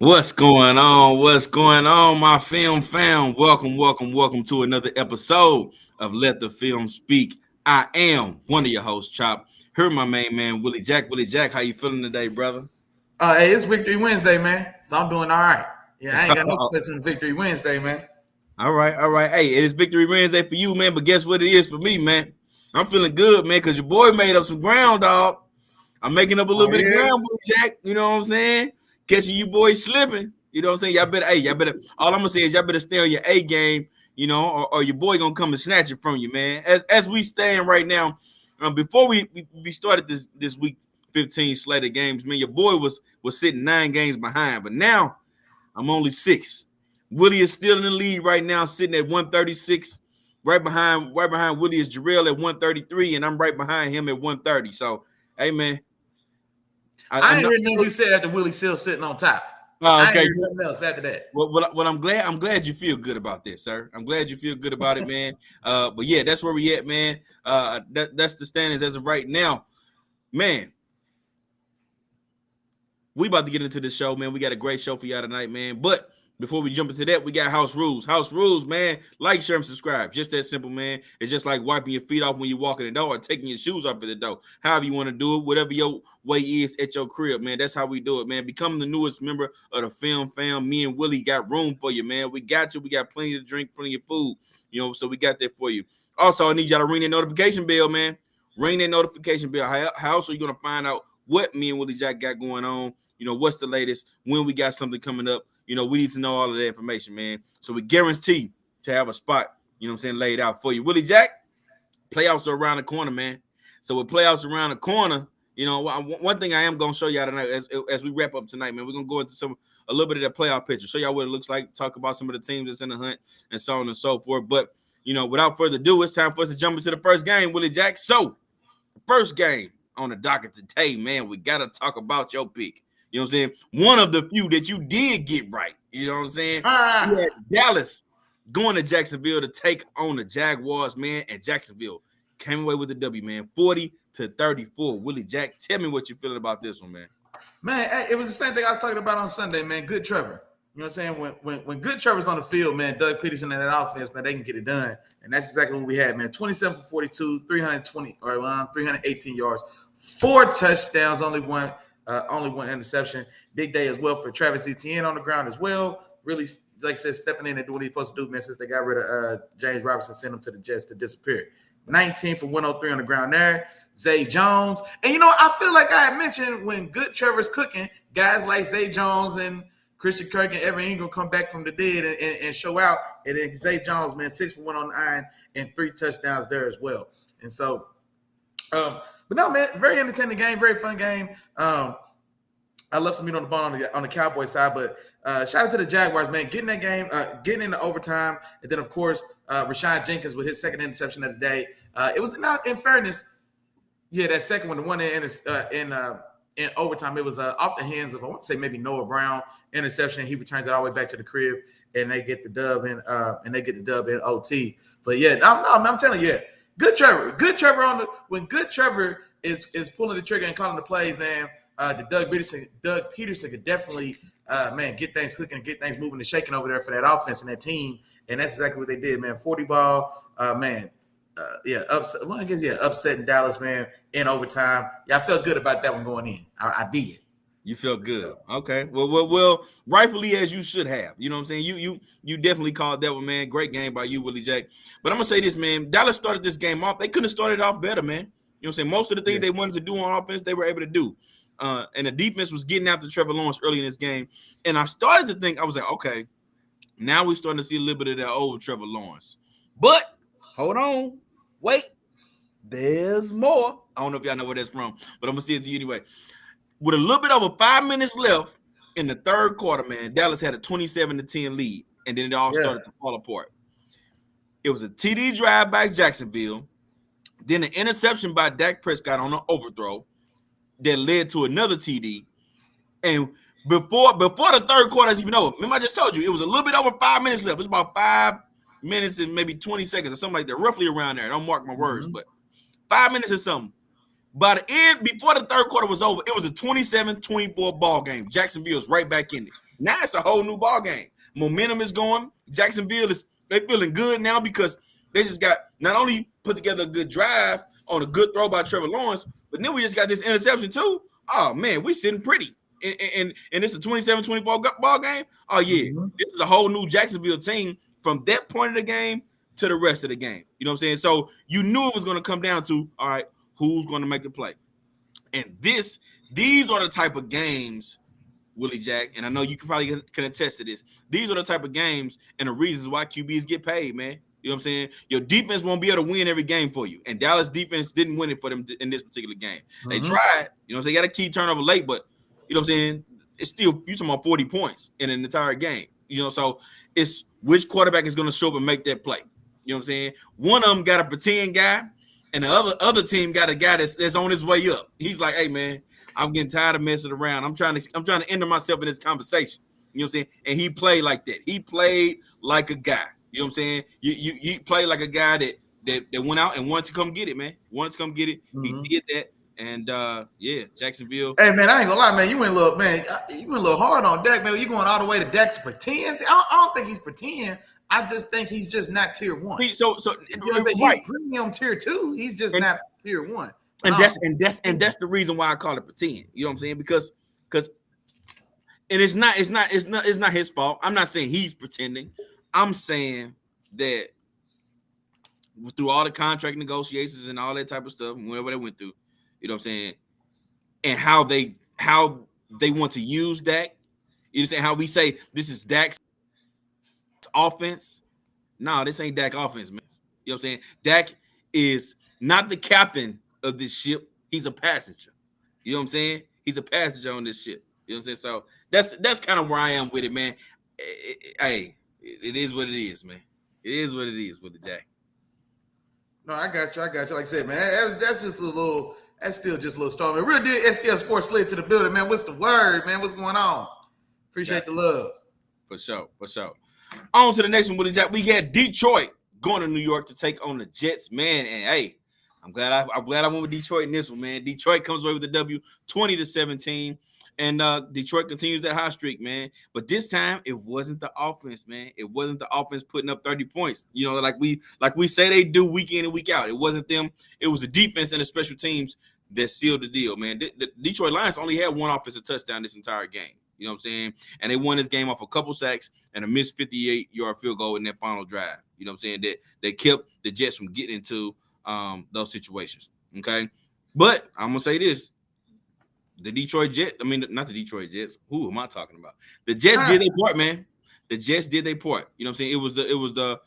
What's going on? What's going on, my film fam? Welcome to another episode of Let the Film Speak. I am one of your hosts, Chop. Here, my main man, Willie Jack. Willie Jack, how you feeling today, brother? Hey, it's Victory Wednesday, man. So I'm doing all right. Yeah, I ain't got no place on Victory Wednesday, man. All right. Hey, it is Victory Wednesday for you, man. But guess what it is for me, man? I'm feeling good, man, because your boy made up some ground, dog. I'm making up a little Oh bit of yeah. ground, Willie Jack. You know what I'm saying? Catching you boys slipping. You know what I'm saying? Y'all better. All I'm gonna say is y'all better stay on your A game. You know, or your boy gonna come and snatch it from you, man. As we stand right now, before we started this week 15 slate of games, man, your boy was sitting 9 games behind, but now I'm only 6. Willie is still in the lead right now, sitting at 136. Right behind Willie is Jarrell at 133, and I'm right behind him at 130. So, hey, man, I I'm ain't not. heard nothing you said after Willie still sitting on top. Oh, I ain't okay. heard nothing else after that. Well, I'm glad you feel good about this, sir. I'm glad you feel good about it, man. But yeah, that's where we at, man. That's the standings as of right now, man. We about to get into the show, man. We got a great show for y'all tonight, man. But before we jump into that, we got house rules. House rules, man. Like, share, and subscribe. Just that simple, man. It's just like wiping your feet off when you walk in the door or taking your shoes off at the door. However you want to do it, whatever your way is at your crib, man. That's how we do it, man. Become the newest member of the film fam. Me and Willie got room for you, man. We got you. We got plenty to drink, plenty of food, so we got that for you. Also, I need y'all to ring that notification bell, man. Ring that notification bell. How else are you going to find out what me and Willie Jack got going on? What's the latest, when we got something coming up. We need to know all of that information, man. So we guarantee to have a spot, laid out for you. Willie Jack, playoffs are around the corner, man. So with playoffs around the corner, one thing I am going to show y'all tonight as we wrap up tonight, man, we're going to go into a little bit of that playoff picture, show y'all what it looks like, talk about some of the teams that's in the hunt and so on and so forth. But, without further ado, it's time for us to jump into the first game, Willie Jack. So, first game on the docket today, man, we got to talk about your pick. You know what I'm saying? One of the few that you did get right. You know what I'm saying? You had Dallas going to Jacksonville to take on the Jaguars, man. And Jacksonville came away with the W, man. 40-34. Willie Jack, tell me what you're feeling about this one, man. Man, it was the same thing I was talking about on Sunday, man. Good Trevor. You know what I'm saying? When good Trevor's on the field, man, Doug Peterson and that offense, man, they can get it done. And that's exactly what we had, man. 27 for 42, 318 yards, 4 touchdowns, only one interception. Big day as well for Travis Etienne on the ground as well. Really, like I said, stepping in and doing what he's supposed to do, man, since they got rid of James Robinson, sent him to the Jets to disappear. 19 for 103 on the ground there. Zay Jones. And, I feel like I had mentioned when good Trevor's cooking, guys like Zay Jones and Christian Kirk and Evan Ingram come back from the dead and show out. And then Zay Jones, man, 6 for 109 and 3 touchdowns there as well. And so, but no, man, very entertaining game, very fun game. I love some meat on the bone on the Cowboy side, but shout out to the Jaguars, man, getting that game, getting into overtime, and then of course Rashawn Jenkins with his second interception of the day. It was not, in fairness, yeah, that second one, the one in overtime, it was off the hands of, I want to say maybe Noah Brown interception. He returns it all the way back to the crib, and they get the dub in OT. But yeah, I'm telling you. Yeah. Good Trevor when good Trevor is pulling the trigger and calling the plays, man. The Doug Peterson could definitely get things clicking and get things moving and shaking over there for that offense and that team, and that's exactly what they did, man. 40 ball, upsetting Dallas, man, in overtime. Yeah, I felt good about that one going in. I did. You felt good. Okay. Well, rightfully as you should have. You know what I'm saying? You definitely called that one, man. Great game by you, Willie Jack. But I'm going to say this, man. Dallas started this game off. They couldn't have started off better, man. You know what I'm saying? Most of the things they wanted to do on offense, they were able to do. And the defense was getting after Trevor Lawrence early in this game. And I started to think, I was like, okay, now we're starting to see a little bit of that old Trevor Lawrence. But hold on. Wait. There's more. I don't know if y'all know where that's from, but I'm going to see it to you anyway. With a little bit over 5 minutes left in the third quarter, man, Dallas had a 27-10 lead, and then it all started to fall apart. It was a TD drive by Jacksonville, then an interception by Dak Prescott on an overthrow that led to another TD. And before the third quarter is even over, remember I just told you, it was a little bit over 5 minutes left. It was about 5 minutes and maybe 20 seconds or something like that, roughly around there. Don't mark my words, but 5 minutes or something. By the end, before the third quarter was over, it was a 27-24 ball game. Jacksonville's right back in it. Now it's a whole new ball game. Momentum is going. Jacksonville they feeling good now because they just got not only put together a good drive on a good throw by Trevor Lawrence, but then we just got this interception too. Oh man, we sitting pretty. And it's a 27-24 ball game. Oh yeah, this is a whole new Jacksonville team from that point of the game to the rest of the game. You know what I'm saying? So you knew it was going to come down to, all right, who's going to make the play? And these are the type of games, Willie Jack, and I know you can attest to this. These are the type of games and the reasons why QBs get paid, man. You know what I'm saying? Your defense won't be able to win every game for you. And Dallas defense didn't win it for them in this particular game. They tried. You know, they got a key turnover late, but you know what I'm saying? It's still, you're talking about 40 points in an entire game. You know, so it's which quarterback is going to show up and make that play. You know what I'm saying? One of them got a pretend guy, and the other team got a guy that's on his way up. He's like, hey, man, I'm getting tired of messing around. I'm trying to enter myself in this conversation. You know what I'm saying? And he played like that. He played like a guy. You know what I'm saying? You play like a guy that went out and wanted to come get it, man. Wanted to come get it. He did that. And yeah, Jacksonville. Hey man, I ain't gonna lie, man. You went a little hard on Dak, man. You going all the way to Dak's pretend? I don't think he's pretend. I just think he's just not tier one. He's premium tier 2. He's just not tier 1. And that's the reason why I call it pretend. You know what I'm saying? Because it's not his fault. I'm not saying he's pretending. I'm saying that through all the contract negotiations and all that type of stuff, whatever they went through, you know what I'm saying, and how they want to use Dak. You know what I'm saying? How we say this is Dak's offense. No, this ain't Dak offense, man. You know what I'm saying? Dak is not the captain of this ship. He's a passenger. You know what I'm saying? He's a passenger on this ship. You know what I'm saying? So that's kind of where I am with it, man. It is what it is, man. It is what it is with the Jack. No, I got you. Like I said, man, that's just a little. That's still just a little strong. Man, real deal STL Sports slid to the building, man. What's the word, man? What's going on? Appreciate the love. For sure. On to the next one, Willie Jack. We got Detroit going to New York to take on the Jets, man. And hey, I'm glad I went with Detroit in this one, man. Detroit comes away with the W, 20-17. And Detroit continues that hot streak, man. But this time, it wasn't the offense, man. It wasn't the offense putting up 30 points. You know, like we say they do week in and week out. It wasn't them. It was the defense and the special teams that sealed the deal, man. The Detroit Lions only had one offensive touchdown this entire game. You know what I'm saying? And they won this game off a couple sacks and a missed 58-yard field goal in that final drive. You know what I'm saying? That kept the Jets from getting into those situations. Okay? But I'm going to say this. The Detroit Jets, not the Detroit Jets. Who am I talking about? The Jets did their part, man. The Jets did their part. You know what I'm saying? It was the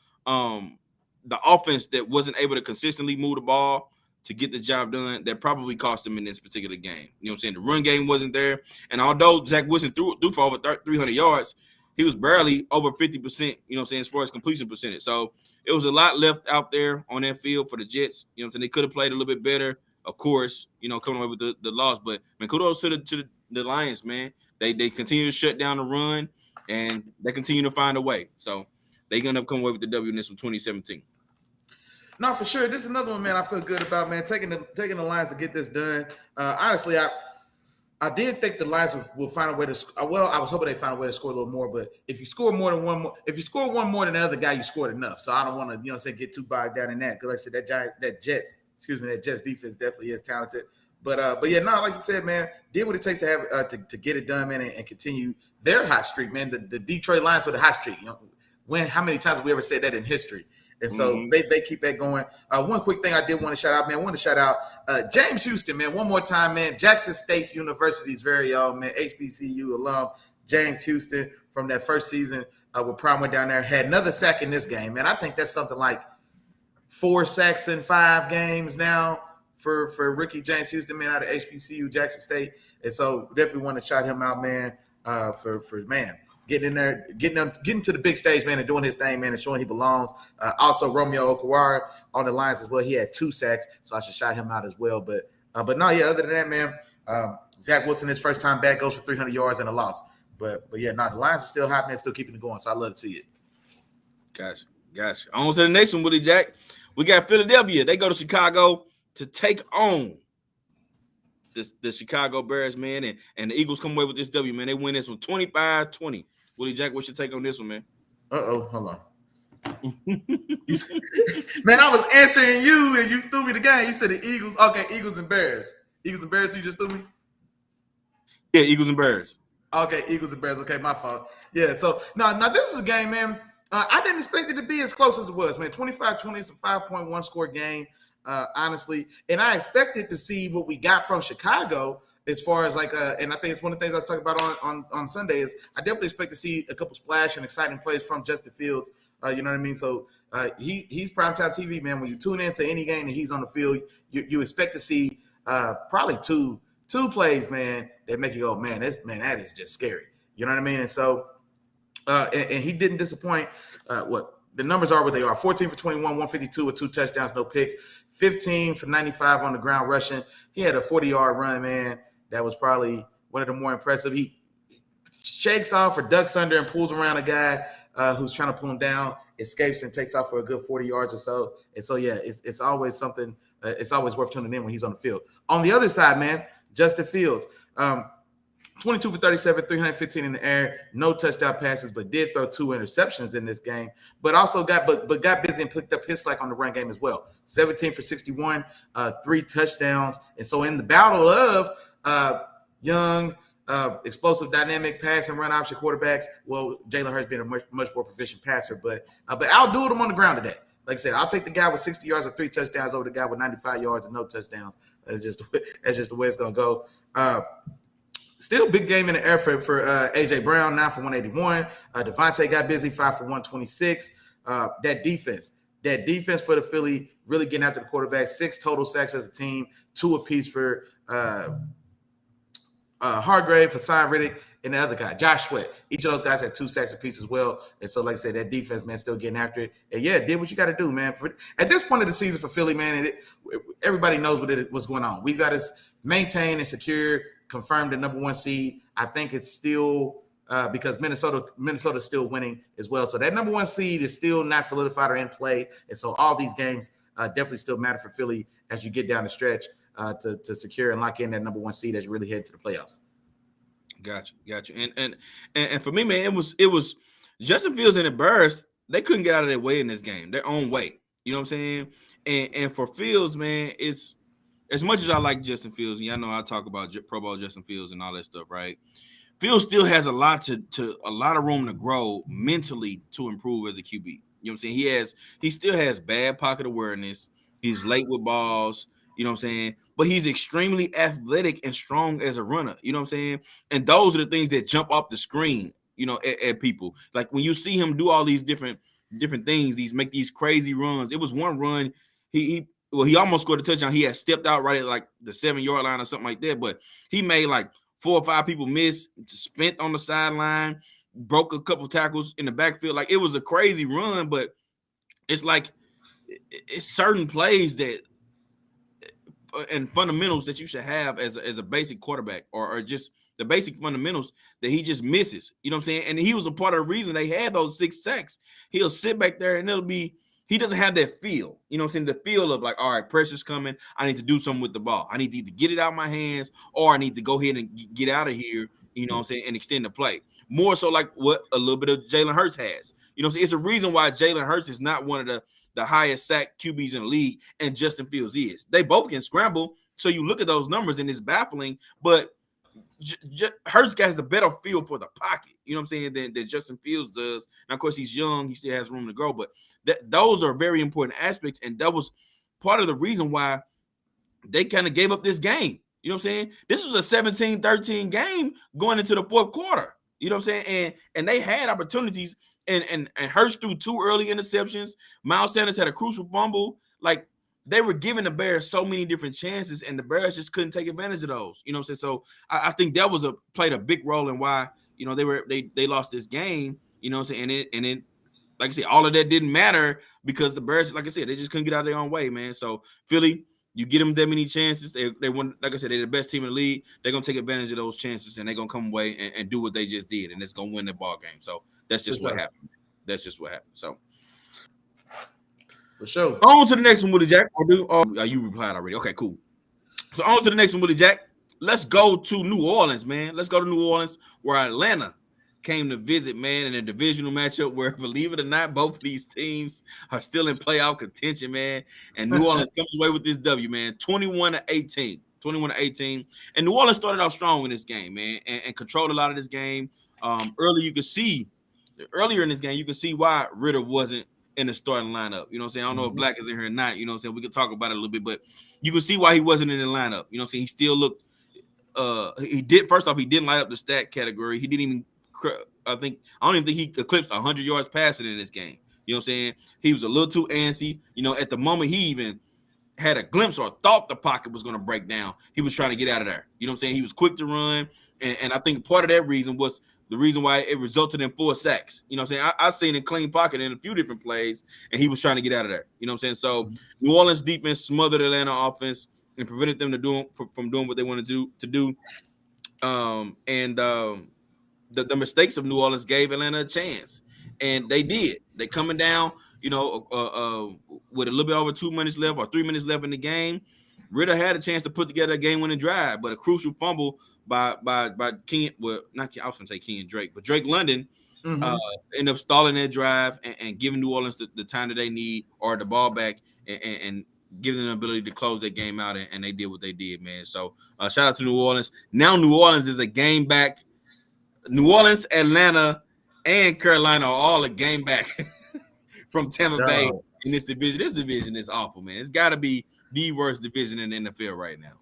offense that wasn't able to consistently move the ball to get the job done that probably cost them in this particular game. You know what I'm saying? The run game wasn't there. And although Zach Wilson threw for over 300 yards, he was barely over 50%, you know what I'm saying, as far as completion percentage. So it was a lot left out there on that field for the Jets. You know what I'm saying? They could have played a little bit better, of course, you know, coming away with the loss. But, man, kudos to the Lions, man. They continue to shut down the run, and they continue to find a way. So they're going to come away with the W in this from 2017. No, for sure. This is another one, man, I feel good about, man, taking the Lions to get this done. Honestly, I did think the Lions will find a way to – well, I was hoping they'd find a way to score a little more. But if you score one more than the other guy, you scored enough. So I don't want to, get too bogged down in that. Because like I said, that Jets defense definitely is talented. But yeah, no, like you said, man, did what it takes to have to get it done, man, and continue their hot streak, man. The Detroit Lions are the hot streak. How many times have we ever said that in history? And so they keep that going. One quick thing I did want to shout out, man. I want to shout out James Houston, man. One more time, man. Jackson State University's very own, man. HBCU alum James Houston from that first season with Prime went down there. Had another sack in this game, man. I think that's something like 4 sacks in 5 games now for rookie James Houston, man, out of HBCU Jackson State. And so definitely want to shout him out, man, for man. Getting in there, getting to the big stage, man, and doing his thing, man, and showing he belongs. Also, Romeo Okwara on the Lions as well. He had 2 sacks, so I should shout him out as well. But no, yeah. Other than that, man, Zach Wilson, his first time back, goes for 300 yards and a loss. But yeah, no, the Lions are still hot, man, still keeping it going. So I love to see it. Gotcha. On to the next one, Willie Jack. We got Philadelphia. They go to Chicago to take on the Chicago Bears, man, and the Eagles come away with this W, man. They win this one 25-20. Willie Jack, what's your take on this one, man? Hold on. Man, I was answering you and you threw me the game. You said the Eagles. Okay, Eagles and Bears. Eagles and Bears, you just threw me? Yeah, Eagles and Bears. Okay, Eagles and Bears. Okay, my fault. Yeah, so now this is a game, man. I didn't expect it to be as close as it was, man. 25-20 is a 5.1 score game, honestly. And I expected to see what we got from Chicago as far as and I think it's one of the things I was talking about on Sunday is I definitely expect to see a couple splash and exciting plays from Justin Fields. You know what I mean? So he's primetime TV, man. When you tune into any game and he's on the field, you expect to see probably two plays, man, that make you go, man, that is just scary. You know what I mean? And so and he didn't disappoint. What the numbers are what they are: 14 for 21, 152 with 2 touchdowns, no picks, 15 for 95 on the ground rushing. He had a 40-yard run, man. That was probably one of the more impressive. He shakes off or ducks under and pulls around a guy who's trying to pull him down, escapes and takes off for a good 40 yards or so. And so, yeah, it's always something. It's always worth tuning in when he's on the field. On the other side, man, Justin Fields, 22 for 37, 315 in the air, no touchdown passes, but did throw 2 interceptions in this game. But also got busy and picked up his slack on the run game as well. 17 for 61, 3 touchdowns. And so in the battle of young, explosive, dynamic pass and run option quarterbacks, well, Jalen Hurts being a much more proficient passer, but outdoed him on the ground today. Like I said, I'll take the guy with 60 yards and 3 touchdowns over the guy with 95 yards and no touchdowns. That's just the way it's gonna go. Still big game in the air for AJ Brown, 9 for 181. Devontae got busy, 5 for 126. That defense for the Philly really getting after the quarterback. 6 total sacks as a team, 2 apiece for Hargrave, Hassan Riddick, and the other guy, Josh Sweat. Each of those guys had 2 sacks apiece as well. And so, like I said, that defense, man, still getting after it. And yeah, did what you got to do, man. At this point of the season for Philly, man, everybody knows what's going on. We got to maintain and secure, confirm the number 1 seed. I think it's still because Minnesota's still winning as well. So that number 1 seed is still not solidified or in play. And so all these games definitely still matter for Philly as you get down the stretch. To secure and lock in that number 1 seed as you really head to the playoffs. Gotcha. And for me, man, it was Justin Fields and the Bears. They couldn't get out of their way in this game, their own way. You know what I'm saying? And for Fields, man, it's as much as I like Justin Fields, and y'all know I talk about Pro Bowl Justin Fields and all that stuff, right? Fields still has a lot of room to grow mentally to improve as a QB. You know what I'm saying? He still has bad pocket awareness. He's late with balls. You know what I'm saying? But he's extremely athletic and strong as a runner. You know what I'm saying? And those are the things that jump off the screen, you know, at people. Like when you see him do all these different things, make these crazy runs. It was one run, he almost scored a touchdown. He had stepped out right at like the 7-yard line or something like that. But he made like 4 or 5 people miss, spent on the sideline, broke a couple tackles in the backfield. Like it was a crazy run, but it's like it's certain plays that and fundamentals that you should have as a basic quarterback or just the basic fundamentals that he just misses. You know what I'm saying? And he was a part of the reason they had those 6 sacks. He'll sit back there and he doesn't have that feel. You know what I'm saying? The feel of like, all right, pressure's coming. I need to do something with the ball. I need to either get it out of my hands or I need to go ahead and get out of here, you know what I'm saying, and extend the play. More so like what a little bit of Jalen Hurts has. You know what I'm saying? It's a reason why Jalen Hurts is not one of the highest sack QBs in the league, and Justin Fields is. They both can scramble, so you look at those numbers, and it's baffling, but Hurts has a better feel for the pocket, you know what I'm saying, than Justin Fields does. Now, of course, he's young. He still has room to grow, but those are very important aspects, and that was part of the reason why they kind of gave up this game. You know what I'm saying? This was a 17-13 game going into the 4th quarter. You know what I'm saying? And they had opportunities, and Hurts threw 2 early interceptions. Miles Sanders had a crucial fumble. Like, they were giving the Bears so many different chances, and the Bears just couldn't take advantage of those. You know what I'm saying? So I think that played a big role in why, you know, they lost this game. You know what I'm saying? And it like I said, all of that didn't matter because the Bears, like I said, they just couldn't get out of their own way, man. So Philly, you get them that many chances. They want, like I said, they're the best team in the league. They're gonna take advantage of those chances, and they're gonna come away and do what they just did, and it's gonna win the ball game. So that's just what happened. That's just what happened. So for sure. On to the next one, Willie Jack. You replied already. Okay, cool. So on to the next one, Willie Jack. let's go to New Orleans, man. Let's go to New Orleans, where Atlanta came to visit, man, in a divisional matchup where, believe it or not, both of these teams are still in playoff contention, man. And New Orleans comes away with this W, man, 21-18. 21-18. And New Orleans started off strong in this game, man, and controlled a lot of this game. Earlier in this game, you can see why Ritter wasn't in the starting lineup. You know what I'm saying? I don't know if Black is in here or not. You know what I'm saying? We could talk about it a little bit, but you can see why he wasn't in the lineup. You know what I'm saying? He still looked he didn't light up the stat category. He didn't even I don't even think he eclipsed 100 yards passing in this game. You know what I'm saying? He was a little too antsy. You know, at the moment he even had a glimpse or thought the pocket was going to break down, he was trying to get out of there. You know what I'm saying? He was quick to run, and I think part of that reason was the reason why it resulted in 4 sacks. You know what I'm saying? I seen a clean pocket in a few different plays, and he was trying to get out of there. You know what I'm saying? So New Orleans defense smothered Atlanta offense and prevented them from doing what they wanted to do. The mistakes of New Orleans gave Atlanta a chance, and they did. They coming down, you know, with a little bit over 2 minutes left or 3 minutes left in the game. Ritter had a chance to put together a game-winning drive, but a crucial fumble by King. Well, not King, I was going to say King and Drake, but Drake London ended up stalling that drive and giving New Orleans the time that they need, or the ball back, and giving them the ability to close that game out, and they did what they did, man. So shout out to New Orleans. Now New Orleans is a game back. New Orleans, Atlanta, and Carolina are all a game back from Tampa Bay in this division. This division is awful, man. It's got to be the worst division in the NFL right now.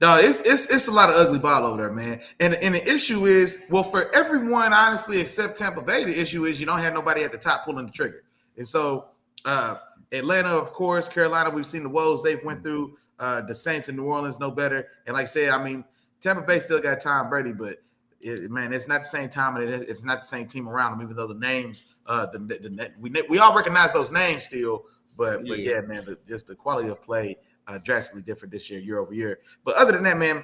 No, it's a lot of ugly ball over there, man. And the issue is, well, for everyone, honestly, except Tampa Bay, the issue is you don't have nobody at the top pulling the trigger. And so Atlanta, of course, Carolina, we've seen the woes they've went through. The Saints in New Orleans no better. And like I said, I mean, Tampa Bay still got Tom Brady, but man, it's not the same time, and it's not the same team around them. Even though the names, we all recognize those names still, but yeah, man, just the quality of play drastically different this year over year. But other than that, man,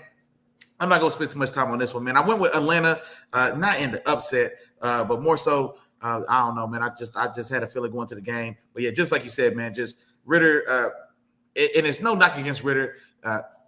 I'm not gonna spend too much time on this one, man. I went with Atlanta, not in the upset, but more so. I don't know, man. I just had a feeling going to the game, but yeah, just like you said, man, just Ritter, and it's no knock against Ritter.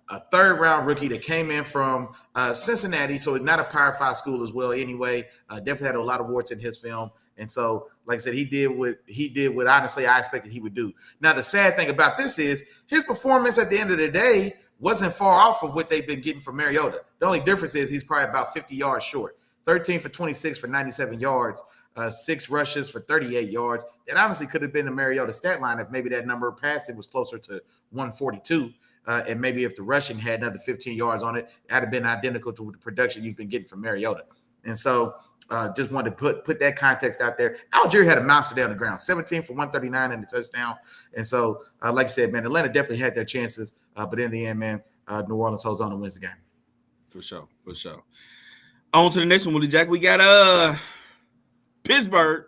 A third-round rookie that came in from Cincinnati, so it's not a Power 5 school as well anyway. Definitely had a lot of warts in his film. And so, like I said, he did what honestly I expected he would do. Now, the sad thing about this is his performance at the end of the day wasn't far off of what they've been getting from Mariota. The only difference is he's probably about 50 yards short. 13 for 26 for 97 yards, 6 rushes for 38 yards. That honestly could have been the Mariota stat line if maybe that number of passing was closer to 142. And maybe if the rushing had another 15 yards on it, that'd have been identical to the production you've been getting from Mariota. And so just wanted to put that context out there. Algier had a monster down the ground, 17 for 139 and a touchdown. And so, like I said, man, Atlanta definitely had their chances. But in the end, man, New Orleans holds on and wins the game. For sure. On to the next one, Willie Jack. We got Pittsburgh.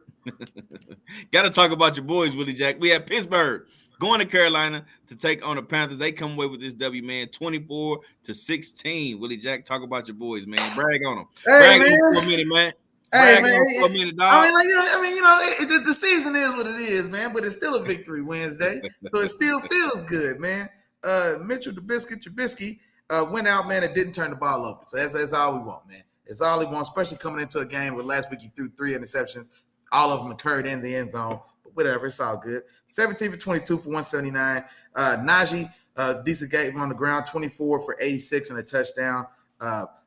Got to talk about your boys, Willie Jack. We have Pittsburgh going to Carolina to take on the Panthers. They come away with this W, man, 24-16. Willie Jack, talk about your boys, man. Brag on them. Hey, Brag man. on them for a minute, man. Hey, Brag man. on them for a minute, dog. The season is what it is, man. But it's still a victory Wednesday, so it still feels good, man. Mitchell Trubisky went out, man, and didn't turn the ball over. So that's all we want, man. It's all he wants, especially coming into a game where last week he threw 3 interceptions. All of them occurred in the end zone. Whatever, it's all good. 17 for 22 for 179. Najee, decent game on the ground, 24 for 86 and a touchdown.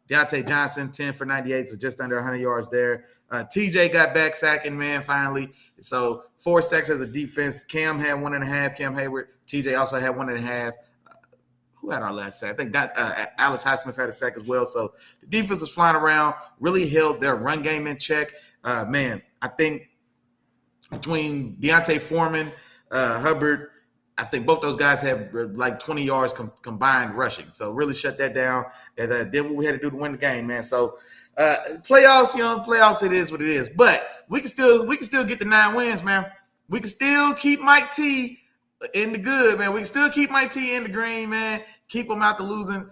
Deontay Johnson, 10 for 98, so just under 100 yards there. TJ got back sacking, man, finally. So 4 sacks as a defense. Cam had 1.5. Cam Hayward. TJ also had 1.5. Who had our last sack? I think Alex Highsmith had a sack as well. So the defense was flying around, really held their run game in check. Man, I think between Deontay Foreman, Hubbard, I think both those guys have like 20 yards combined rushing. So really shut that down and did what we had to do to win the game, man. So playoffs, it is what it is. But we can still get the 9 wins, man. We can still keep Mike T in the good, man. We can still keep Mike T in the green, man. Keep them out the losing,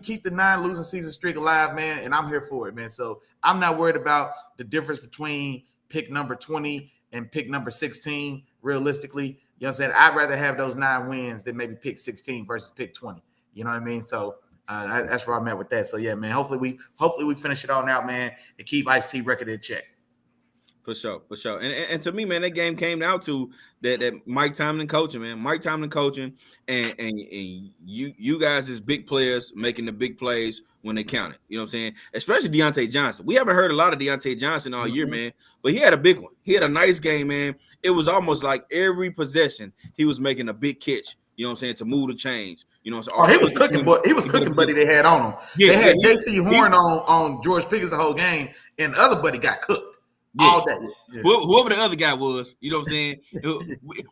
keep the 9 losing season streak alive, man. And I'm here for it, man. So I'm not worried about the difference between pick number 20 and pick number 16, realistically. You know what I'm saying? I'd rather have those 9 wins than maybe pick 16 versus pick 20. You know what I mean? So That's where I'm at with that. So yeah, man. Hopefully we finish it on out, man, and keep Ice-T record in check. For sure. And to me, man, that game came down to that Mike Tomlin coaching, man. Mike Tomlin coaching, and you guys as big players making the big plays when they count it. You know what I'm saying? Especially Deontay Johnson. We haven't heard a lot of Deontay Johnson all year, man. But he had a big one. He had a nice game, man. It was almost like every possession he was making a big catch. You know what I'm saying? To move the chains. You know, he was cooking, but he was cooking, buddy. They had on him. Yeah, they had J.C. Horn on George Pickens the whole game, and the other buddy got cooked. Yeah. All day. Yeah. Whoever the other guy was, you know what I'm saying?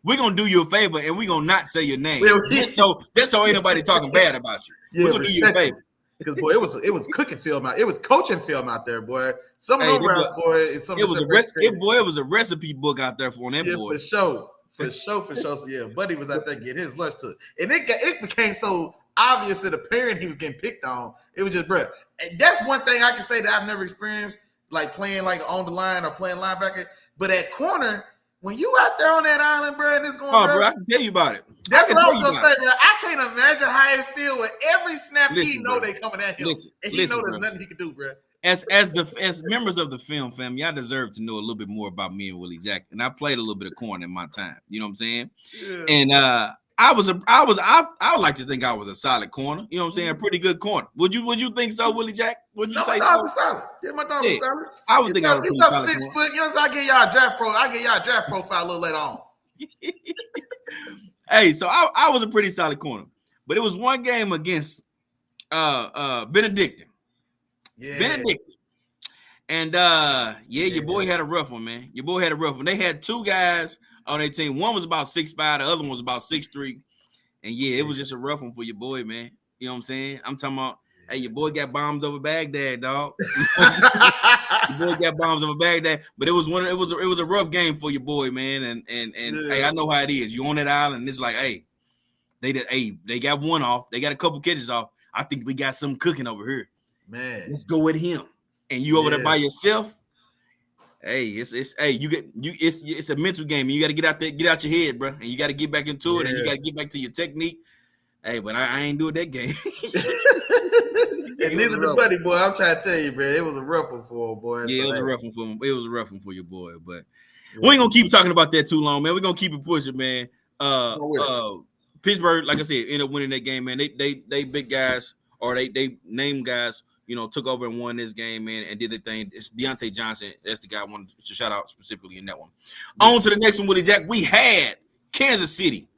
We're gonna do you a favor and we're gonna not say your name. Just so ain't nobody talking bad about you. Yeah, we're gonna do you a favor. Because boy, it was cooking film out. It was coaching film out there, boy. Some of them routes, boy. It was a recipe book out there for them boy. For sure. So yeah, buddy was out there getting his lunch took, and it became so obvious to the parent he was getting picked on. It was just, bro. That's one thing I can say that I've never experienced. Like playing like on the line or playing linebacker, but at corner, when you out there on that island, bro, and it's going, bro, I can tell you about it. That's what I was gonna say, man. I can't imagine how it feel with every snap he know they coming at him, and he know there's nothing he can do, bro. As members of the film family, y'all deserve to know a little bit more about me and Willie Jack, and I played a little bit of corner in my time. You know what I'm saying? Yeah. And I would like to think I was a solid corner. You know what I'm saying? A pretty good corner. Would you think so, Willie Jack? Would you say my dog was solid? Yeah, my dog was solid. I would think I was about 6 foot. You know, I get y'all a draft profile a little later on. Hey, so I was a pretty solid corner, but it was one game against Benedictine. Yeah. Benedictine. And your boy had a rough one, man. Your boy had a rough one. They had two guys on their team. One was about 6'5", the other one was about 6'3". And yeah, it was just a rough one for your boy, man. You know what I'm saying? I'm talking about, hey, your boy got bombs over Baghdad, dog. Your boy got bombs over Baghdad, but it was a rough game for your boy, man. And hey, I know how it is. You on that island, and it's like, hey, they got one off, they got a couple catches off. I think we got something cooking over here. Man, let's go with him. And you over there by yourself. Hey, it's a mental game. And you got to get out there, get out your head, bro, and you got to get back into it, and you got to get back to your technique. Hey, but I ain't doing that game. And neither the buddy, boy. I'm trying to tell you, bro. It was a rough one for him, boy. Yeah, it was a rough one for him. It was a rough one for your boy, but we ain't gonna keep talking about that too long, man. We're gonna keep it pushing, man. Pittsburgh, like I said, ended up winning that game, man. They big guys, or they name guys, you know, took over and won this game, man, and did the thing. It's Deontay Johnson. That's the guy I wanted to shout out specifically in that one. Yeah. On to the next one, Willie Jack. We had Kansas City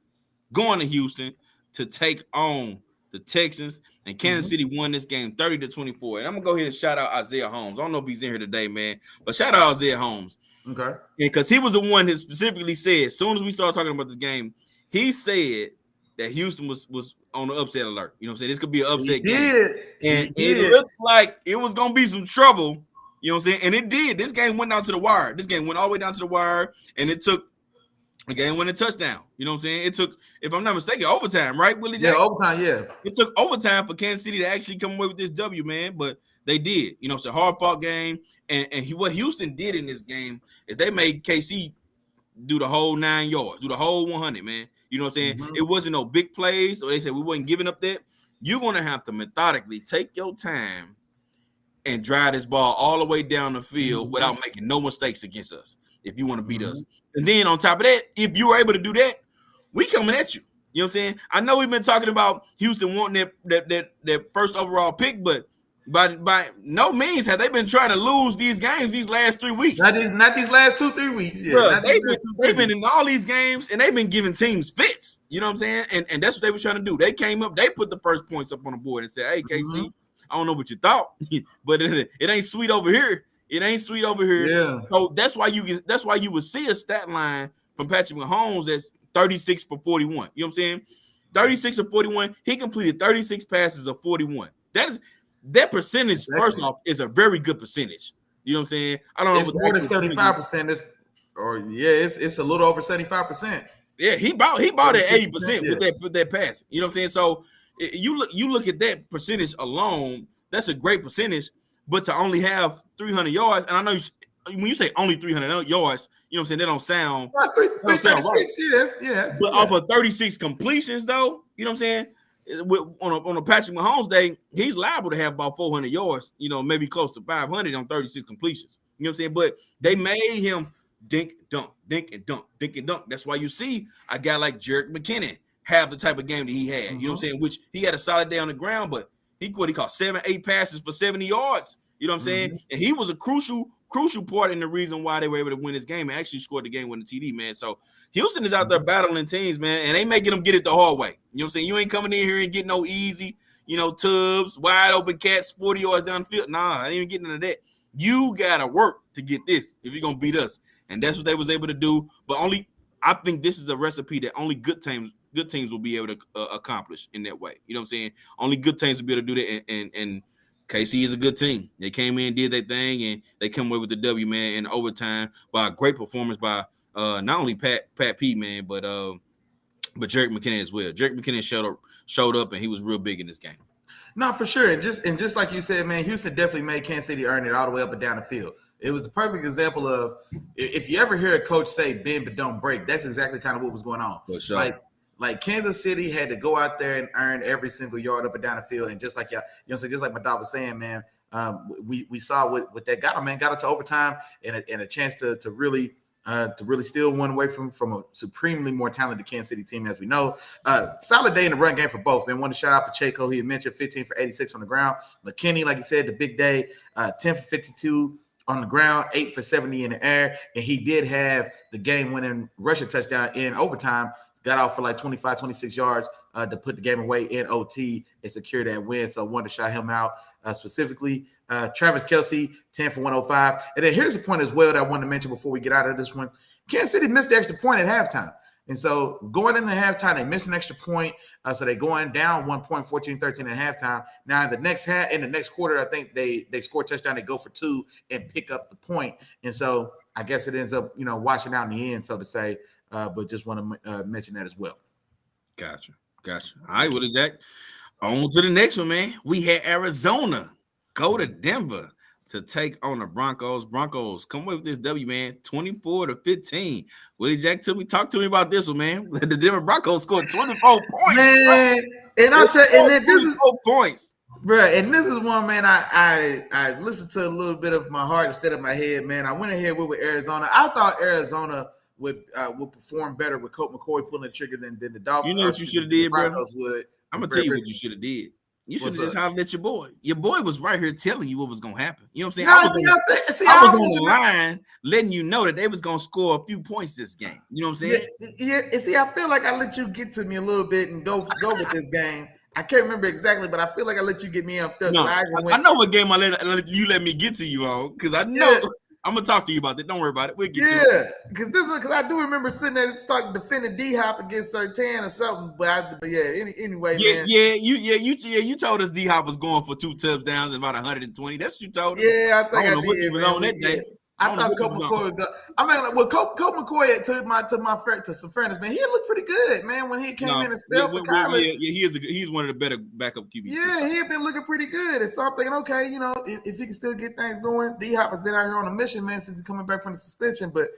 going to Houston to take on the Texans, and Kansas City won this game 30-24. And I'm gonna go ahead and shout out Isaiah Holmes. I don't know if he's in here today, man, but shout out Isaiah Holmes. Okay. Because he was the one that specifically said, as soon as we started talking about this game, he said that Houston was on the upset alert. You know what I'm saying? This could be an upset game. And it looked like it was gonna be some trouble. You know what I'm saying? And it did. This game went down to the wire. This game went all the way down to the wire, and it took the game went a touchdown. You know what I'm saying? It took, if I'm not mistaken, overtime, right, Willie Jack? Yeah, overtime, yeah. It took overtime for Kansas City to actually come away with this W, man, but they did. You know, it's a hard-fought game, and what Houston did in this game is they made KC do the whole 9 yards, do the whole 100, man. You know what I'm saying? It wasn't no big plays, or they said we wasn't giving up that. You're going to have to methodically take your time and drive this ball all the way down the field without making no mistakes against us if you want to beat us. And then on top of that, if you were able to do that, we coming at you. You know what I'm saying? I know we've been talking about Houston wanting that first overall pick, but by no means have they been trying to lose these games these last 3 weeks. Not these last 2-3 weeks. Yeah, bruh, they've been in all these games, and they've been giving teams fits. You know what I'm saying? And that's what they were trying to do. They came up, they put the first points up on the board and said, hey, KC, I don't know what you thought, but it ain't sweet over here. It ain't sweet over here. Yeah. So that's why you would see a stat line from Patrick Mahomes that's 36 for 41. You know what I'm saying? 36 of 41. He completed 36 passes of 41. That percentage, first off, is a very good percentage. You know what I'm saying? I don't know. It's more than 75%. It's a little over 75%. Yeah, he bought at 80% with that pass. You know what I'm saying? So you look at that percentage alone, that's a great percentage. But to only have 300 yards, and I know when you say only 300 yards, you know what I'm saying, they don't sound 336, right. Yes. But off of 36 completions, though, you know what I'm saying, on a Patrick Mahomes day, he's liable to have about 400 yards, maybe close to 500 on 36 completions. You know what I'm saying? But they made him dink, dunk, dink, and dunk, dink, and dunk. That's why you see a guy like Jerick McKinnon have the type of game that he had. You know what I'm saying? Which he had a solid day on the ground, but he caught 7-8 passes for 70 yards. You know what I'm saying? And he was a crucial part in the reason why they were able to win this game and actually scored the game with the TD, man. So Houston is out there battling teams, man, and they making them get it the hard way. You know what I'm saying? You ain't coming in here and getting no easy, tubs, wide open cats, 40 yards down the field. Nah, I ain't even getting into that. You got to work to get this if you're going to beat us. And that's what they was able to do. But I think this is a recipe that only good teams will be able to accomplish in that way. You know what I'm saying? Only good teams will be able to do that. And KC is a good team. They came in, did their thing, and they come away with the W, man, in overtime by a great performance by not only Pat P, man, but Jerick McKinnon as well. Jerick McKinnon showed up, and he was real big in this game. No, for sure. And just like you said, man, Houston definitely made Kansas City earn it all the way up and down the field. It was the perfect example of if you ever hear a coach say bend but don't break, that's exactly kind of what was going on. For sure. Like Kansas City had to go out there and earn every single yard up and down the field. And just like just like my dog was saying, man, we saw what that got him, man, got it to overtime and a chance to really steal one away from a supremely more talented Kansas City team, as we know. Solid day in the run game for both, man. Want to shout out Pacheco. He had mentioned 15 for 86 on the ground. McKinney, like you said, the big day, 10 for 52 on the ground, 8 for 70 in the air. And he did have the game-winning rushing touchdown in overtime. Got out for like 25, 26 yards to put the game away in OT and secure that win. So I wanted to shout him out specifically. Travis Kelce, 10 for 105. And then here's the point as well that I wanted to mention before we get out of this one. Kansas City missed the extra point at halftime. And so going into halftime, they missed an extra point. So they're going down 1 point, 14-13 at halftime. Now in the next quarter, I think they score a touchdown, they go for 2 and pick up the point. And so I guess it ends up, washing out in the end, so to say. But just want to mention that as well. Gotcha. All right, Willie Jack. On to the next one, man. We had Arizona go to Denver to take on the Broncos. Broncos come away with this W, man, 24-15. Willie Jack, talk to me about this one, man. The Denver Broncos scored 24 points. Man, and I'll tell you, and then this is points. Bro, and this is one, man, I listened to a little bit of my heart instead of my head, man. I went ahead with Arizona. I thought Arizona would perform better with Colt McCoy pulling the trigger than the Dolphins. You know what you should have did, bro? Would. I'm going to tell you what you should have did. You should have just hollered at your boy. Your boy was right here telling you what was going to happen. You know what I'm saying? I was on the line letting you know that they was going to score a few points this game. You know what I'm saying? Yeah. And see, I feel like I let you get to me a little bit and go with this game. I can't remember exactly, but I feel like I let you get me up there. No, I know what game I let me get to you on, because I know. Yeah. I'm gonna talk to you about that. Don't worry about it. We'll get to it. Because I do remember sitting there defending D-Hop against Surtain or something. But anyway, man. You told us D-Hop was going for 2 touchdowns and about 120. That's what you told us. Yeah, I think I don't know what you was on that day. I thought Colt McCoy was good. I mean, well, Colt McCoy to some fairness, man, he looked pretty good, man, when he came in and spelled for college. Yeah, he's one of the better backup QBs. Yeah, he had been looking pretty good. And so I'm thinking, okay, if he can still get things going, D-Hop has been out here on a mission, man, since he's coming back from the suspension. But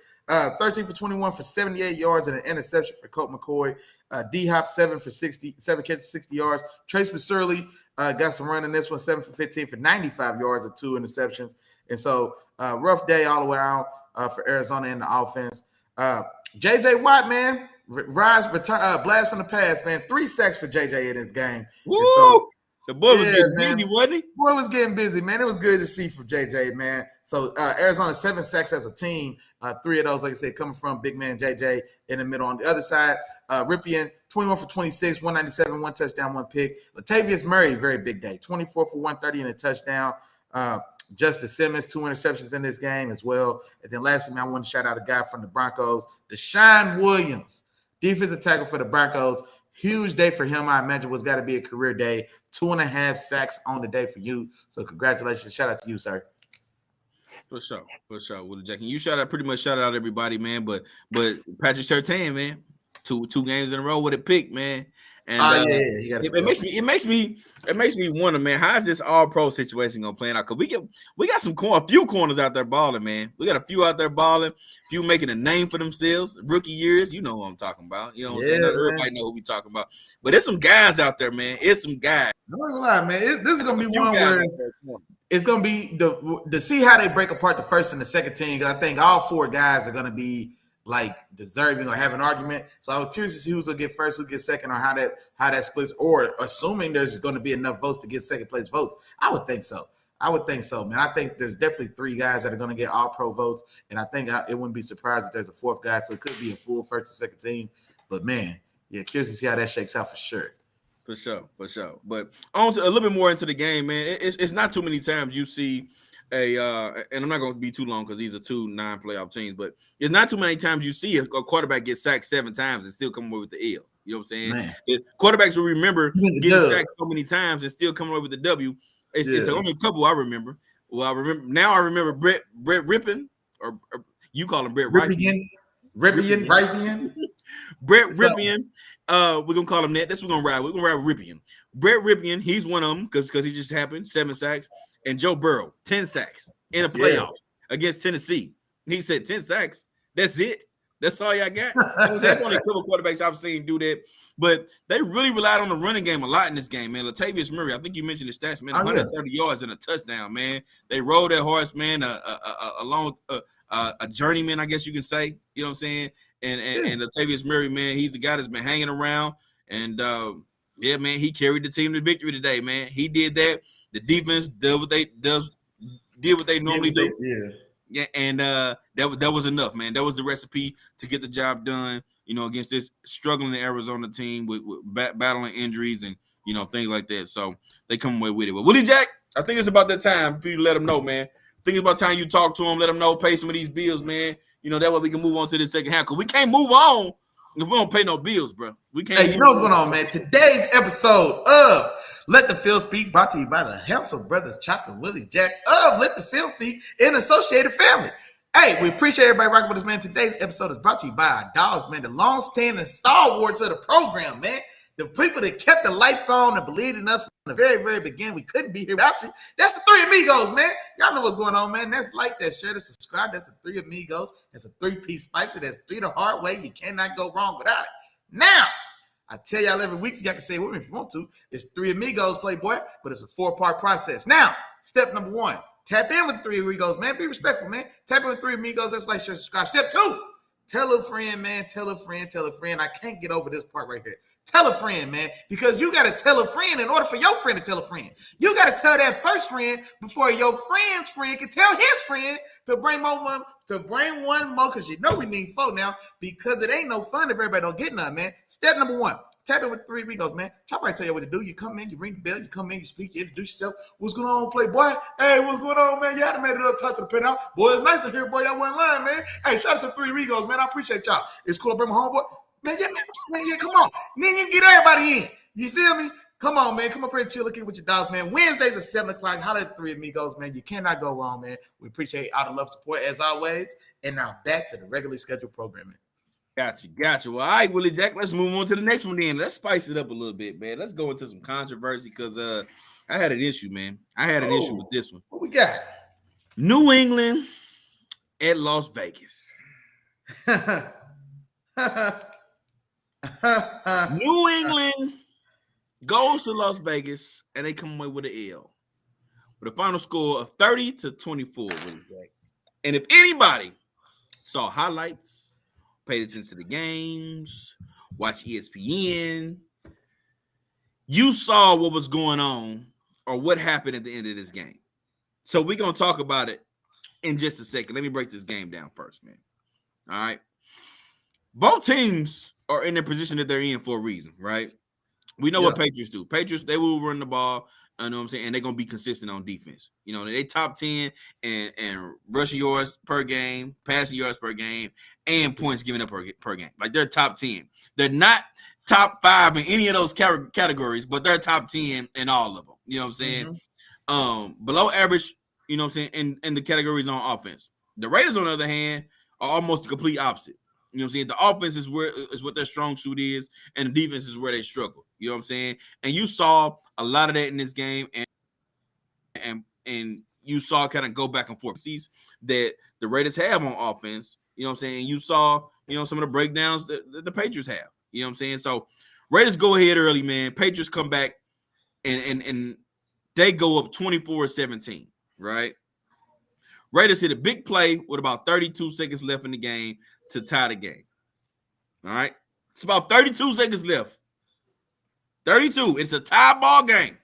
13 for 21 for 78 yards and an interception for Colt McCoy. D-Hop 7 catches, 60 yards. Trace McSorley got some run in this one, 7 for 15 for 95 yards and 2 interceptions. And so rough day all the way out for Arizona in the offense. J.J. Watt, man, blast from the past, man. 3 sacks for J.J. in this game. Woo! So, the boy was getting busy, wasn't he? Boy was getting busy, man. It was good to see for J.J., man. So Arizona 7 sacks as a team. 3 of those, like I said, coming from big man J.J. in the middle. On the other side, Ripien, 21 for 26, 197, 1 touchdown, 1 pick. Latavius Murray, very big day, 24 for 130 and a touchdown. Justice Simmons, 2 interceptions in this game as well. And then lastly, man, I want to shout out a guy from the Broncos, Deshaun Williams, defensive tackle for the Broncos. Huge day for him. I imagine was got to be a career day. 2.5 sacks on the day for you. So congratulations. Shout out to you, sir. For sure. Willie Jack. And you pretty much shout out everybody, man. But Patrick Surtain, man, two games in a row with a pick, man. And it makes me wonder, man, how is this all pro situation gonna plan out? Cause we got a few corners out there balling, man. We got a few out there balling, few making a name for themselves, rookie years. You know what I'm talking about. You know what I'm saying? Not everybody know what we talking about, but there's some guys out there, man. It's some guys. I'm not gonna lie, man. This is gonna be one where it's gonna be to see how they break apart the first and the second team. Because I think all four guys are gonna be like deserving or have an argument. So I was curious to see who's gonna get first, who gets second, or how that splits. Or assuming there's going to be enough votes to get second place votes, I would think so. Man. I think there's definitely three guys that are going to get all pro votes, and I think it wouldn't be surprised if there's a fourth guy. So it could be a full first and second team. But man, yeah, curious to see how that shakes out for sure. For sure. But on to a little bit more into the game, man. It's not too many times you see and I'm not going to be too long because these are two non-playoff teams, but it's not too many times you see a quarterback get sacked 7 times and still come away with the L. You know what I'm saying? Quarterbacks will remember getting sacked so many times and still coming away with the W. It's only a couple I remember. Well, I remember Brett Rippin, or you call him Brett Ripien. Brett Ripien. We're gonna call him that. That's what we're gonna ride. We're gonna ride with Ripien. Brett Ripien, he's one of them because he just happened, 7 sacks. And Joe Burrow, 10 sacks in a playoff against Tennessee. And he said 10 sacks. That's it. That's all y'all got. That's only a couple quarterbacks I've seen do that. But they really relied on the running game a lot in this game, man. Latavius Murray, I think you mentioned the stats, man. 130 yards and a touchdown, man. They rolled that horse, man, along a journeyman, I guess you can say. You know what I'm saying? And Latavius Murray, man, he's the guy that's been hanging around. And yeah, man, he carried the team to victory today, man. He did that. The defense did what they normally do. Yeah, and that was enough, man. That was the recipe to get the job done, you know, against this struggling Arizona team with battling injuries and, you know, things like that. So they come away with it. But Willie Jack, I think it's about that time for you to let them know, man. I think it's about time you talk to them, let them know, pay some of these bills, man. You know, that way we can move on to the second half. Because we can't move on if we don't pay no bills, bro. We can't. Hey, you know what's going on, man? Today's episode of Let the Field Speak, brought to you by the Hansel Brothers, Chop Willie Jack of Let the Field Speak and Associated Family. Hey, we appreciate everybody rocking with us, man. Today's episode is brought to you by our dogs, man, the long-standing stalwarts of the program, man. The people that kept the lights on and believed in us from the very, very beginning. We couldn't be here without you. That's the Three Amigos, man. Y'all know what's going on, man. That's like that, share, to subscribe. That's the Three Amigos. That's a 3-piece spicy. That's 3 the hard way. You cannot go wrong without it. Now, I tell y'all every week, so y'all can say it with me if you want to. It's Three Amigos, Playboy, but it's a 4-part process. Now, step number 1, tap in with Three Amigos, man. Be respectful, man. Tap in with Three Amigos. That's like, share, subscribe. Step 2, tell a friend, man. Tell a friend. I can't get over this part right here. Tell a friend, man, because you got to tell a friend in order for your friend to tell a friend. You got to tell that first friend before your friend's friend can tell his friend to bring one more, because you know we need 4 now, because it ain't no fun if everybody don't get none, man. Step number 1, tap in with Three Amigos, man. Chop right tell you what to do. You come in, you ring the bell, you come in, you speak, you introduce yourself. What's going on, Playboy? Hey, what's going on, man? Y'all done made it up, talk to the penthouse. Boy, it's nice to hear, boy. Y'all wasn't lying, man. Hey, shout out to Three Amigos, man. I appreciate y'all. It's cool to bring my homeboy. Man, come on. Man, you can get everybody in. You feel me? Come on, man. Come up here and chill, with your dogs, man. Wednesdays at 7 o'clock. Holla at Three Amigos, man. You cannot go wrong, man. We appreciate all the love, support, as always. And now back to the regularly scheduled programming. Gotcha. Well, all right, Willie Jack, let's move on to the next one then. Let's spice it up a little bit, man. Let's go into some controversy because I had an issue, man. I had an issue with this one. What we got? New England at Las Vegas. New England goes to Las Vegas and they come away with an L with a final score of 30-24. And if anybody saw highlights, paid attention to the games, watched ESPN, you saw what was going on or what happened at the end of this game. So we're going to talk about it in just a second. Let me break this game down first, man. All right. Both teams are in the position that they're in for a reason, right? We know what Patriots do. Patriots, they will run the ball, you know what I'm saying, and they're going to be consistent on defense. You know, they top 10 and rushing yards per game, passing yards per game, and points given up per game. Like, they're top 10. They're not top 5 in any of those categories, but they're top 10 in all of them. You know what I'm saying? Mm-hmm. Below average, you know what I'm saying, in the categories on offense. The Raiders, on the other hand, are almost the complete opposite. You know what I'm saying? The offense is what their strong suit is, and the defense is where they struggle. You know what I'm saying? And you saw a lot of that in this game, and you saw kind of go back and forth. Sees that the Raiders have on offense. You know what I'm saying? You saw, some of the breakdowns that the Patriots have. You know what I'm saying? So Raiders go ahead early, man. Patriots come back and they go up 24-17, right? Raiders hit a big play with about 32 seconds left in the game to tie the game. All right. It's about 32 seconds left. 32. It's a tie ball game.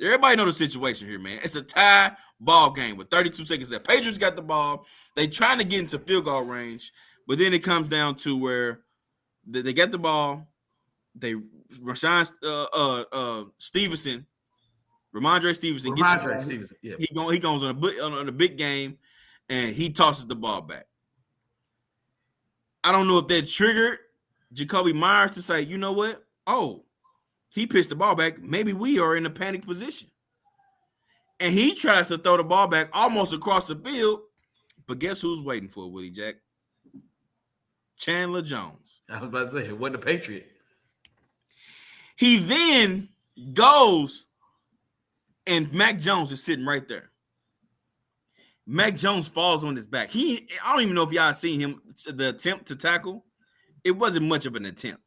Everybody know the situation here, man. It's a tie ball game with 32 seconds left. Patriots got the ball. They trying to get into field goal range, but then it comes down to where they get the ball. They Ramondre Stevenson. Yeah. He goes on a big game, and he tosses the ball back. I don't know if that triggered Jacoby Myers to say, you know what? Oh, he pitched the ball back. Maybe we are in a panic position. And he tries to throw the ball back almost across the field. But guess who's waiting for it, Willie Jack? Chandler Jones. I was about to say, it wasn't a Patriot. He then goes, and Mac Jones is sitting right there. Mac Jones falls on his back. I don't even know if y'all seen him, the attempt to tackle. It wasn't much of an attempt.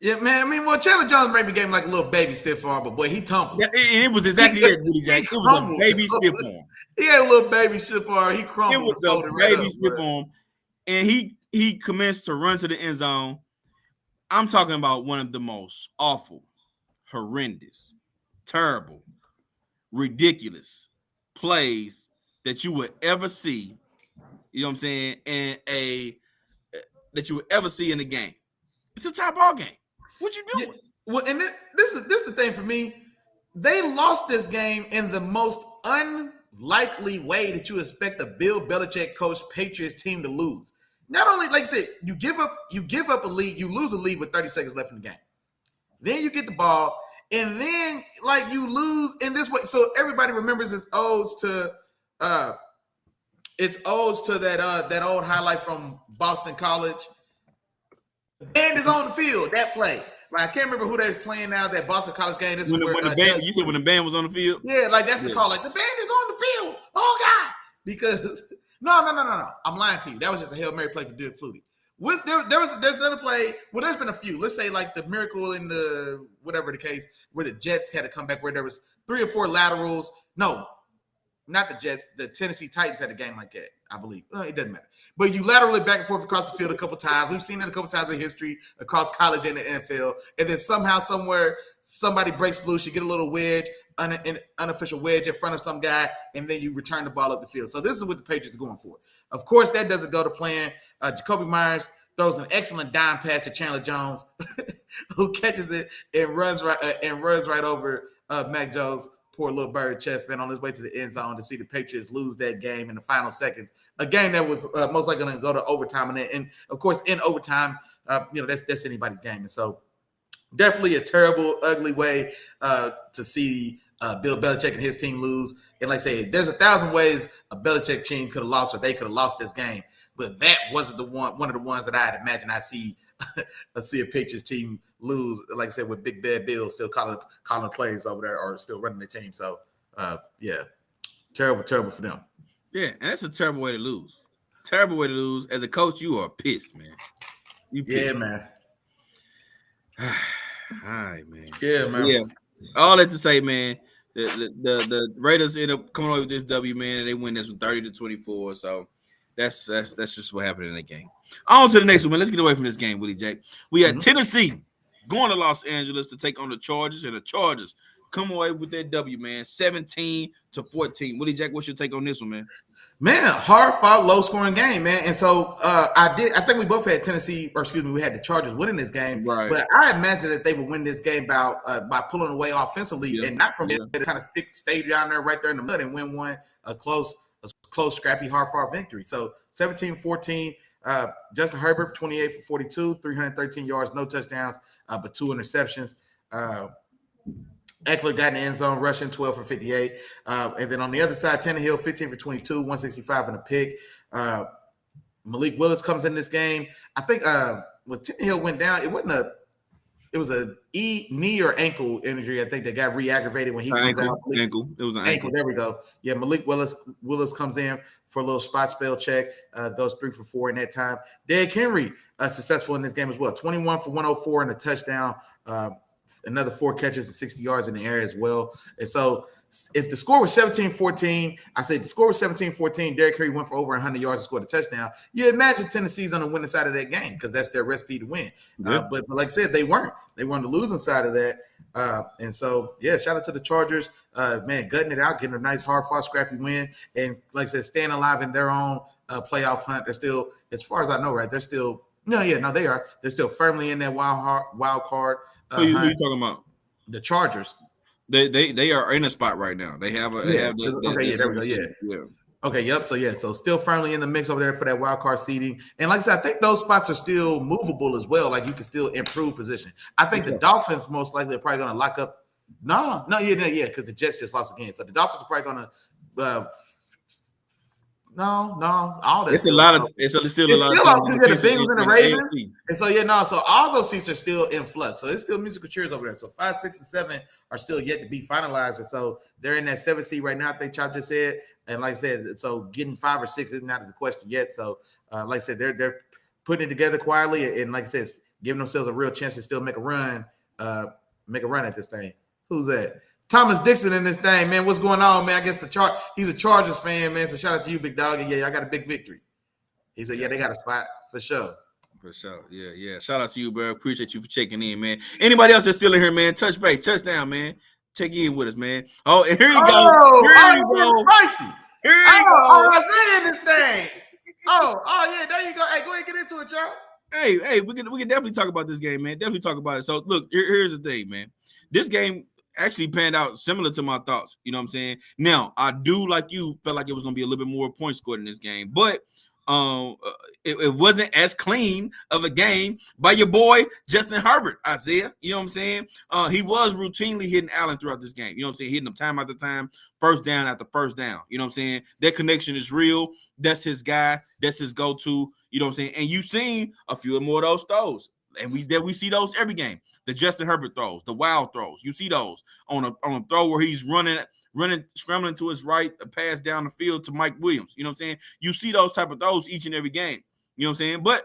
Yeah, man. I mean, Chandler Jones maybe gave him like a little baby stiff arm, but boy, he tumbled. Yeah, and it was exactly that, Willie Jack. It was a baby stiff arm. He had a little baby stiff arm. He crumbled. It was a baby stiff arm, and he commenced to run to the end zone. I'm talking about one of the most awful, horrendous, terrible, ridiculous plays that you would ever see. You know what I'm saying? And that you would ever see in a game. It's a tie ball game. What you doing? Yeah. Well, and this is the thing for me. They lost this game in the most unlikely way that you expect a Bill Belichick coached Patriots team to lose. Not only, like I said, you give up a lead, you lose a lead with 30 seconds left in the game. Then you get the ball, and then like you lose in this way. So everybody remembers it's odes to that old highlight from Boston College. The band is on the field. That play. Like, I can't remember who they was playing now. That Boston College game. This when the band was on the field. Yeah, like that's the call. Like the band is on the field. Oh God! Because no. I'm lying to you. That was just a Hail Mary play for Dirk Flutie. There's another play. Well, there's been a few. Let's say like the miracle in the whatever the case where the Jets had to come back where there was 3 or 4 laterals. No, not the Jets. The Tennessee Titans had a game like that, I believe. It doesn't matter. But you laterally back and forth across the field a couple times. We've seen it a couple times in history across college and the NFL. And then somehow, somewhere, somebody breaks loose. You get a little wedge, an unofficial wedge in front of some guy, and then you return the ball up the field. So this is what the Patriots are going for. Of course, that doesn't go to plan. Jacoby Myers throws an excellent dime pass to Chandler Jones, who catches it and runs right over Mac Jones. Poor little bird chest man on his way to the end zone to see the Patriots lose that game in the final seconds. A game that was most likely going to go to overtime. And of course, in overtime, that's anybody's game. And so definitely a terrible, ugly way to see Bill Belichick and his team lose. And like I say, there's 1,000 ways a Belichick team could have lost or they could have lost this game. But that wasn't one of the ones that I'd imagine I see a Patriots team lose, like I said, with Big Bad Bill still calling plays over there or still running the team. So, terrible for them. Yeah, and that's a terrible way to lose. Terrible way to lose. As a coach, you are pissed, man. You pissed. Yeah, man. All right, man. Yeah, man. Yeah. All that to say, man, the Raiders end up coming away with this W, man, and they win this one 30-24. So that's just what happened in the game. On to the next one, man. Let's get away from this game, Willie Jack. We had Tennessee going to Los Angeles to take on the Chargers, and the Chargers come away with that W, man, 17-14. Willie Jack, what's your take on this one, man? Man, hard-fought, low-scoring game, man. And so I think we both had we had the Chargers winning this game. Right. But I imagine that they would win this game by pulling away offensively and not from it to kind of stay down there right there in the mud and win a close, scrappy, hard-fought victory. So 17-14. Justin Herbert for 28 for 42, 313 yards, no touchdowns, but 2 interceptions. Eckler got in the end zone, rushing 12 for 58. And then on the other side, Tannehill, 15 for 22, 165 and a pick. Malik Willis comes in this game. I think when Tannehill went down, it was a knee or ankle injury. I think that got re-aggravated when he comes out. Ankle. It was an ankle. There we go. Yeah, Malik Willis comes in for a little spot spell check. Goes 3 for 4 in that time. Derrick Henry successful in this game as well. 21 for 104 and a touchdown. Another 4 catches and 60 yards in the air as well. And so if the score was 17-14, I say the score was 17-14, Derrick Henry went for over 100 yards and scored a touchdown. You imagine Tennessee's on the winning side of that game because that's their recipe to win. Yeah. But like I said, they weren't. They were on the losing side of that. And so, yeah, shout out to the Chargers. Man, gutting it out, getting a nice, hard-fought, scrappy win. And like I said, staying alive in their own playoff hunt. They're still, as far as I know, right, they're still – they are. They're still firmly in that wild card. Who you talking about? The Chargers. They are in a spot right now. They have there we go. Yeah. Okay, yep. So still firmly in the mix over there for that wild card seeding. And like I said, I think those spots are still movable as well. Like you can still improve position. I think the Dolphins most likely are probably going to lock up. No, because the Jets just lost again. So the Dolphins are probably going to. No, all that. It's still a lot of because the Bengals and the Ravens. And so so all those seats are still in flux. So it's still musical chairs over there. So 5, 6, and 7 are still yet to be finalized. And so they're in that 7th seed right now, I think Chop just said. And like I said, so getting 5 or 6 isn't out of the question yet. So like I said, they're putting it together quietly and like I said, giving themselves a real chance to still make a run at this thing. Who's that? Thomas Dixon in this thing, man. What's going on, man? I guess he's a Chargers fan, man. So shout out to you, big dog. And yeah, I got a big victory. He said, yeah, they got a spot for sure. For sure. Yeah. Shout out to you, bro. Appreciate you for checking in, man. Anybody else that's still in here, man, touch base, touchdown, man. Check in with us, man. Oh, and here you go. Here you go. Spicy. Here you go. I in this thing. Oh, yeah, there you go. Hey, go ahead and get into it, y'all. Hey, we can definitely talk about this game, man. Definitely talk about it. So, look, here's the thing, man. This game actually panned out similar to my thoughts. You know what I'm saying? Now, I do, like you, felt like it was going to be a little bit more points scored in this game. But it wasn't as clean of a game by your boy, Justin Herbert, Isaiah. You know what I'm saying? He was routinely hitting Allen throughout this game. You know what I'm saying? Hitting him time after time, first down after first down. You know what I'm saying? That connection is real. That's his guy. That's his go-to. You know what I'm saying? And you've seen a few more of those throws. And we see those every game. The Justin Herbert throws, the wild throws. You see those on a throw where he's running, scrambling to his right, a pass down the field to Mike Williams. You know what I'm saying? You see those type of throws each and every game. You know what I'm saying? But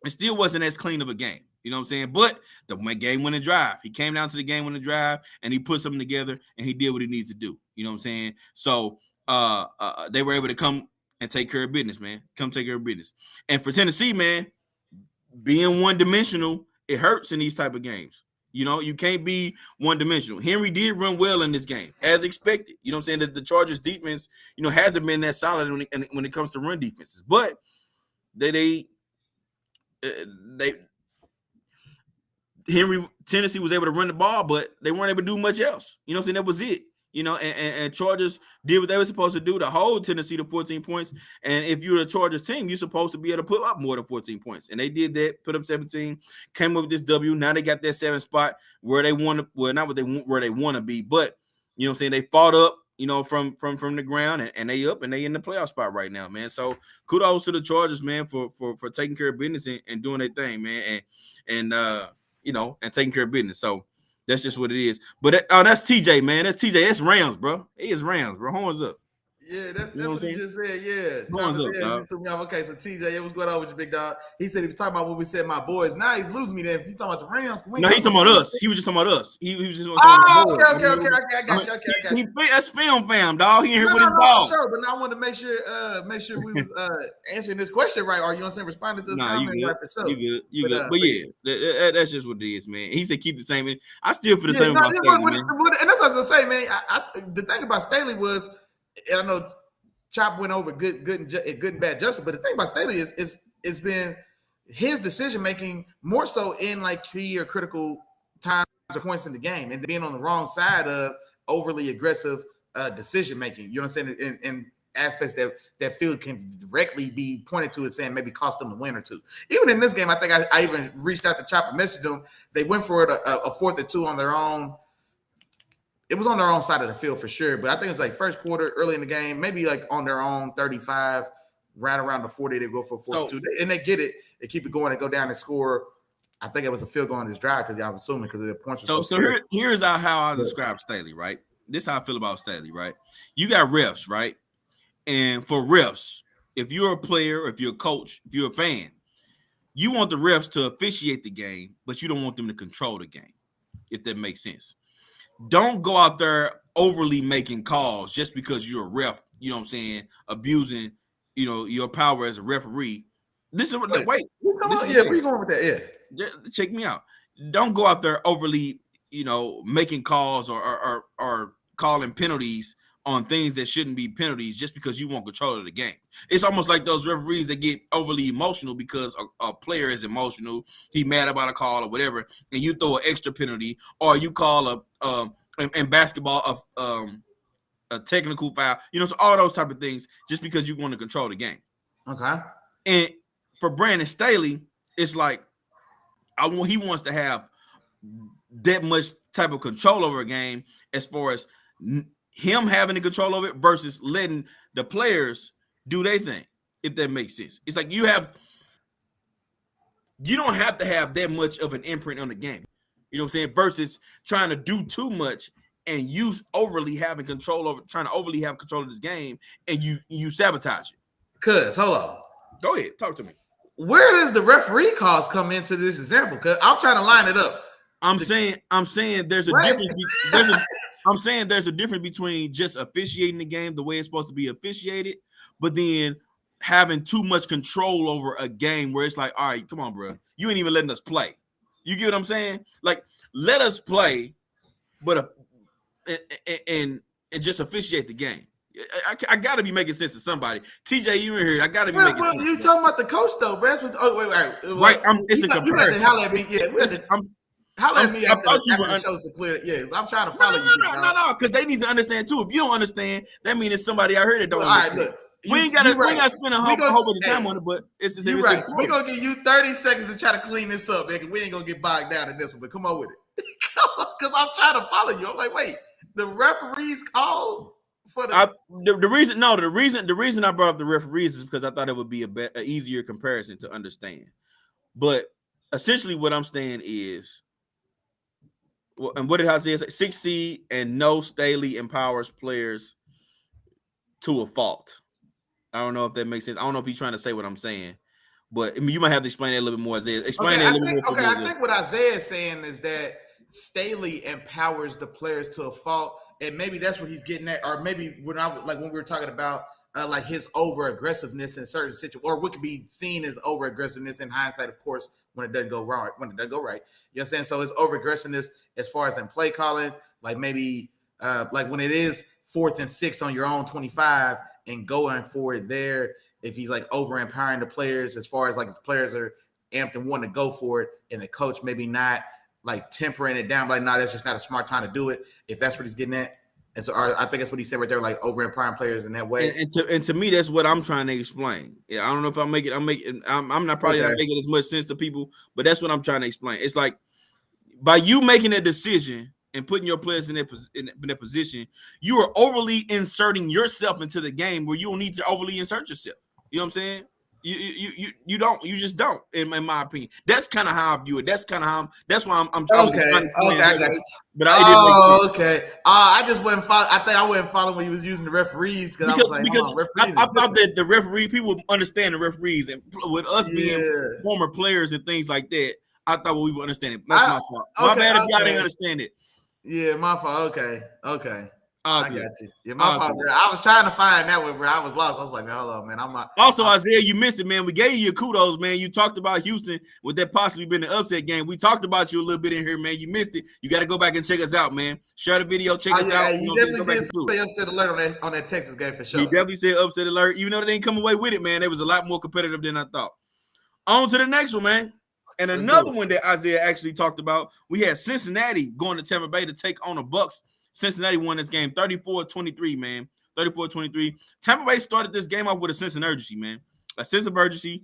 it still wasn't as clean of a game. You know what I'm saying? But the game-winning drive. He came down to the game-winning drive, and he put something together, and he did what he needs to do. You know what I'm saying? So they were able to come and take care of business, man. Come take care of business. And for Tennessee, man, being one-dimensional, it hurts in these type of games. You know, you can't be one-dimensional. Henry did run well in this game, as expected. You know what I'm saying? That the Chargers defense, you know, hasn't been that solid when it comes to run defenses. But Tennessee was able to run the ball, but they weren't able to do much else. You know what I'm saying? That was it. You know, and Chargers did what they were supposed to do to hold Tennessee to 14 points. And if you're the Chargers team, you're supposed to be able to put up more than 14 points. And they did that, put up 17, came up with this W. Now they got that 7th spot where they want to, well, not where they want to be, but you know what I'm saying? They fought up, you know, from the ground and they up and they in the playoff spot right now, man. So kudos to the Chargers, man, for taking care of business and doing their thing, man. And you know, and taking care of business. So that's just what it is. But that's TJ, man. That's TJ. It's Rams, bro. It is Rams, bro. Horns up. Yeah, that's what he just said. Yeah. Horns up, dog. Okay, so TJ, what's going on with you, big dog? He said he was talking about what we said, my boys. Now he's losing me there. If he's talking about the Rams, no, he's talking about us. He was just talking about us. He was just talking about okay. I got you. That's film, fam, dog. He in here with his ball. Sure, but now I want to make sure we was answering this question right. Or you know what I'm saying? Responding to this comment right for sure. You good. But yeah, that's just what it is, man. He said keep the same. I still feel the same about Staley, man. And that's what I was gonna say, man. The thing about Staley was, and I know Chop went over good and bad justice, but the thing about Staley is it's been his decision making more so in like key or critical times or points in the game, and being on the wrong side of overly aggressive decision making. You know what I'm saying? In aspects that field can directly be pointed to as saying maybe cost them a win or two. Even in this game, I think I even reached out to Chop and messaged them. They went for it a 4th and 2 on their own. It was on their own side of the field for sure, but I think it was like first quarter, early in the game, maybe like on their own 35, right around the 40, they go for 42. And they get it. They keep it going and go down and score. I think it was a field goal on this drive because I'm assuming because the points were so here's how I describe Staley, right? This is how I feel about Staley, right? You got refs, right? And for refs, if you're a player, if you're a coach, if you're a fan, you want the refs to officiate the game, but you don't want them to control the game, if that makes sense. Don't go out there overly making calls just because you're a ref, you know what I'm saying, abusing, your power as a referee. This is wait. Where you going with that? Yeah. Check me out. Don't go out there overly, making calls or calling penalties on things that shouldn't be penalties just because you want control of the game. It's almost like those referees that get overly emotional because a player is emotional, he mad about a call or whatever, and you throw an extra penalty, or you call in basketball a technical foul, so all those type of things just because you want to control the game. Okay. And for Brandon Staley, it's like he wants to have that much type of control over a game as far as him having the control of it versus letting the players do their thing, if that makes sense. It's like you don't have to have that much of an imprint on the game. You know what I'm saying? Versus trying to do too much and you overly having control over, trying to overly have control of this game, and you sabotage it. Cuz, hold on. Go ahead, talk to me. Where does the referee calls come into this example? Because I'm trying to line it up. I'm saying there's a difference. I'm saying there's a difference between just officiating the game the way it's supposed to be officiated, but then having too much control over a game where it's like, all right, come on, bro, you ain't even letting us play. You get what I'm saying? Like, let us play, but and just officiate the game. I got to be making sense to somebody. TJ, you in here? I got to be making sense. You talking about the coach though, bro? Right. It's a comparison. You holler at me. Yes, holler at me after the show's clear. Yes, I'm trying to follow you. No, because they need to understand too. If you don't understand, that means it's somebody out here that don't understand. All right, look. We ain't got to spend a whole bunch of time on it, but it's right. We're going to give you 30 seconds to try to clean this up, man, because we ain't going to get bogged down in this one, but come on with it. Because I'm trying to follow you. I'm like, wait, the referees calls for the reason I brought up the referees is because I thought it would be an easier comparison to understand. But essentially what I'm saying is, and what did Isaiah say? 6 seed and no Staley empowers players to a fault. I don't know if that makes sense. I don't know if he's trying to say what I'm saying, but I mean, you might have to explain that a little bit more, Isaiah. Explain that a little bit more. I think what Isaiah is saying is that Staley empowers the players to a fault, and maybe that's what he's getting at. Or maybe when we were talking about like his over aggressiveness in certain situations, or what could be seen as over aggressiveness in hindsight, of course, when it doesn't go wrong, when it doesn't go right. You know what I'm saying? So his over aggressiveness as far as in play calling, like maybe like when it is 4th and 6 on your own 25 and going for it there, if he's like over empowering the players as far as like if the players are amped and want to go for it, and the coach maybe not like tempering it down, like, nah, that's just not a smart time to do it. If that's what he's getting at. And so I think that's what he said right there, like over empowering players in that way. And to me, that's what I'm trying to explain. Yeah, I don't know if I'm not probably not making as much sense to people, but that's what I'm trying to explain. It's like by you making a decision and putting your players in that position, you are overly inserting yourself into the game where you don't need to overly insert yourself. You know what I'm saying? You just don't, in my opinion. That's kind of how I view it. That's kind of how that's why I'm okay. I got you. But okay. I just wasn't follow. I think I wasn't following when he was using the referees because I was like, I thought that the referee people understand the referees, and with us being former players and things like that, I thought we would understand it. That's my fault. My bad if y'all didn't understand it. Yeah, my fault. Okay. I got you. Yeah, my fault, bro. I was trying to find that one, bro. I was lost. I was like, man, hold on, man. Isaiah, you missed it, man. We gave you your kudos, man. You talked about Houston with that possibly been an upset game. We talked about you a little bit in here, man. You missed it. You got to go back and check us out, man. Share the video, check us out. You definitely did say upset alert on that Texas game for sure. He definitely said upset alert. Even though they didn't come away with it, man, it was a lot more competitive than I thought. On to the next one, man. And another one that Isaiah actually talked about, we had Cincinnati going to Tampa Bay to take on the Bucks. Cincinnati won this game 34-23, man. 34-23. Tampa Bay started this game off with a sense of urgency, man. A sense of urgency.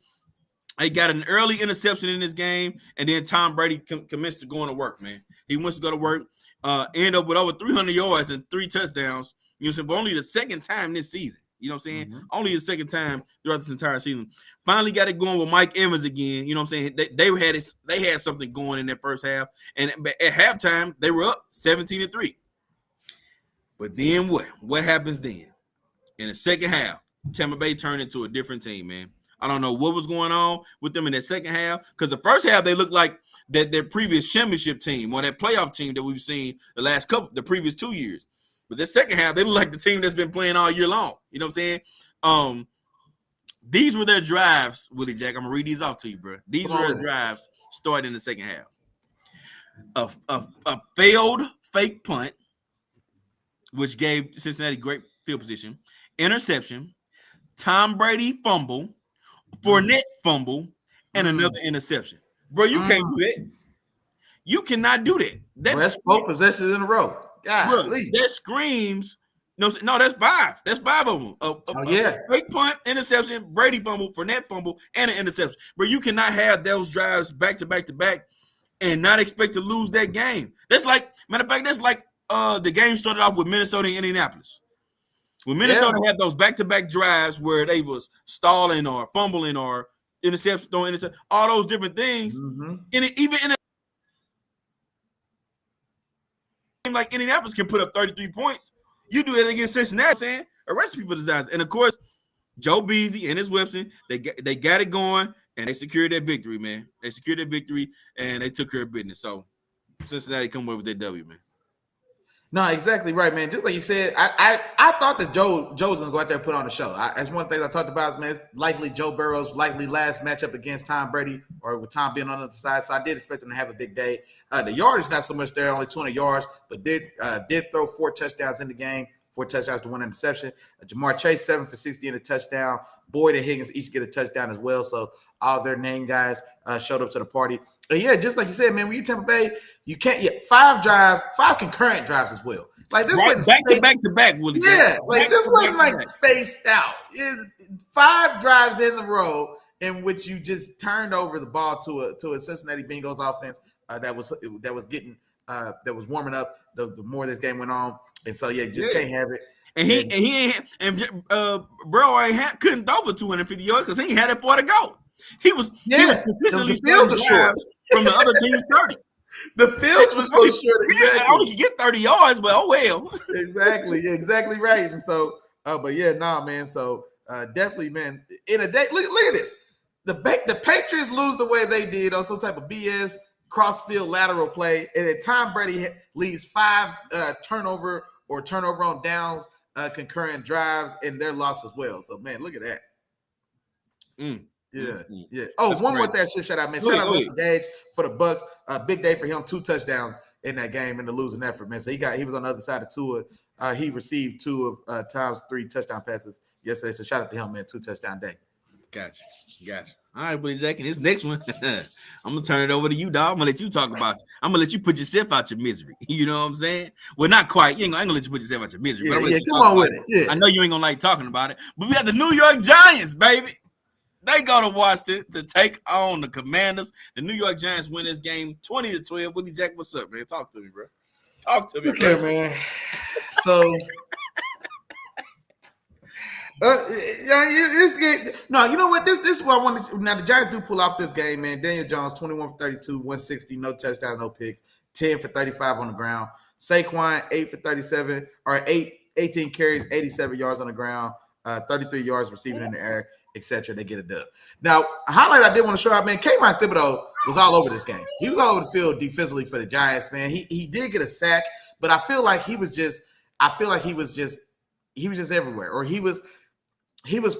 They got an early interception in this game, and then Tom Brady commenced to going to work, man. He wants to go to work, end up with over 300 yards and 3 touchdowns. You know, but only the second time this season. You know what I'm saying? Mm-hmm. Only the second time throughout this entire season. Finally got it going with Mike Evans again. You know what I'm saying? They had something going in that first half. And at halftime, they were up 17-3. But then what? What happens then? In the second half, Tampa Bay turned into a different team, man. I don't know what was going on with them in that second half, because the first half they looked like their previous championship team or that playoff team that we've seen the previous 2 years. But the second half, they look like the team that's been playing all year long. You know what I'm saying? These were their drives, Willie Jack. I'm gonna read these off to you, bro. These were their drives starting in the second half. A failed fake punt, which gave Cincinnati great field position, interception, Tom Brady fumble, Fournette fumble, and another interception. Bro, you can't do that. You cannot do that. That's 4 possessions in a row. God, that screams. No, that's 5. That's 5 of them. A fake punt, interception, Brady fumble, Fournette fumble, and an interception. Bro, you cannot have those drives back to back to back and not expect to lose that game. That's like, matter of fact, that's like the game started off with Minnesota and Indianapolis. When Minnesota had those back-to-back drives where they was stalling or fumbling or interception, throwing interception, all those different things, even in a game like Indianapolis can put up 33 points. You do that against Cincinnati, saying a recipe for disaster. And of course, Joe Beasley and his weapons, they got it going and they secured that victory, man. They secured that victory and they took care of business. So Cincinnati come away with that W, man. No, exactly right, man. Just like you said, I thought that Joe was going to go out there and put on a show. That's one of the things I talked about, man. Likely Joe Burrow's likely last matchup against Tom Brady, or with Tom being on the other side. So I did expect him to have a big day. The yardage not so much there, only 200 yards, but did throw 4 touchdowns in the game, 4 touchdowns to 1 interception. Jamar Chase 7 for 60 and a touchdown. Boyd and Higgins each get a touchdown as well. So all their name guys showed up to the party. And yeah, just like you said, man, when you Tampa Bay, you can't 5 concurrent drives as well. Like this wasn't back to back, Willie. Yeah, like this wasn't like spaced out. It's 5 drives in the row in which you just turned over the ball to a Cincinnati Bengals offense that was warming up the more this game went on. And so you just can't have it. And bro couldn't throw for 250 yards because he ain't had it for to go. He was consistently field was short from the other team's 30. The fields was so short. Exactly. I only could get 30 yards, but oh well. Exactly right. And so, man. So definitely, man. In a day, look at this. The Patriots lose the way they did on some type of BS cross-field lateral play, and then Tom Brady leads 5 turnover on downs, concurrent drives, and their loss as well. So, man, look at that. Yeah. Oh, that's one more thing shout out, man. Shout out Russell Gage for the Bucks. Big day for him. 2 touchdowns in that game in the losing effort, man. So he was on the other side of Tua. He received 2 of Tom's 3 touchdown passes yesterday. So shout out to him, man. 2 touchdown day. Gotcha. All right, buddy Jack. And this next one, I'm gonna turn it over to you, dog. I'm gonna let you talk about it. I'm gonna let you put yourself out your misery. You know what I'm saying? Well, not quite. I ain't gonna let you put yourself out your misery. Come on with it. Yeah. I know you ain't gonna like talking about it, but we got the New York Giants, baby. They go to Washington to take on the Commanders. The New York Giants win this game 20-12. Willie Jack, what's up, man? Talk to me, bro. Okay, man. So, this game. No, you know what? This is what I wanted to. Now the Giants do pull off this game, man. Daniel Jones, 21 for 32, 160, no touchdown, no picks, 10 for 35 on the ground. Saquon, 8 for 37, or 18 carries, 87 yards on the ground, 33 yards receiving in the air, etc. They get a dub. Now, a highlight I did want to show out, man. Kayvon Thibodeau was all over this game. He was all over the field defensively for the Giants, man. He did get a sack, but I feel like he was just everywhere, or he was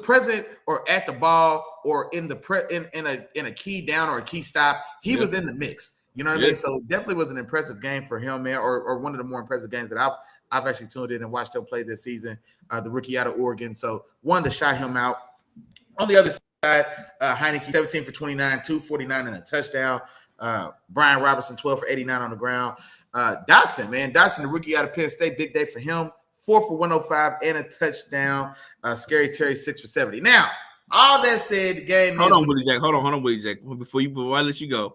present or at the ball or in a key down or a key stop. He was in the mix. You know what I mean? So definitely was an impressive game for him, man, or one of the more impressive games that I've actually tuned in and watched him play this season, the rookie out of Oregon. So wanted to shout him out. On the other side, Heineke, 17 for 29, 249 and a touchdown. Brian Robinson, 12 for 89 on the ground. Dotson, the rookie out of Penn State, big day for him. 4 for 105 and a touchdown. Scary Terry, 6 for 70. Now, all that said, the game. Hold on, Willie Jack. Before I let you go,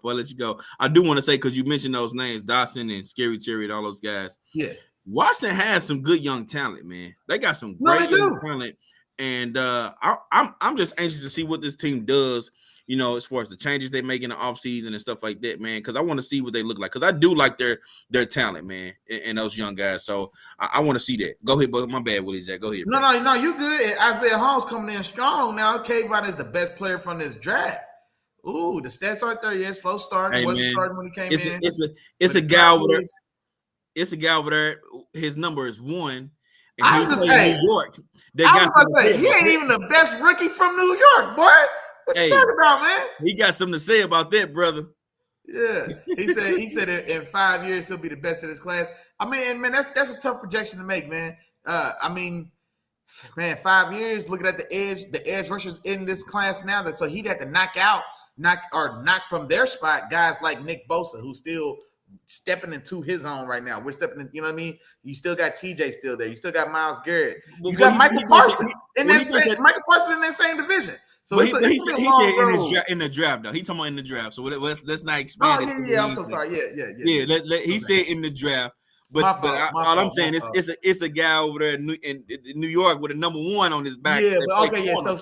I do want to say, because you mentioned those names, Dotson and Scary Terry and all those guys. Yeah. Washington has some good young talent, man. They got some great young talent. And I'm just anxious to see what this team does, you know, as far as the changes they make in the offseason and stuff like that, man. Because I want to see what they look like. Because I do like their talent, man, and those young guys. So I want to see that. Go ahead, but my bad, Willie Jack. Go ahead. No, you good. And Isaiah Holmes coming in strong now. Kayvon is the best player from this draft. Ooh, the stats aren't there yet. Slow start. Hey, Wasn't man, starting when he came in. It's a guy over there. It's a guy over there. His number is 1, and he's playing New York. I was about to say, he ain't even the best rookie from New York, boy. What you talking about, man? He got something to say about that, brother. Yeah, he said in 5 years he'll be the best in his class. I mean, man, that's a tough projection to make, man. I mean, man, 5 years. Looking at the edge rushers in this class now, so he'd have to knock from their spot guys like Nick Bosa, who's still stepping into his own right now. We're stepping in, you know what I mean? You still got TJ still there. You still got Myles Garrett. You got Michael Parsons in that same division. So he said in the draft, though. He talking about in the draft. So let's not expand it. Yeah, I'm so sorry. Yeah. He said in the draft. But all I'm saying is it's a guy over there in New York with a number 1 on his back. Yeah, but okay, yeah. So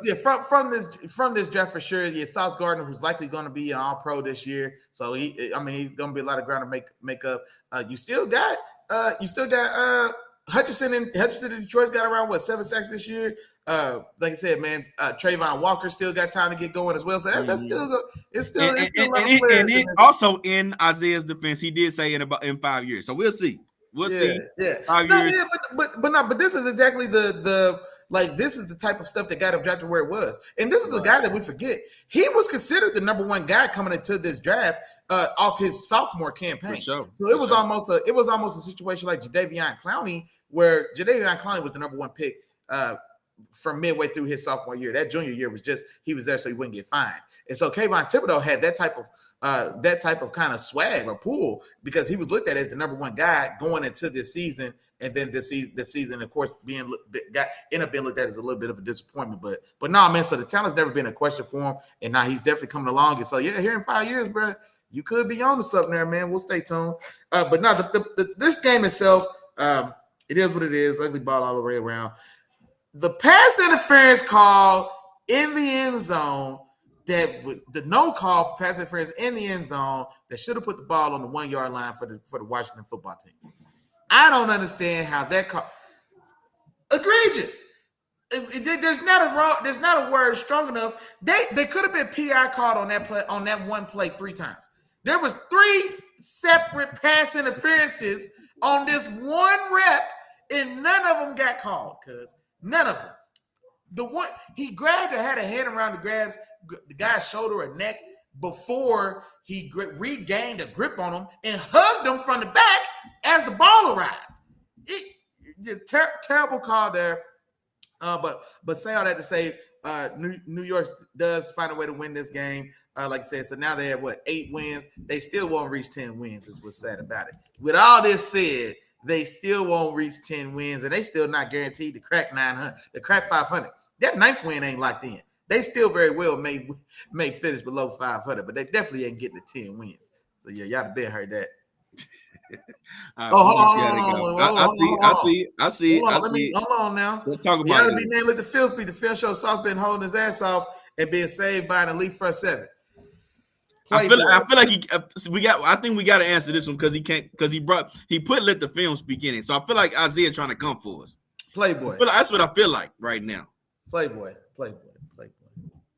from this draft for sure, yeah, Sauce Gardner, who's likely going to be an All-Pro this year. So he's going to be a lot of ground to make up. You still got Hutchinson in Detroit's got around 7 sacks this year. Like I said, man, Trayvon Walker still got time to get going as well. So that's still it's still a lot of players. And also in Isaiah's defense, he did say in 5 years. So we'll see. We'll see. Yeah. 5 years. Yeah, but this is exactly this is the type of stuff that got him drafted where it was. And this is a guy that we forget. He was considered the number 1 guy coming into this draft off his sophomore campaign. For sure. So it was almost a situation like Jadeveon Clowney, where Jadeveon Clowney was the number 1 pick from midway through his sophomore year. That junior year was just he was there so he wouldn't get fined. And so Kayvon Thibodeau had that type of kind of swag or pull because he was looked at as the number 1 guy going into this season, and then this season, of course, ended up being looked at as a little bit of a disappointment. But no, man. So the talent's never been a question for him, and now he's definitely coming along. And so yeah, here in 5 years, bro, you could be on to something there, man. We'll stay tuned. But no, this game itself, it is what it is. Ugly ball all the way around. The pass interference call in the end zone. That the no call for pass interference in the end zone that should have put the ball on the 1 yard line for the Washington football team. I don't understand how that call egregious. There's not a word strong enough. They could have been PI called on that one play 3 times. There was 3 separate pass interferences on this one rep, and none of them got called. Cause none of them. The one he grabbed or had a hand around the guy's shoulder or neck before he regained a grip on him and hugged him from the back as the ball arrived. Terrible call there. But say all that to say, New York does find a way to win this game. Like I said, so now they have 8 wins. They still won't reach 10 wins. Is what's sad about it. With all this said, they still won't reach 10 wins, and they still not guaranteed to crack 900, to crack 500. That 9th win ain't locked in. They still very well may finish below 500, but they definitely ain't getting the 10 wins. So yeah, y'all have been heard that. I see. Hold on now. Let's talk about it. You gotta be named like the Phil speak. The Phil show Sauce been holding his ass off and being saved by an elite front 7. I feel like I think we got to answer this one because he put let the film speak in it. So I feel like Isaiah trying to come for us. Playboy. That's what I feel like right now. Playboy.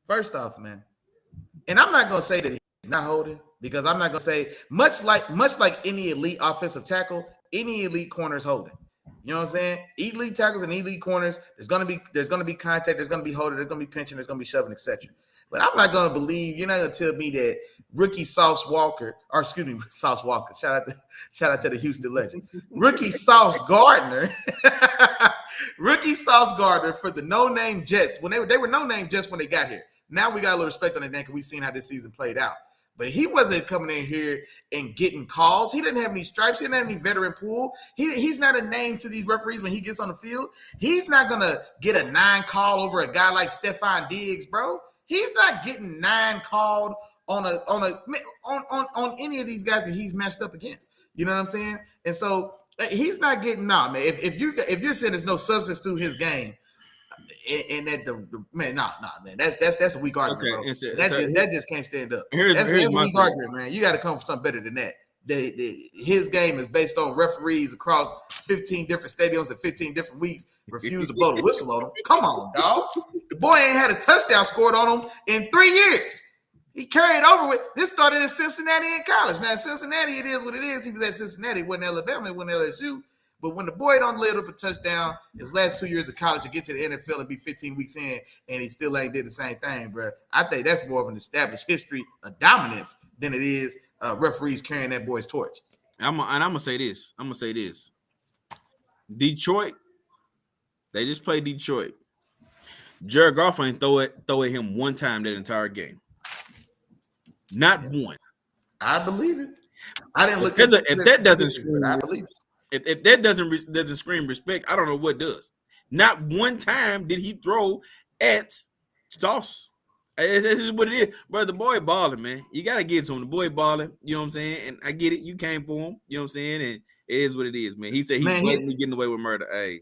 First off, man, and I'm not gonna say that he's not holding because I'm not gonna say much like any elite offensive tackle, any elite corner is holding. You know what I'm saying? Elite tackles and elite corners, there's gonna be contact, there's gonna be holding, there's gonna be pinching, there's gonna be shoving, etc. But I'm not gonna believe you're not gonna tell me that Sauce Walker. Shout out to the Houston legend, rookie Sauce Gardner. Rookie Sauce Gardner for the no-name Jets when they were no-name Jets when they got here. Now we got a little respect on their name because we've seen how this season played out. But he wasn't coming in here and getting calls. He didn't have any stripes. He didn't have any veteran pool. He's not a name to these referees when he gets on the field. He's not gonna get a 9 call over a guy like Stephon Diggs, bro. He's not getting 9 called on any of these guys that he's matched up against. You know what I'm saying? And so he's not getting man. If you're saying there's no substance to his game, and that the man, nah, man, that's a weak argument, Okay, bro. and so, That just can't stand up. here's That's a my weak thing. argument, man. You got to come for something better than that. His game is based on referees across 15 different stadiums in 15 different weeks refuse to blow the whistle on him. Come on, dog. The boy ain't had a touchdown scored on him in 3 years. He carried over with this. Started in Cincinnati in college. Now, Cincinnati, it is what it is. He was at Cincinnati, it wasn't Alabama, it wasn't LSU. But when the boy don't let up a touchdown his last 2 years of college to get to the NFL and be 15 weeks in, and he still ain't did the same thing, bro. I think that's more of an established history of dominance than it is referees carrying that boy's torch. I'm gonna say this. Detroit, they just played Detroit. Jared Goff ain't throw at him one time that entire game. Not one. I believe it. I didn't look at if that doesn't scream, I believe it. If that doesn't scream respect, I don't know what does. Not one time did he throw at Sauce. This is what it is, bro. The boy balling, man. You gotta get to him. The boy balling. You know what I'm saying? And I get it. You came for him. You know what I'm saying? And it is what it is, man. He said he's blatantly getting away with murder. Hey,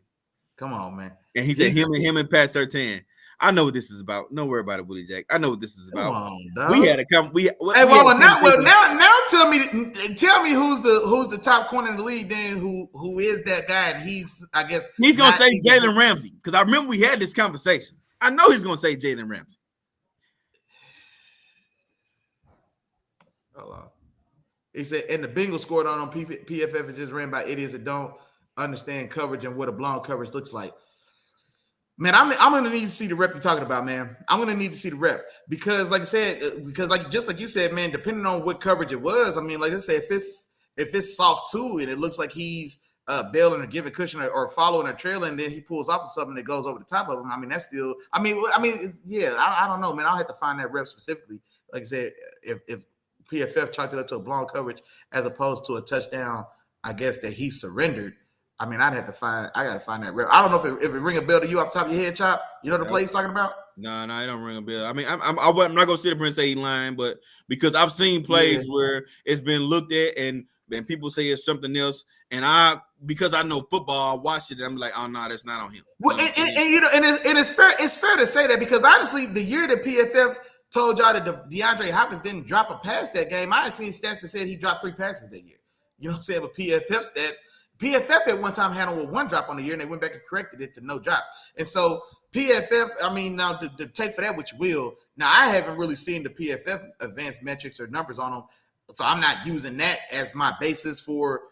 come on, man. And he said him and Pat Surtain. I know what this is about. Don't worry about it, Willie Jack. I know what this is about. Come on, dog. We had a come. Now tell me who's the top corner in the league. Then who is that guy? And he's gonna say Jalen Ramsey, because I remember we had this conversation. I know he's gonna say Jalen Ramsey. Hold on. He said, and the Bengals scored on PFF is just ran by idiots that don't understand coverage and what a blown coverage looks like. Man, I'm gonna need to see the rep you're talking about, man. I'm gonna need to see the rep because, like I said, just like you said, man, depending on what coverage it was, I mean, like I said, if it's soft too and it looks like he's bailing or giving cushion or following or trailing, then he pulls off of something that goes over the top of him. I mean, that's still, I mean, yeah, I don't know, man. I'll have to find that rep specifically. Like I said, if PFF chalked it up to a blown coverage as opposed to a touchdown, I guess that he surrendered. I mean, I got to find that rep. I don't know if it ring a bell to you off the top of your head, Chop. You know the play he's talking about? No, it don't ring a bell. I mean, I'm not gonna sit up and say he's lying, but because I've seen plays where it's been looked at and people say it's something else, and because I know football, I watched it, and I'm like, oh no, that's not on him. Well, and it's fair to say that because honestly, the year that PFF told y'all that DeAndre Hopkins didn't drop a pass that game, I had seen stats that said he dropped 3 passes that year. You know what I'm saying? But PFF stats. PFF at one time had him with 1 drop on the year, and they went back and corrected it to no drops. And so PFF, I mean, now to take for that what you will. Now I haven't really seen the PFF advanced metrics or numbers on him, so I'm not using that as my basis for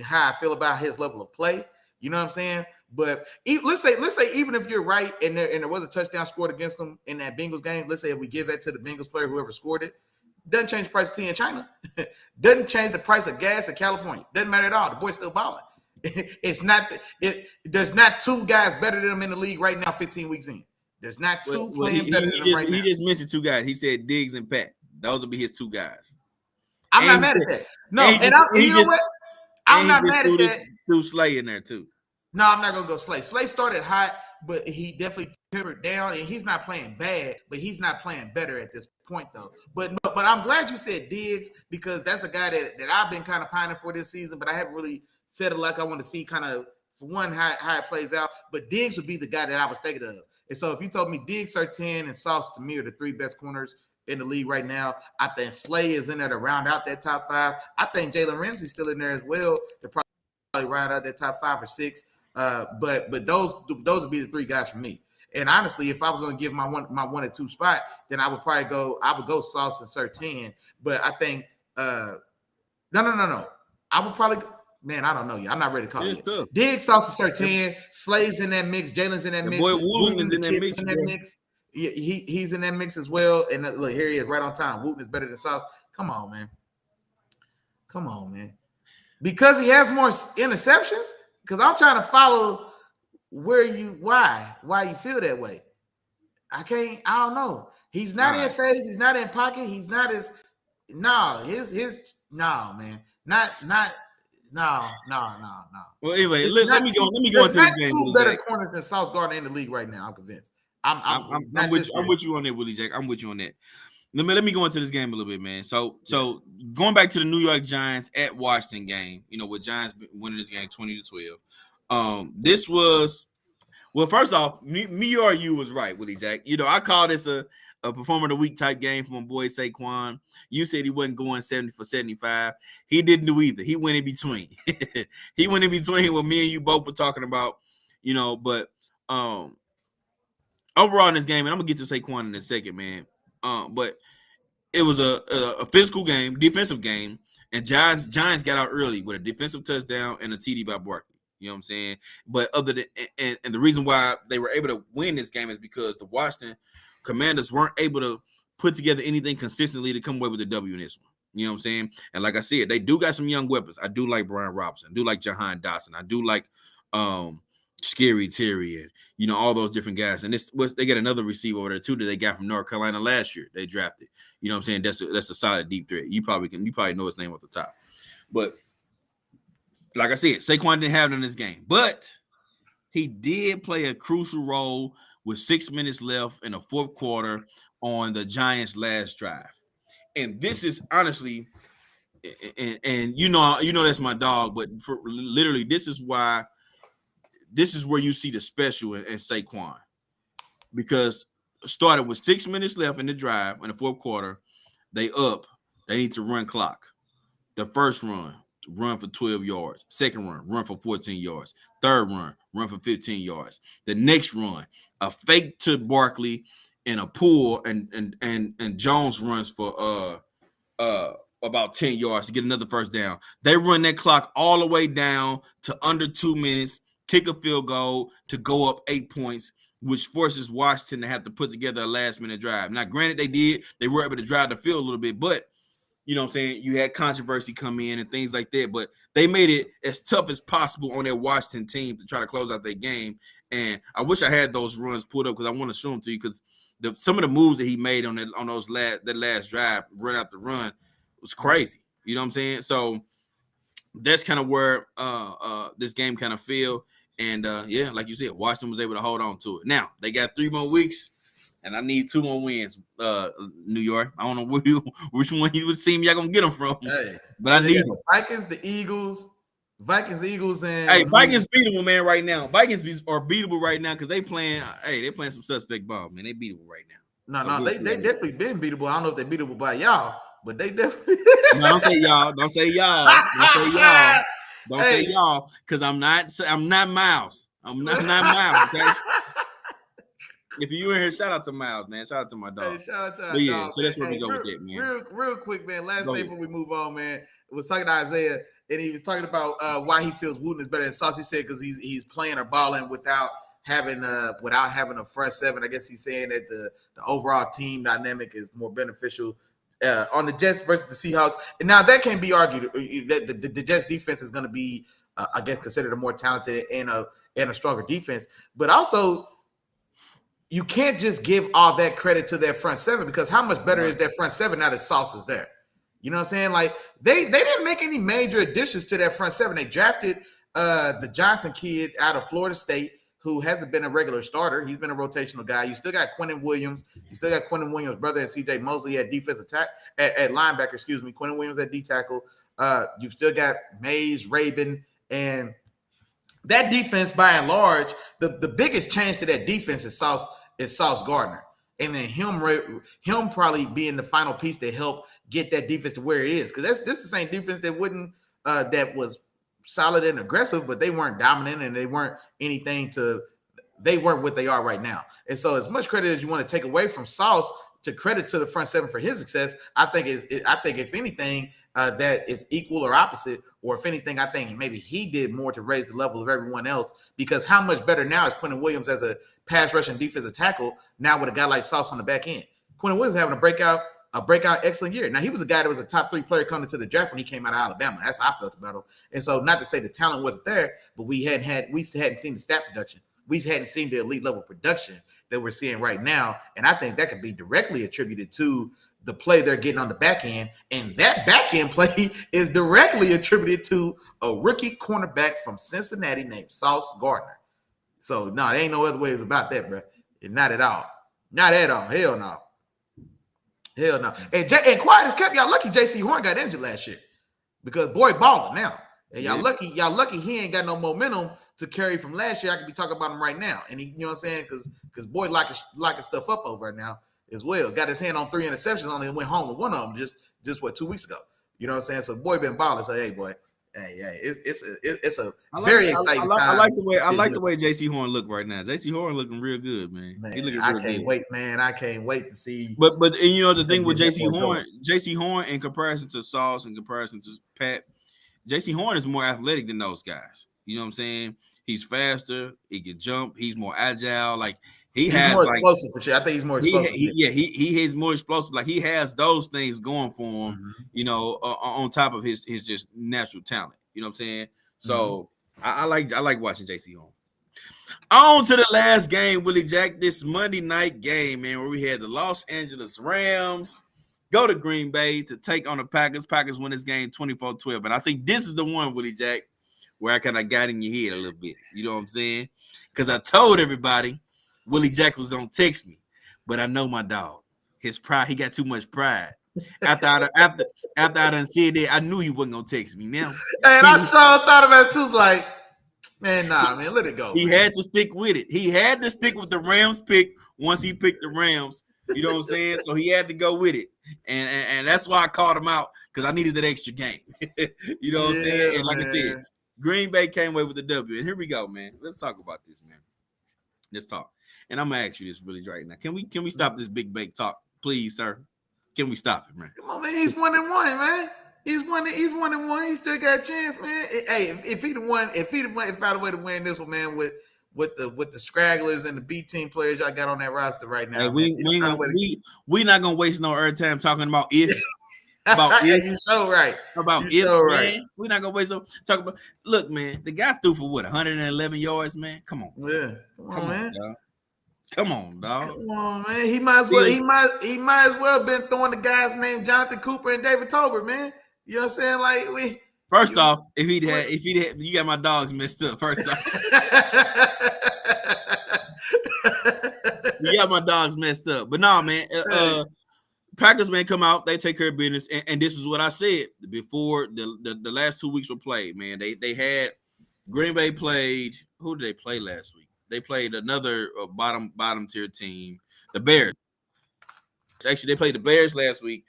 how I feel about his level of play. You know what I'm saying? But let's say even if you're right, and there was a touchdown scored against them in that Bengals game. Let's say if we give that to the Bengals player, whoever scored it. Doesn't change the price of tea in China. Doesn't change the price of gas in California. Doesn't matter at all. The boy's still balling. It's not. There's not 2 guys better than him in the league right now. 15 weeks in, there's not 2 playing better than him right now. He just mentioned 2 guys. He said Diggs and Pat. Those will be his 2 guys. I'm not mad at that. No, you know what? I'm not mad at that. Threw Slay in there too. No, I'm not gonna go Slay. Slay started hot, but he definitely tempered down, and he's not playing bad, but he's not playing better at this point though. But I'm glad you said Diggs because that's a guy that I've been kind of pining for this season, but I haven't really said it like I want to see kind of for one how it plays out. But Diggs would be the guy that I was thinking of. And so if you told me Diggs, Surtain, and Sauce to me are the 3 best corners in the league right now, I think Slay is in there to round out that top 5. I think Jalen Ramsey's still in there as well to probably round out that top 5 or 6. But those would be the 3 guys for me. And honestly, if I was going to give my 1 and 2 spot, then I would go Sauce and Surtain. But I think no. I would probably. Man, I don't know you. I'm not ready to call it. Diggs, Sauce, and Surtain. Slay's in that mix. Jalen's in that mix. Boy, Wooten in that mix. Yeah, he's in that mix as well. And look, here he is right on time. Wooten is better than Sauce. Come on, man. Because he has more interceptions? Because I'm trying to follow why you feel that way. I don't know. He's not in phase. He's not in pocket. He's not as man. No. Well, anyway, let me go into this game. 2 better corners than Sauce Gardner in the league right now. I'm convinced. I'm with you on that, Willie Jack. I'm with you on that. Let me go into this game a little bit, man. So going back to the New York Giants at Washington game, with Giants winning this game 20-12. This was Well, first off, me or you was right, Willie Jack. I call this a performer of the week type game for my boy Saquon. You said he wasn't going 70 for 75. He didn't do either. He went in between. He went in between what me and you both were talking about, but overall in this game, and I'm gonna get to Saquon in a second, man. But it was a physical game, defensive game, and Giants got out early with a defensive touchdown and a TD by Barkley. You know what I'm saying? But other than and the reason why they were able to win this game is because the Washington Commanders weren't able to put together anything consistently to come away with the W in this one. You know what I'm saying? And like I said, they do got some young weapons. I do like Brian Robinson. I do like Jahan Dotson. I do like Scary Terry and all those different guys. And they got another receiver over there too that they got from North Carolina last year. They drafted. You know what I'm saying? That's a solid deep threat. You probably know his name off the top. But like I said, Saquon didn't have it in this game, but he did play a crucial role with 6 minutes left in the fourth quarter on the Giants' last drive. And this is honestly, and that's my dog, but for literally, this is where you see the special in Saquon, because started with 6 minutes left in the drive in the fourth quarter. They need to run clock. The first run for 12 yards. Second run for 14 yards. Third run for 15 yards. The next run, a fake to Barkley and a pull, and Jones runs for about 10 yards to get another first down. They run that clock all the way down to under 2 minutes, kick a field goal to go up 8 points, which forces Washington to have to put together a last-minute drive. Now, granted, they were able to drive the field a little bit, but you know what I'm saying, you had controversy come in and things like that, but they made it as tough as possible on their Washington team to try to close out their game. And I wish I had those runs pulled up because I want to show them to you, because some of the moves that he made on that last drive, run out the run, was crazy. You know what I'm saying? So that's kind of where this game kind of fell. And yeah, like you said, Washington was able to hold on to it. Now they got 3 more weeks, and I need 2 more wins. New York. I don't know which one you would see me. Y'all gonna get them from, but I need them. Vikings, the Eagles, and hey, Vikings beatable, man. Right now, Vikings are beatable right now because they playing. Hey, they playing some suspect ball, man. They beatable right now. No, they definitely been beatable. I don't know if they beatable by y'all, but they definitely. No, don't say y'all. Don't say y'all. Don't say y'all. Don't say y'all, because I'm not Miles. I'm not Miles. Okay. If you in here, shout out to Miles, man. Shout out to my dog. Hey, shout out to our dog. So that's where we go with that, man. Real quick, man. Last thing before we move on, man. It was talking to Isaiah, and he was talking about why he feels Wooten is better than Sauce. He said because he's playing or balling without having a front seven. I guess he's saying that the overall team dynamic is more beneficial on the Jets versus the Seahawks. And now that can be argued that the Jets defense is going to be, I guess, considered a more talented and a stronger defense. But also, you can't just give all that credit to their front seven, because how much better is their front seven now that Sauce is there? You know what I'm saying? Like they didn't make any major additions to their front seven. They drafted the Johnson kid out of Florida State, who hasn't been a regular starter. He's been a rotational guy. You still got Quentin Williams. You still got Quentin Williams' brother and C.J. Mosley at at linebacker. Excuse me, Quentin Williams at D tackle. You've still got Mays, Rabin, and that defense. By and large, the biggest change to that defense is Sauce Gardner, and then him probably being the final piece to help get that defense to where it is. Because this the same defense that was solid and aggressive, but they weren't dominant and they weren't what they are right now. And so as much credit as you want to take away from Sauce to credit to the front seven for his success, I think if anything that is equal or opposite, or if anything, I think maybe he did more to raise the level of everyone else, because how much better now is Quentin Williams as a pass rushing defensive tackle now with a guy like Sauce on the back end. Quentin Williams is having a breakout excellent year. Now, he was a guy that was a top 3 player coming to the draft when he came out of Alabama. That's how I felt about him. And so, not to say the talent wasn't there, but we hadn't seen the stat production. We hadn't seen the elite level production that we're seeing right now. And I think that could be directly attributed to the play they're getting on the back end. And that back end play is directly attributed to a rookie cornerback from Cincinnati named Sauce Gardner. So, no, there ain't no other way about that, bro. Not at all. Not at all. Hell no. Hell no. And quiet as kept, y'all lucky J.C. Horn got injured last year, because boy balling now. And y'all lucky he ain't got no momentum to carry from last year, I could be talking about him right now. And he, you know what I'm saying? Because boy locking stuff up over now as well. Got his hand on 3 interceptions on it and went home with one of them just 2 weeks ago. You know what I'm saying? So boy been balling. So hey boy, it's a very exciting time. I like the way JC Horn look right now. JC Horn looking real good, man. He looking I can't wait, man. I can't wait to see. But and you know the thing with JC Horn in comparison to Sauce, in comparison to Pat, JC Horn is more athletic than those guys. You know what I'm saying? He's faster. He can jump. He's more agile. Like he's more explosive for sure. I think he's more explosive. He is more explosive. Like he has those things going for him. You know, on top of his just natural talent. You know what I'm saying? So I like watching JC Horn. On to the last game, Willie Jack. This Monday night game, man, where we had the Los Angeles Rams go to Green Bay to take on the Packers. Packers win this game 24-12. And I think this is the one, Willie Jack, where I kind of got in your head a little bit. You know what I'm saying? Because I told everybody Willie Jack was going to text me. But I know my dog. His pride, he got too much pride. After I done said that, I knew he wasn't going to text me now. And I sure thought about it too. Like, man, nah, man, let it go. He had to stick with it. He had to stick with the Rams pick once he picked the Rams. You know what I'm saying? So he had to go with it. And that's why I called him out, because I needed that extra game. You know what I'm saying? And like I said, Green Bay came away with the W. And here we go, man. Let's talk about this, man. Let's talk. And I'm gonna ask you this really right now. Can we stop this big bake talk, please, sir? Can we stop it, man? Come on, man. He's 1-1, man. He's 1-1. He still got a chance, man. Hey, if he'd have found a way to win this one, man, with the stragglers and the B team players y'all got on that roster right now. Hey, we not gonna waste no airtime talking about if. About if. You so right. About you if, so man. Right. We're not gonna waste no talk about. Look, man, the guy threw for what, 111 yards, man. Come on. Yeah. Come on, man. Dog. Come on, dog. Come on, man. He might as well been throwing the guys named Jonathan Cooper and David Tolbert, man. You know what I'm saying? Like First off, if he'd had, you got my dogs messed up. First off, you got my dogs messed up. But no, man. Packers, man, come out. They take care of business, and this is what I said before the last 2 weeks were played. Man, they had Green Bay played. Who did they play last week? They played another bottom tier team, the Bears. Actually, they played the Bears last week,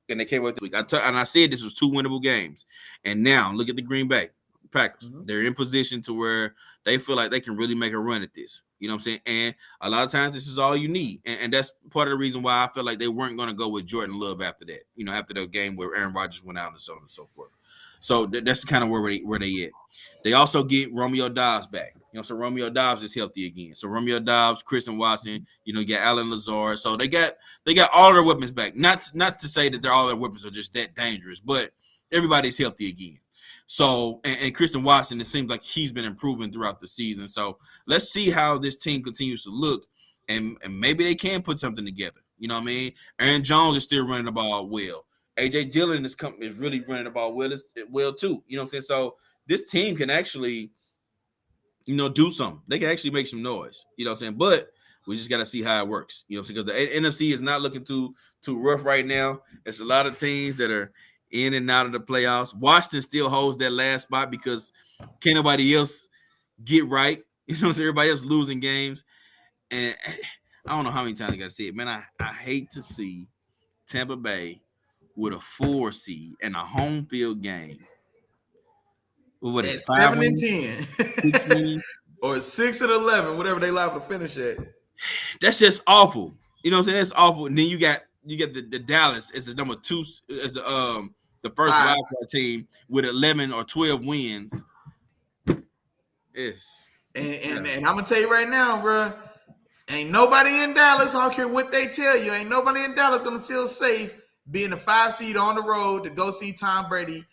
and they came out this week. I said this was 2 winnable games. And now look at the Green Bay Packers. They're in position to where they feel like they can really make a run at this. You know what I'm saying? And a lot of times this is all you need. And that's part of the reason why I feel like they weren't going to go with Jordan Love after that. You know, after the game where Aaron Rodgers went out and so on and so forth. So that's kind of where they at. They also get Romeo Doubs back. You know, so Romeo Doubs is healthy again. So Romeo Doubs, Chris and Watson, you know, you got Alan Lazard. So they got all their weapons back. Not to say that all their weapons are just that dangerous, but everybody's healthy again. So and Christian Watson, it seems like he's been improving throughout the season. So let's see how this team continues to look, and maybe they can put something together. You know what I mean? Aaron Jones is still running the ball well. AJ Dillon is really running the ball well too. You know what I'm saying? So this team can actually, you know, do something. They can actually make some noise. You know what I'm saying? But we just got to see how it works. You know what I'm saying? Because the NFC is not looking too rough right now. There's a lot of teams that are in and out of the playoffs. Washington still holds that last spot because can't nobody else get right. You know what I'm saying? Everybody else losing games. And I don't know how many times I got to say it. Man, I hate to see Tampa Bay with a 4 seed and a home field game. What is it? 7-10. Or 6-11, whatever they liable to finish at. That's just awful. You know what I'm saying? That's awful. And then you got the Dallas as the number 2, as the first wild card team with 11 or 12 wins. Yes. And I'm gonna tell you right now, bro, ain't nobody in Dallas, I don't care what they tell you, ain't nobody in Dallas gonna feel safe being a 5 seed on the road to go see Tom Brady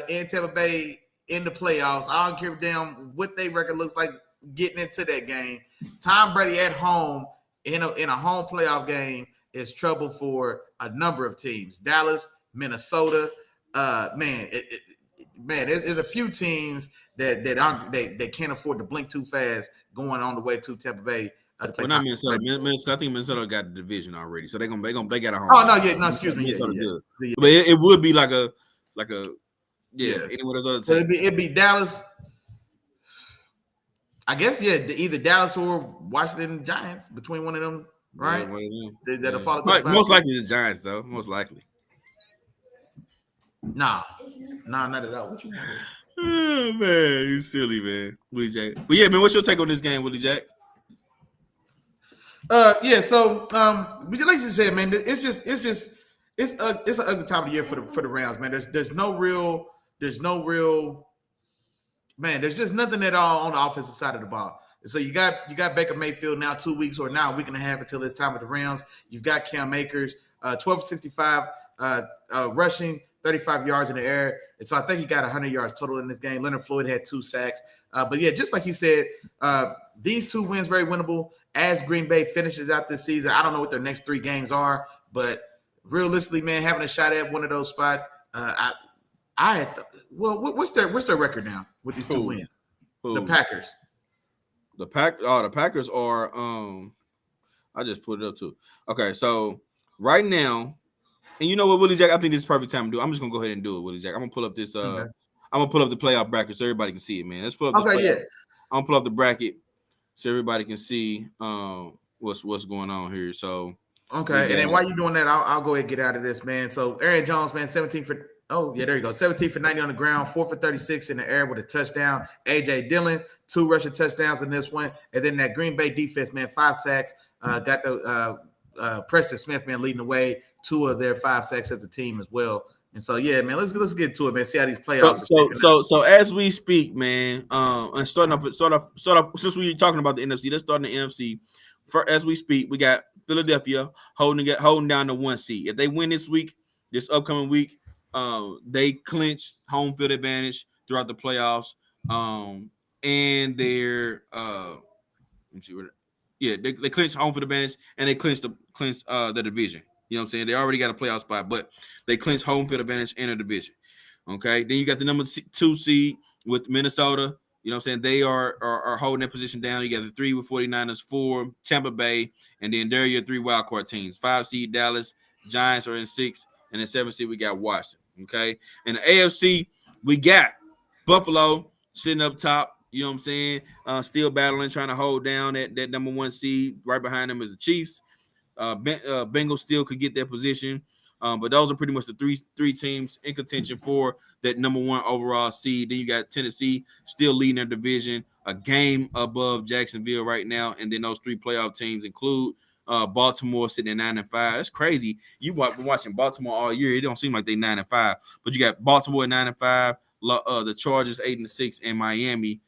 in Tampa Bay in the playoffs. I don't care damn what they record looks like getting into that game. Tom Brady at home in a home playoff game is trouble for a number of teams. Dallas, Minnesota, there's a few teams that can't afford to blink too fast going on the way to Tampa Bay. Well, not Minnesota. I think Minnesota got the division already, so they got a home. Oh no, excuse me. Yeah. But it would be like a any one of those other teams. So it'd be Dallas. I guess either Dallas or Washington Giants, between one of them, Yeah, right? one of them. That'll Yeah. fall to the five. Most likely the Giants, though. Most likely. Nah, not at all. What you want? Oh, man, you silly, man. Willie Jack. But yeah, man, what's your take on this game, Willie Jack? Yeah. So, like you said, man, it's an ugly time of the year for the Rams, man. There's no real, man. There's just nothing at all on the offensive side of the ball. So you got Baker Mayfield now 2 weeks or now a week and a half until it's time with the Rams. You've got Cam Akers, 12 for 65 rushing, 35 yards in the air. And so I think he got 100 yards total in this game. Leonard Floyd had 2 sacks. But yeah, just like you said, these 2 wins very winnable. As Green Bay finishes out this season, I don't know what their next 3 games are, but realistically, man, having a shot at one of those spots, what's their record now with these 2 wins? The Packers. The Packers are I just put it up too. Okay, so right now, and you know what, Willie Jack, I think this is perfect time to do. I'm just gonna go ahead and do it, Willie Jack. I'm gonna pull up this I'm gonna pull up the playoff bracket so everybody can see it, man. Let's pull up this playoff. I'm gonna pull up the bracket so everybody can see what's going on here. So okay, and then while you're doing that, I'll go ahead and get out of this, man. So Aaron Jones, man, 17 for 90 on the ground, 4 for 36 in the air with a touchdown. AJ Dillon, 2 rushing touchdowns in this one, and then that Green Bay defense, man, 5 sacks. Got the Preston Smith, man, leading the way, 2 of their 5 sacks as a team as well. And so, yeah, man, let's get to it, man. See how these playoffs. So as we speak, man, and start off. Since we're talking about the NFC, let's start in the NFC. As we speak, we got Philadelphia holding down the 1 seed. If they win this upcoming week, they clinch home field advantage throughout the playoffs. And they're let me see where. Yeah, they clinch home field advantage and they clinch the division. You know what I'm saying? They already got a playoff spot, but they clinch home field advantage in a division. Okay. Then you got the number 2 seed with Minnesota. You know what I'm saying? They are holding that position down. You got the 3 with 49ers, 4 Tampa Bay, and then there are your 3 wild card teams. 5 seed Dallas, Giants are in 6, and then 7 seed we got Washington. Okay. In the AFC, we got Buffalo sitting up top. You know what I'm saying? Still battling, trying to hold down that number 1 seed. Right behind them is the Chiefs. Bengals still could get their position. But those are pretty much the three teams in contention for that number 1 overall seed. Then you got Tennessee still leading their division, a game above Jacksonville right now. And then those 3 playoff teams include Baltimore sitting at 9-5. That's crazy. You've been watching Baltimore all year. It don't seem like they 9-5, but you got Baltimore at 9-5, the Chargers 8-6, and Miami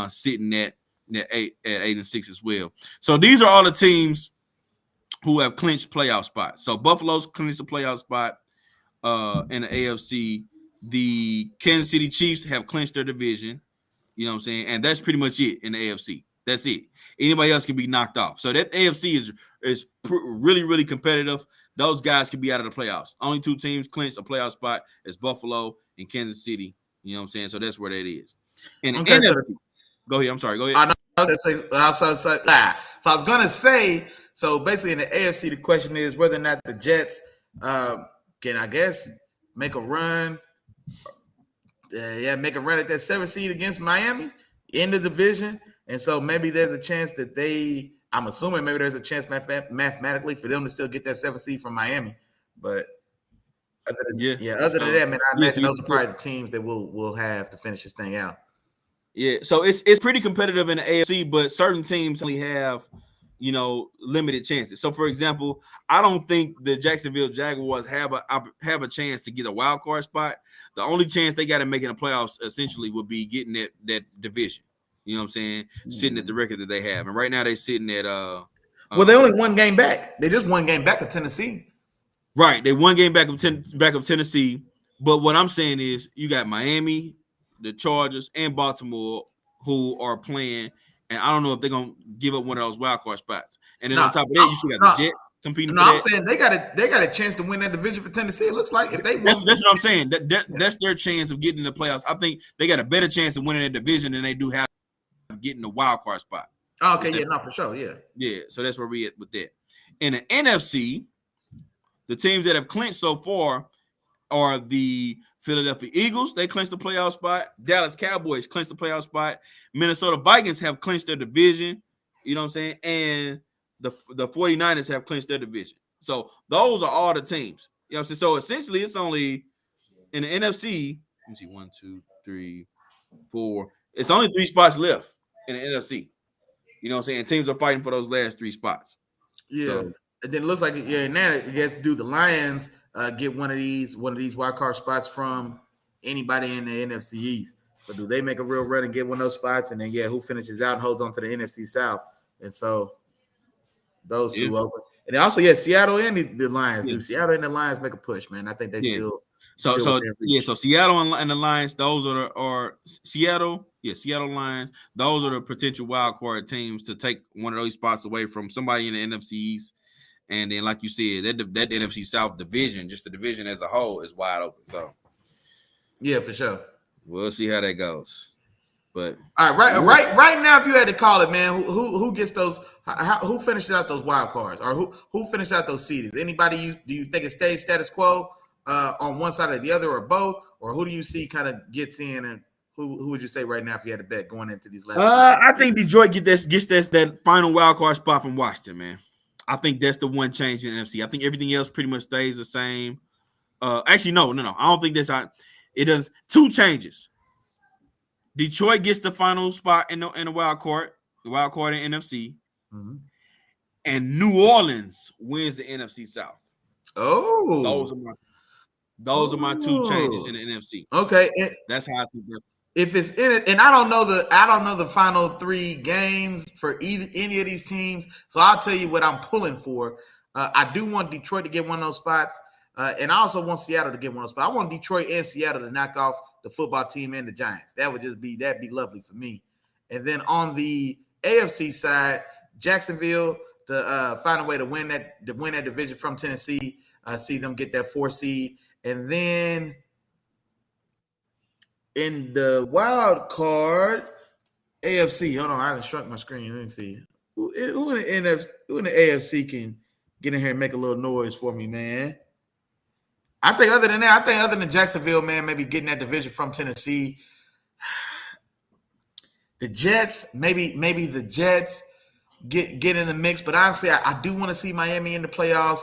sitting at 8-6 as well. So these are all the teams who have clinched playoff spots. So Buffalo's clinched the playoff spot in the AFC. The Kansas City Chiefs have clinched their division. You know what I'm saying? And that's pretty much it in the AFC. That's it. Anybody else can be knocked off. So that AFC is really, really competitive. Those guys can be out of the playoffs. Only 2 teams clinched a playoff spot is Buffalo and Kansas City. You know what I'm saying? So that's where that is. And NFC, go ahead. I'm sorry. Go ahead. I know. So I was going to say, so basically in the AFC, the question is whether or not the Jets can, I guess, make a run. Make a run at that 7th seed against Miami in the division. And so maybe there's a chance that I'm assuming maybe there's a chance mathematically for them to still get that 7th seed from Miami. But other than that, man, I imagine those are probably the teams that we'll have to finish this thing out. Yeah, so it's pretty competitive in the AFC, but certain teams only have, limited chances. So, for example, I don't think the Jacksonville Jaguars have a chance to get a wild card spot. The only chance they got to make in the playoffs essentially would be getting that division. You know what I'm saying? Mm-hmm. Sitting at the record that they have, and right now they're sitting at well, they only 1 game back. They just 1 game back of Tennessee. Right, they 1 game back of Tennessee. But what I'm saying is, you got Miami, the Chargers, and Baltimore who are playing, and I don't know if they're gonna give up one of those wild card spots. And then on top of that, you still got the Jets competing. No, I'm saying they got a chance to win that division for Tennessee. It looks like if they win, that's what I'm saying. That's their chance of getting in the playoffs. I think they got a better chance of winning that division than they do have getting the wild card spot. Okay, for sure, yeah. So that's where we at with that. In the NFC, the teams that have clinched so far are the Philadelphia Eagles, they clinched the playoff spot. Dallas Cowboys clinched the playoff spot. Minnesota Vikings have clinched their division. You know what I'm saying? And the 49ers have clinched their division. So those are all the teams. You know what I'm saying? So essentially, it's only in the NFC. Let me see, 1, 2, 3, 4. It's only 3 spots left in the NFC. You know what I'm saying? Teams are fighting for those last 3 spots. Yeah. So, And then it looks like now I guess do the Lions get one of these wild card spots from anybody in the NFC East? But do they make a real run and get one of those spots? And then who finishes out and holds on to the NFC South? And so those two open. And also, Seattle and the Lions. Do Seattle and the Lions make a push, man? I think they still. So Seattle and the Lions, those are Seattle Lions. Those are the potential wild card teams to take one of those spots away from somebody in the NFC East. And then, like you said, that NFC South division, just the division as a whole, is wide open. So, yeah, for sure. We'll see how that goes. But all right, right now, if you had to call it, man, who gets those? Who finishes out those wild cards, or who finished out those seedings? Anybody? Do you think it stays status quo on one side or the other, or both, or who do you see kind of gets in, and who would you say right now if you had to bet going into these last? I think Detroit gets that final wild card spot from Washington, man. I think that's the one change in the NFC. I think everything else pretty much stays the same. Actually, no. I don't think that's how it does. 2 changes. Detroit gets the final spot in the wild card in NFC, and New Orleans wins the NFC South. Oh, those are my 2 changes in the NFC. Okay, that's how I think that. If it's in it, and I don't know the final 3 games for any of these teams, so I'll tell you what I'm pulling for. I do want Detroit to get one of those spots, and I also want Seattle to get one of those spots. I want Detroit and Seattle to knock off the football team and the Giants. That'd be lovely for me. And then on the AFC side, Jacksonville to find a way to win that division from Tennessee. See them get that 4 seed, and then. In the wild card, AFC. Hold on, I haven't shrunk my screen. Let me see. Who in the AFC can get in here and make a little noise for me, man? I think other than Jacksonville, man, maybe getting that division from Tennessee. The Jets, maybe the Jets get in the mix. But honestly, I do want to see Miami in the playoffs.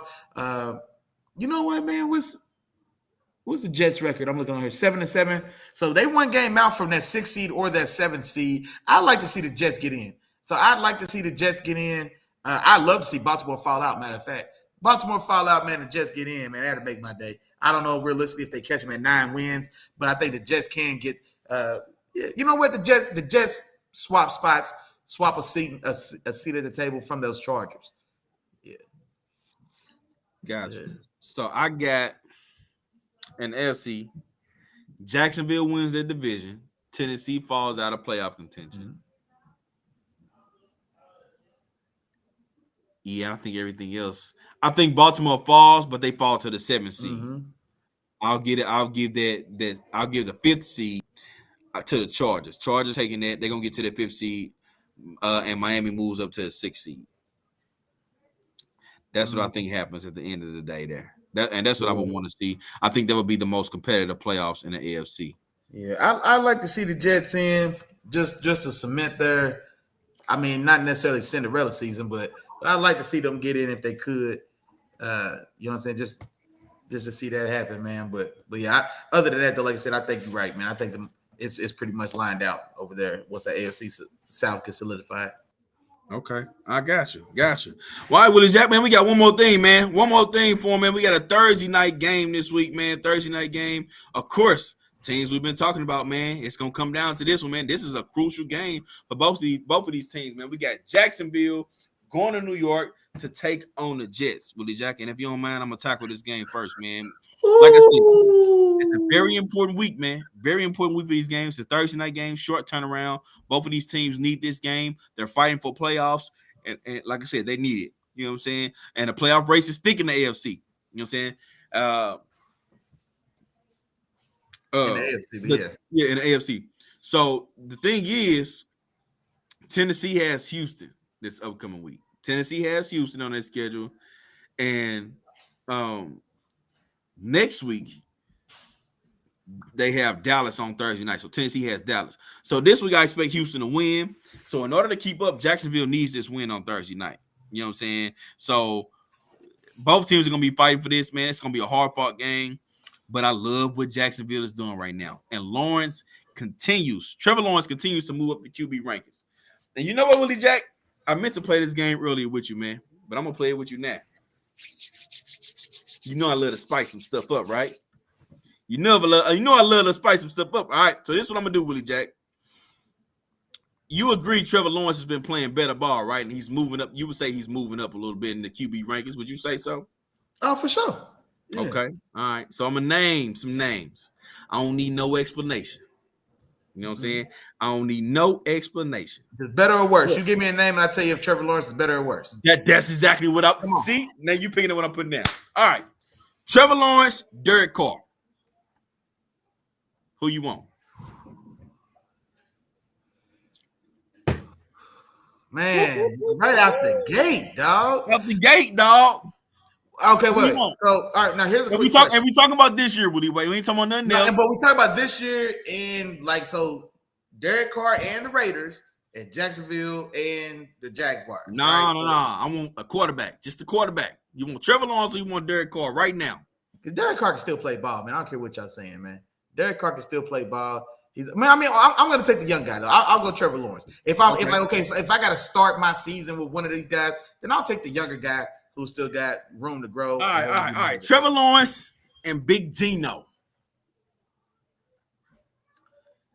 You know what, man? What's the Jets record? I'm looking on here, 7-7. So they 1 game out from that 6th seed or that 7th seed. I'd like to see the Jets get in. So I'd like to see the Jets get in. I'd love to see Baltimore fall out, matter of fact. Baltimore fall out, man, the Jets get in, man. That'd make my day. I don't know realistically if they catch them at 9 wins, but I think the Jets can get you know what? The Jets swap spots, swap a seat at the table from those Chargers. Yeah. Gotcha. So I got an NFC. Jacksonville wins their division. Tennessee falls out of playoff contention. Yeah, I think everything else. I think Baltimore falls, but they fall to the 7th seed. I'll give the 5th seed to the Chargers. Chargers taking that. They're gonna get to the 5th seed, and Miami moves up to the 6th seed. That's what I think happens at the end of the day there. That's what I would want to see. I think that would be the most competitive playoffs in the AFC. Yeah, I like to see the Jets in just to cement their. I mean, not necessarily Cinderella season, but I'd like to see them get in if they could. You know what I'm saying? Just to see that happen, man. But yeah, other than that, though, like I said, I think you're right, man. I think it's pretty much lined out over there. Once the AFC South gets solidified. Okay, I got you. Well, all right, Willie Jack, man, we got one more thing, man. One more thing for him, man. We got a Thursday night game this week, man. Thursday night game. Of course, teams we've been talking about, man. It's gonna come down to this one, man. This is a crucial game for both of these teams, man. We got Jacksonville going to New York to take on the Jets, Willie Jack. And if you don't mind, I'm gonna tackle this game first, man. Like I said, it's a very important week, man. Very important week for these games. It's a Thursday night game, short turnaround. Both of these teams need this game. They're fighting for playoffs. And like I said, they need it. You know what I'm saying? And the playoff race is thick in the AFC. You know what I'm saying? In the AFC, yeah, in the AFC. So the thing is, Tennessee has Houston this upcoming week. Tennessee has Houston on their schedule. And next week, they have Dallas on Thursday night. So Tennessee has Dallas. So this week I expect Houston to win. So in order to keep up, Jacksonville needs this win on Thursday night. You know what I'm saying? So both teams are going to be fighting for this, man. It's going to be a hard-fought game. But I love what Jacksonville is doing right now. And Trevor Lawrence continues to move up the QB rankings. And you know what, Willie Jack? I meant to play this game earlier with you, man. But I'm going to play it with you now. You know I love to spice some stuff up, right? I love to spice some stuff up. All right, so this is what I'm going to do, Willie Jack. You agree Trevor Lawrence has been playing better ball, right? And he's moving up. You would say he's moving up a little bit in the QB rankings. Would you say so? Oh, for sure. Yeah. Okay. All right. So I'm going to name some names. I don't need no explanation. You know what I'm saying? I don't need no explanation. Is better or worse? Yeah. You give me a name and I tell you if Trevor Lawrence is better or worse. That's exactly what I see. Now you picking up what I'm putting down. All right. Trevor Lawrence, Derek Carr. Who you want? Man, right out the gate, dog. Out the gate, dog. Okay, wait. So, all right, now here's a quick question. And we talking about this year, Woody. Wait, we ain't talking about nothing else. But we talk about this year and so Derek Carr and the Raiders and Jacksonville and the Jaguars. No. I want a quarterback. Just a quarterback. You want Trevor Lawrence or you want Derek Carr right now? Because Derek Carr can still play ball, man. I don't care what y'all saying, man. Derek Carr can still play ball. I'm going to take the young guy though. I'll go Trevor Lawrence. If I got to start my season with one of these guys, then I'll take the younger guy who still got room to grow. All right. Trevor Lawrence and Big Gino.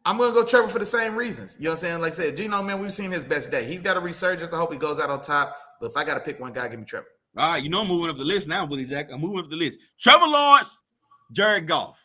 I'm going to go Trevor for the same reasons. You know what I'm saying? Like I said, Gino, man, we've seen his best day. He's got a resurgence. I hope he goes out on top. But if I got to pick one guy, give me Trevor. All right, I'm moving up the list now, Willie Jack. I'm moving up the list. Trevor Lawrence, Jared Goff.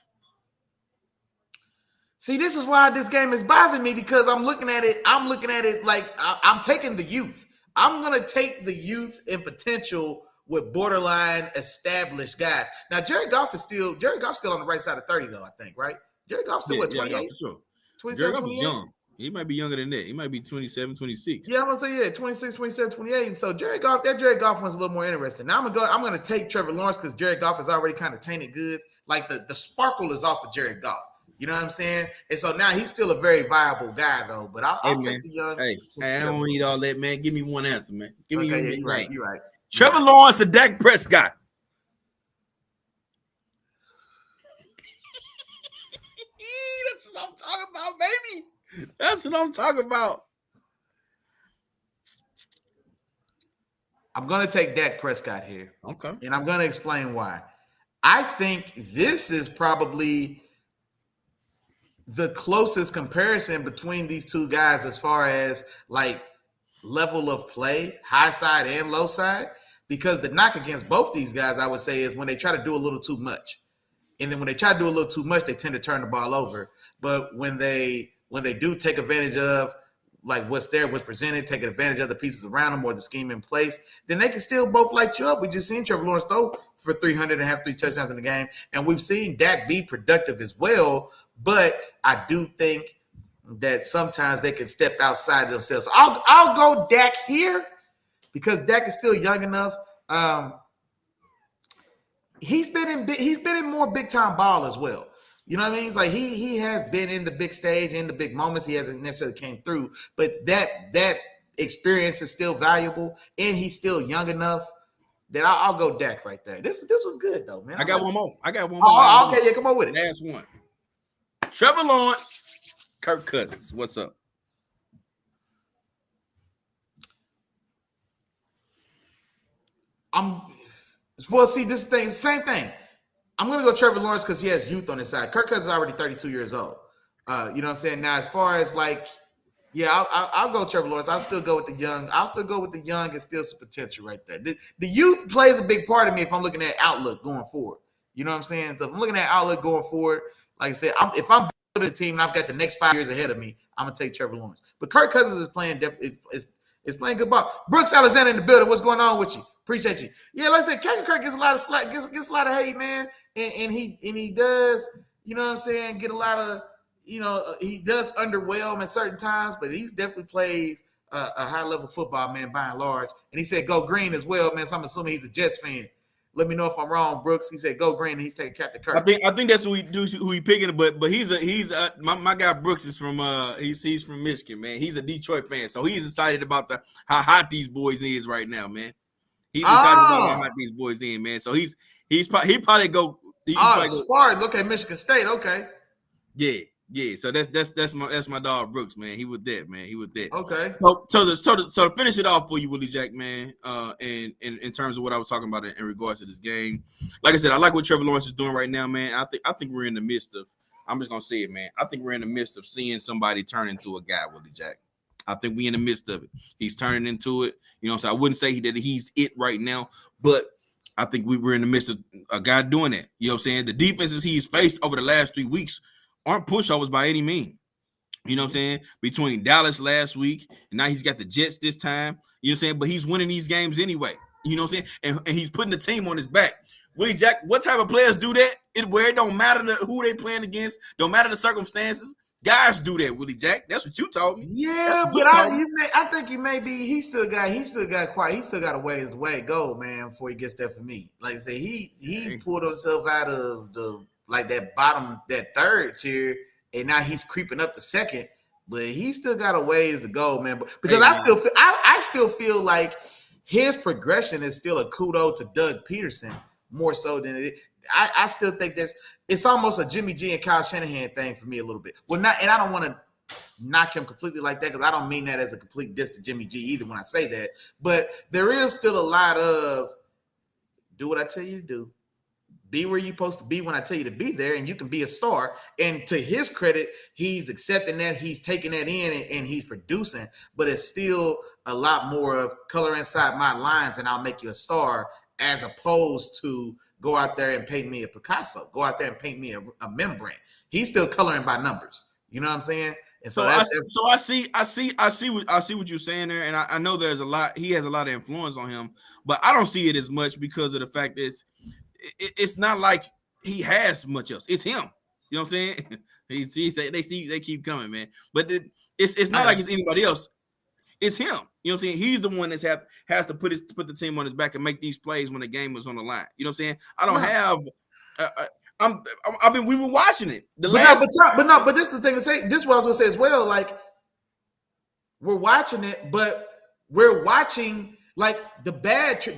See, this is why this game is bothering me because I'm looking at it like I'm taking the youth. I'm going to take the youth and potential with borderline established guys. Now, Jared Goff's still on the right side of 30, though, I think, right? Jared Goff's still, 28? Yeah, for sure. 27, 28? Young. He might be younger than that. He might be 27, 26. Yeah, I'm going to say, 26, 27, 28. And so Jared Goff one's a little more interesting. Now, I'm going to take Trevor Lawrence because Jared Goff is already kind of tainted goods. Like, the sparkle is off of Jared Goff. You know what I'm saying? And so now he's still a very viable guy, though. But I'll take the young. Hey, I don't need all that, man. Give me one answer, man. Give me you're right. Trevor Lawrence and Dak Prescott. That's what I'm talking about, baby. That's what I'm talking about. I'm going to take Dak Prescott here. Okay. And I'm going to explain why. I think this is probably the closest comparison between these two guys as far as like level of play, high side and low side, because the knock against both these guys, I would say, is when they try to do a little too much. And then when they try to do a little too much, they tend to turn the ball over. But when they do take advantage of like what's presented, take advantage of the pieces around them or the scheme in place, then they can still both light you up. We just seen Trevor Lawrence throw for 300 and have 3 touchdowns in the game. And we've seen Dak be productive as well. But I do think that sometimes they can step outside of themselves. So I'll go Dak here because Dak is still young enough. He's been in more big time ball as well. You know what I mean? It's like he has been in the big stage, in the big moments. He hasn't necessarily came through, but that experience is still valuable, and he's still young enough that I'll go Dak right there. This was good though, man. I got one more. Oh, okay, yeah, come on with it. Last one. Trevor Lawrence, Kirk Cousins. What's up? This thing, same thing. I'm going to go Trevor Lawrence because he has youth on his side. Kirk Cousins is already 32 years old. You know what I'm saying? Now, as far as like, yeah, I'll go Trevor Lawrence. I'll still go with the young. And still some potential right there. The youth plays a big part of me if I'm looking at outlook going forward. You know what I'm saying? So if I'm looking at outlook going forward, like I said, if I'm building a team and I've got the next 5 years ahead of me, I'm going to take Trevor Lawrence. But Kirk Cousins is playing is playing good ball. Brooks Alexander in the building. What's going on with you? Appreciate you. Yeah, like I said, Captain Kirk gets a lot of slack, gets a lot of hate, man. And he does, you know what I'm saying, get a lot of, you know, he does underwhelm at certain times, but he definitely plays a high-level football, man, by and large. And he said go green as well, man, so I'm assuming he's a Jets fan. Let me know if I'm wrong, Brooks. He said go green, and he's taking Captain Kirk. I think that's who he picking, but he's my guy Brooks is from he's from Michigan, man. He's a Detroit fan, so he's excited about how hot these boys is right now, man. He's excited about how hot these boys in, man. So he probably go. Spartan. Look at Michigan State. Okay. Yeah. So that's my dog Brooks, man. He was that, man. He was that. Okay. So to finish it off for you, Willie Jack, man. And in terms of what I was talking about in regards to this game, like I said, I like what Trevor Lawrence is doing right now, man. I think we're in the midst of. I'm just gonna say it, man. I think we're in the midst of seeing somebody turn into a guy, Willie Jack. I think we're in the midst of it. He's turning into it. You know what I'm saying? I wouldn't say that he's it right now, but I think we were in the midst of a guy doing that. You know what I'm saying? The defenses he's faced over the last 3 weeks aren't pushovers by any means. You know what I'm saying? Between Dallas last week, and now he's got the Jets this time. You know what I'm saying? But he's winning these games anyway. You know what I'm saying? And he's putting the team on his back. Willie Jack, what type of players do that? Where it don't matter who they playing against, don't matter the circumstances. Guys do that, Willie Jack. That's what you told me. Yeah, but I think he may be. He still got a ways to go, man, before he gets there for me. Like I say, he's pulled himself out of that third tier, and now he's creeping up the second. But he still got a ways to go, man. But because I still feel like his progression is still a kudo to Doug Peterson more so than it. I still think it's almost a Jimmy G and Kyle Shanahan thing for me a little bit. Well, not, and I don't want to knock him completely like that because I don't mean that as a complete diss to Jimmy G either when I say that. But there is still a lot of do what I tell you to do, be where you're supposed to be when I tell you to be there, and you can be a star. And to his credit, he's accepting that, he's taking that in, and he's producing. But it's still a lot more of color inside my lines, and I'll make you a star, as opposed to go out there and paint me a Picasso, go out there and paint me a membrane. He's still coloring by numbers. You know what I'm saying? And so I see what you're saying there, and I know there's a lot. He has a lot of influence on him, but I don't see it as much because of the fact that it's not like he has much else. It's him. You know what I'm saying? They keep coming, man. But it's not like it's anybody else. It's him. You know what I'm saying? He's the one that's has to put the team on his back and make these plays when the game is on the line. You know what I'm saying? I don't have. We were watching it. But this is the thing to say. This is what I was gonna say as well. Like, we're watching it, but we're watching like the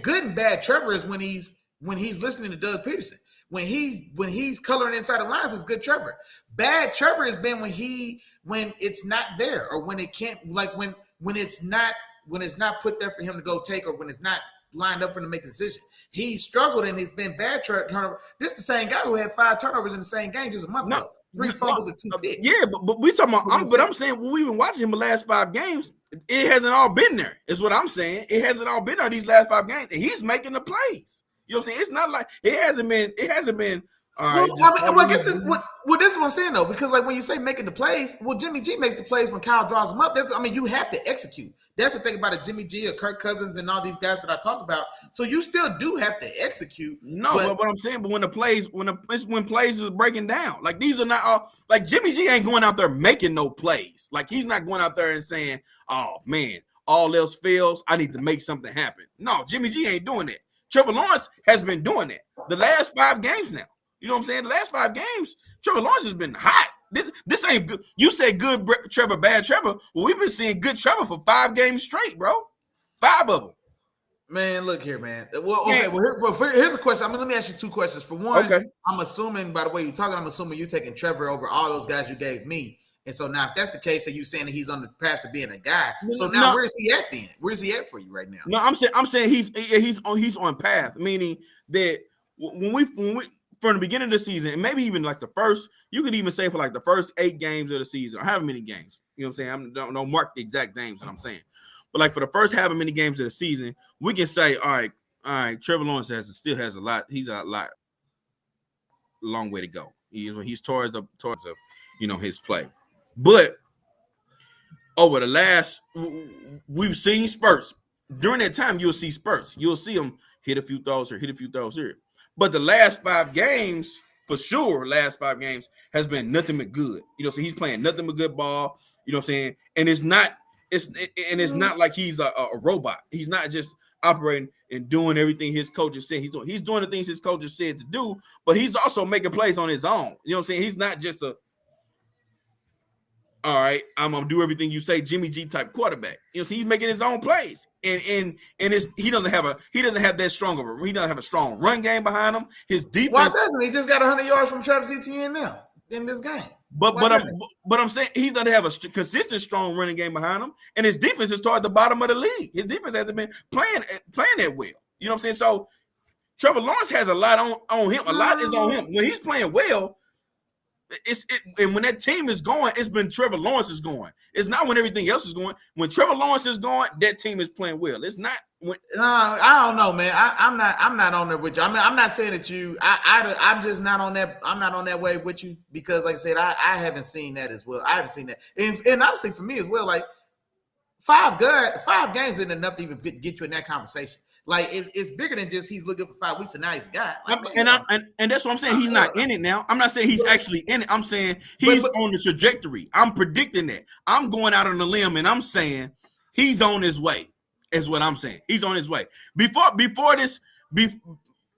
good and bad Trevor is when he's listening to Doug Peterson. When he's coloring inside the lines, it's good Trevor. Bad Trevor has been when it's not there, or when it can't, like when it's not put there for him to go take, or when it's not lined up for him to make a decision. He struggled, and it's been bad turnover. This is the same guy who had 5 turnovers in the same game just a month ago. 3 fumbles and 2 picks. Yeah, but we talking about. I'm saying when we've been watching him the last 5 games, it hasn't all been there. Is what I'm saying. It hasn't all been there these last 5 games, and he's making the plays. You know what I'm saying? It's not like it hasn't been. All right. This is what I'm saying though, because like when you say making the plays, well, Jimmy G makes the plays when Kyle draws them up. You have to execute. That's the thing about a Jimmy G or Kirk Cousins and all these guys that I talk about. So you still do have to execute. No, but what I'm saying, but when plays is breaking down, like these are not all. Like Jimmy G ain't going out there making no plays. Like he's not going out there and saying, "Oh man, all else fails, I need to make something happen." No, Jimmy G ain't doing that. Trevor Lawrence has been doing it the last 5 games now. You know what I'm saying? The last 5 games, Trevor Lawrence has been hot. This ain't good. You said good Trevor, bad Trevor. Well, we've been seeing good Trevor for 5 games straight, bro. 5 of them. Man, look here, man. Well, okay. Well, here's a question. Let me ask you 2 questions. For one, okay. I'm assuming, by the way you're talking, I'm assuming you're taking Trevor over all those guys you gave me. And so now, if that's the case, are you saying that he's on the path to being a guy? So now, where is he at then? Where is he at for you right now? No, I'm saying he's on path, meaning that when we from the beginning of the season, and maybe even like the first, you could even say for like the first 8 games of the season, or however many games. You know what I'm saying? I don't mark the exact names that I'm saying, but like for the first however many games of the season, we can say, all right, Trevor Lawrence still has a lot. He's a long way to go. He's towards his play. But over the last, we've seen spurts. During that time, you'll see spurts. You'll see him hit a few throws here, hit a few throws here. But the last 5 games, for sure, has been nothing but good. You know, so he's playing nothing but good ball. You know what I'm saying? And it's not like he's a robot. He's not just operating and doing everything his coaches said he's doing. He's doing the things his coaches said to do, but he's also making plays on his own. You know what I'm saying? He's not just all right, I'm gonna do everything you say, Jimmy G type quarterback. You know, so he's making his own plays, and it's he doesn't have that strong of he doesn't have a strong run game behind him. His defense. Why doesn't he? Just got 100 yards from Travis Etienne now in this game. But I'm saying he doesn't have a consistent strong running game behind him, and his defense is toward the bottom of the league. His defense hasn't been playing that well. You know what I'm saying? So Trevor Lawrence has a lot on him. A lot is on him when he's playing well. And when that team is going, it's been Trevor Lawrence is going. It's not when everything else is going. When Trevor Lawrence is going, that team is playing well. It's not when. I don't know, man. I'm not on there with you. I'm not saying that you. I'm just not on that. I'm not on that way with you because, like I said, I haven't seen that as well. I haven't seen that, and honestly, for me as well, like 5 games isn't enough to even get you in that conversation. Like it's bigger than just he's looking for 5 weeks and now he's a guy. Like, and that's what I'm saying. He's not in it now. I'm not saying he's actually in it. I'm saying he's on the trajectory. I'm predicting that. I'm going out on a limb and I'm saying he's on his way. Is what I'm saying. He's on his way. Before this,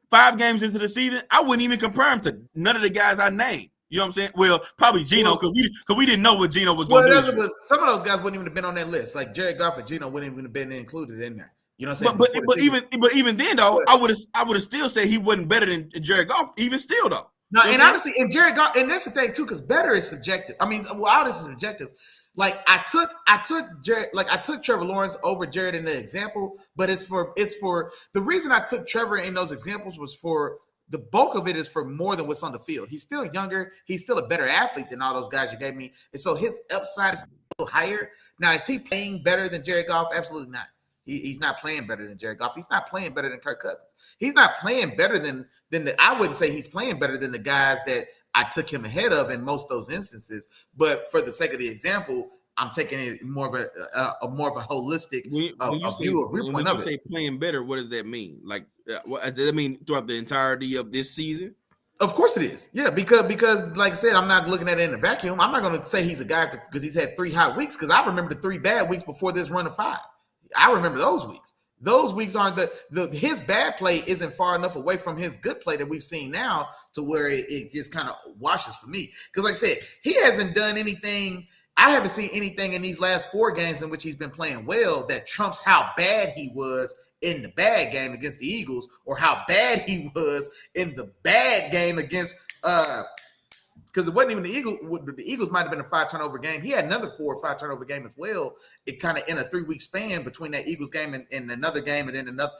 5 games into the season, I wouldn't even compare him to none of the guys I named. You know what I'm saying? Well, probably Geno because we didn't know what Geno was going to do. But some of those guys wouldn't even have been on that list. Like Jared Goff and Geno wouldn't even have been included in there. You know what I'm saying? But even then though, I would have still said he wasn't better than Jared Goff. Even still though. No, and honestly, and Jared Goff, and that's the thing too, because better is subjective. I mean, all this is subjective. Like I took Jared, like I took Trevor Lawrence over Jared in the example, but it's for the reason I took Trevor in those examples was for the bulk of it is for more than what's on the field. He's still younger. He's still a better athlete than all those guys you gave me, and so his upside is still higher. Now, is he playing better than Jared Goff? Absolutely not. He's not playing better than Jared Goff. He's not playing better than Kirk Cousins. He's not playing better than I wouldn't say he's playing better than the guys that I took him ahead of in most of those instances. But for the sake of the example, I'm taking it more of a holistic view of viewpoint when of you say playing better, what does that mean? Like, what does that mean throughout the entirety of this season? Of course it is. Yeah, because like I said, I'm not looking at it in a vacuum. I'm not going to say he's a guy because he's had 3 hot weeks because I remember the 3 bad weeks before this run of 5. I remember those weeks. Those weeks aren't his bad play isn't far enough away from his good play that we've seen now to where it just kind of washes for me. Because like I said, he hasn't done anything. I haven't seen anything in these last 4 games in which he's been playing well that trumps how bad he was in the bad game against the Eagles or how bad he was in the bad game against because it wasn't even the Eagles. The Eagles might have been a 5 turnover game. He had another 4 or 5 turnover game as well. It kind of in a 3-week span between that Eagles game and another game, and then the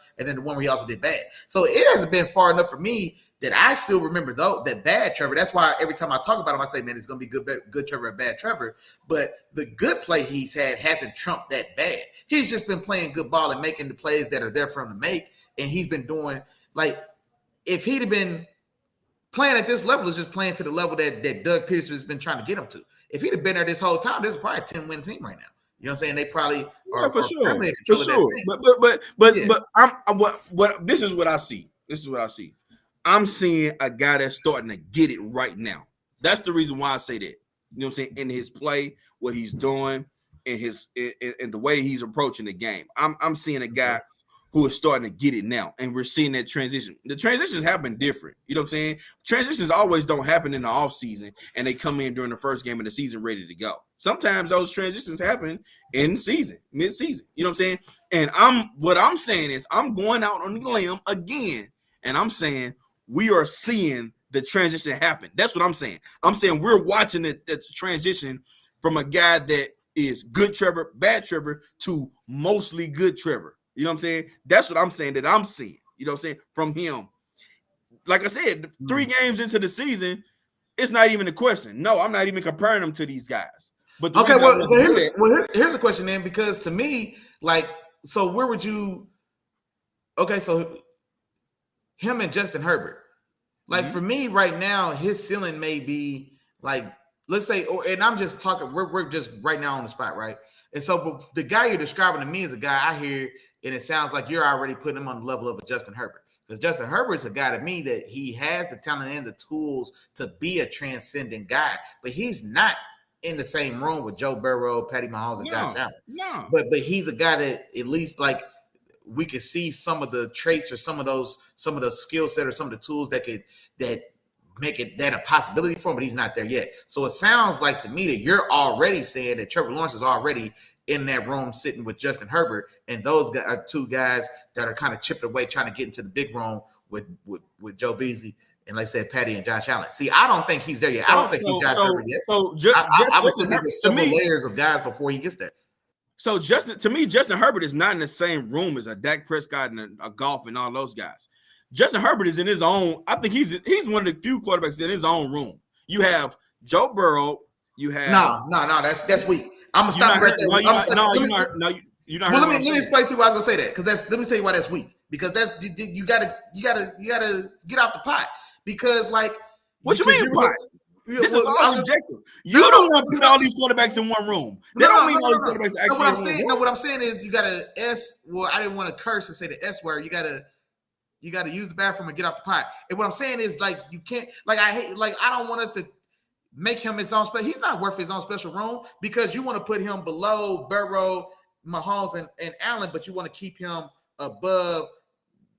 one where he also did bad. So it hasn't been far enough for me that I still remember that bad Trevor. That's why every time I talk about him, I say, man, it's going to be good Trevor and bad Trevor. But the good play he's had hasn't trumped that bad. He's just been playing good ball and making the plays that are there for him to make. And he's been doing like if he'd have been playing at this level is just playing to the level that Doug Peterson has been trying to get him to. If he'd have been there this whole time, this is probably a 10-win team right now. You know what I'm saying? They probably are for sure. For sure. But this is what I see. I'm seeing a guy that's starting to get it right now. That's the reason why I say that. You know what I'm saying? In his play, what he's doing, in the way he's approaching the game. I'm seeing a guy who is starting to get it now, and we're seeing that transition. The transitions happen different. You know what I'm saying? Transitions always don't happen in the offseason, and they come in during the first game of the season ready to go. Sometimes those transitions happen in season, mid-season. You know what I'm saying? And what I'm saying is I'm going out on the limb again, and I'm saying we are seeing the transition happen. That's what I'm saying. I'm saying we're watching the transition from a guy that is good Trevor, bad Trevor, to mostly good Trevor. You know what I'm saying? That's what I'm saying that I'm seeing. You know what I'm saying? From him. Like I said, 3 games into the season, it's not even a question. No, I'm not even comparing them to these guys. But okay, here's the question then, because to me, like, so where would you okay, so him and Justin Herbert. Like for me right now, his ceiling may be like, let's say, and I'm just talking, we're just right now on the spot, right? And so but the guy you're describing to me is a guy I hear, and it sounds like you're already putting him on the level of a Justin Herbert. Because Justin Herbert's a guy to me that he has the talent and the tools to be a transcendent guy, but he's not in the same room with Joe Burrow, Patty Mahomes, and Josh Allen. No. But he's a guy that at least like we could see some of the traits or some of the skill set or some of the tools that make it that a possibility for him, but he's not there yet. So it sounds like to me that you're already saying that Trevor Lawrence is already in that room sitting with Justin Herbert, and those are two guys that are kind of chipping away, trying to get into the big room with Joe Beasley and, like I said, Patty and Josh Allen. See, I don't think he's there yet. I don't think he's Josh Herbert yet. I would say there's several layers of guys before he gets there. So Justin Herbert is not in the same room as a Dak Prescott and a Goff and all those guys. Justin Herbert is in his own. I think he's one of the few quarterbacks in his own room. You have Joe Burrow. You have no. That's weak. I'm gonna stop right there. You're not. Well, let me explain to you why I was gonna say that, because let me tell you why that's weak. Because that's you gotta get off the pot. Because like, what you mean pot? This is all subjective. You don't want to put all these quarterbacks in one room. That don't mean all these quarterbacks actually. What I'm saying is you gotta Well, I didn't want to curse and say the S word. You gotta use the bathroom and get off the pot. And what I'm saying is, like, you can't, I don't want us to make him his own special. He's not worth his own special room, because you want to put him below Burrow, Mahomes, and Allen, but you want to keep him above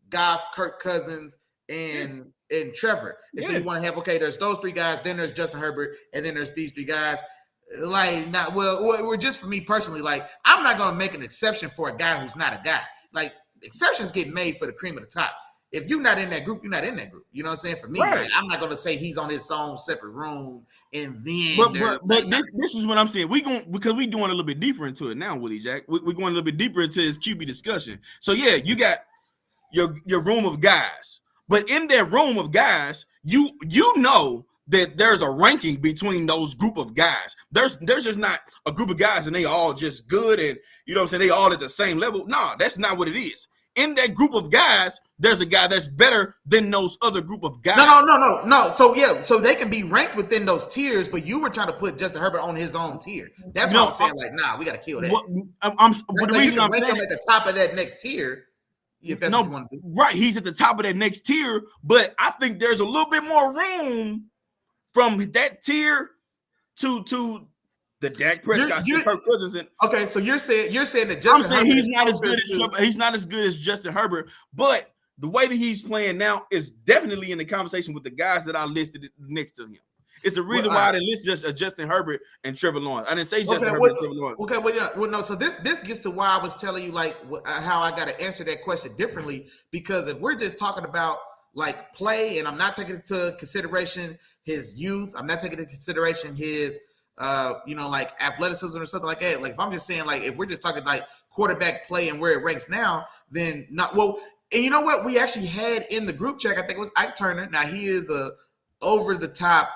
Goff, Kirk Cousins, and Trevor. And so you want to have, okay, there's those three guys, then there's Justin Herbert, and then there's these three guys. We're just, for me personally, like, I'm not going to make an exception for a guy who's not a guy. Like, exceptions get made for the cream of the top. If you're not in that group, you're not in that group. You know what I'm saying? For me, right. Like, I'm not going to say he's on his own separate room and then. But this is what I'm saying. Because we going a little bit deeper into it now, Willie Jack. We're going a little bit deeper into his QB discussion. So yeah, you got your room of guys, but in that room of guys, you know that there's a ranking between those group of guys. There's just not a group of guys and they all just good and, you know what I'm saying, they all at the same level. No, that's not what it is. In that group of guys, there's a guy that's better than those other group of guys. No. So they can be ranked within those tiers, but you were trying to put Justin Herbert on his own tier. That's what I'm saying. Like, nah, we got to kill that. The reason I'm saying him at the top of that next tier. If that's what you want to do. Right, he's at the top of that next tier, but I think there's a little bit more room from that tier to the Dak Prescott, Kirk Cousins. Okay, so you're saying that Justin Herbert, he's not as good as Justin Herbert, but the way that he's playing now is definitely in the conversation with the guys that I listed next to him. It's a reason why I didn't list just Justin Herbert and Trevor Lawrence. I didn't say Justin Herbert and Trevor Lawrence. Okay, no. So this gets to why I was telling you, like, how I got to answer that question differently. Because if we're just talking about, like, play, and I'm not taking into consideration his youth, I'm not taking into consideration his like athleticism or something like that. Like, if I'm just saying, like, if we're just talking like quarterback play and where it ranks now, then not well. And you know what? We actually had in the group chat, I think it was Ike Turner. Now he is a over the top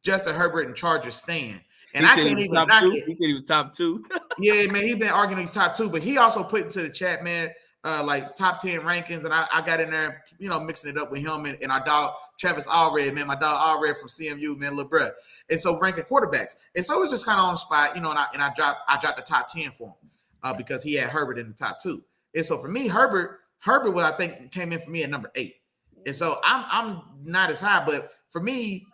Justin Herbert and Chargers stan. And I can't even knock it. He said he was top 2. Yeah, man, he's been arguing he's top 2, but he also put into the chat, man, like top 10 rankings, and I got in there, mixing it up with him and our dog Travis Allred, man, my dog Allred from CMU, man, little bruh. And so ranking quarterbacks, and so it was just kind of on the spot, and I dropped the top 10 for him because he had Herbert in the top 2. And so for me, Herbert, what I think came in for me at number 8, and so I'm not as high, but for me.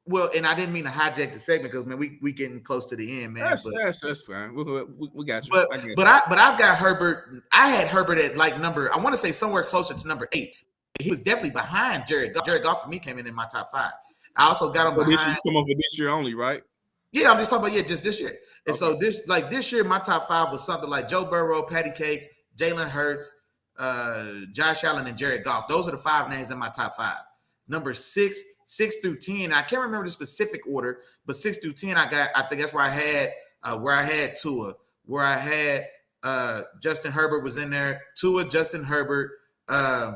Well, and I didn't mean to hijack the segment because, man, we getting close to the end, man. That's fine. We got you. But I've got Herbert. I had Herbert at like number, I want to say somewhere closer to number 8. He was definitely behind Jared Goff. Jared Goff for me came in my top 5. I also got him behind. This come up with this year only, right? Yeah, I'm just talking about just this year. And so this year, my top 5 was something like Joe Burrow, Patty Cakes, Jalen Hurts, Josh Allen, and Jared Goff. Those are the 5 names in my top 5. Number 6 through 10. I can't remember the specific order, but 6 through 10, I think that's where I had Tua, where I had Justin Herbert was in there. Tua, Justin Herbert, Lamar.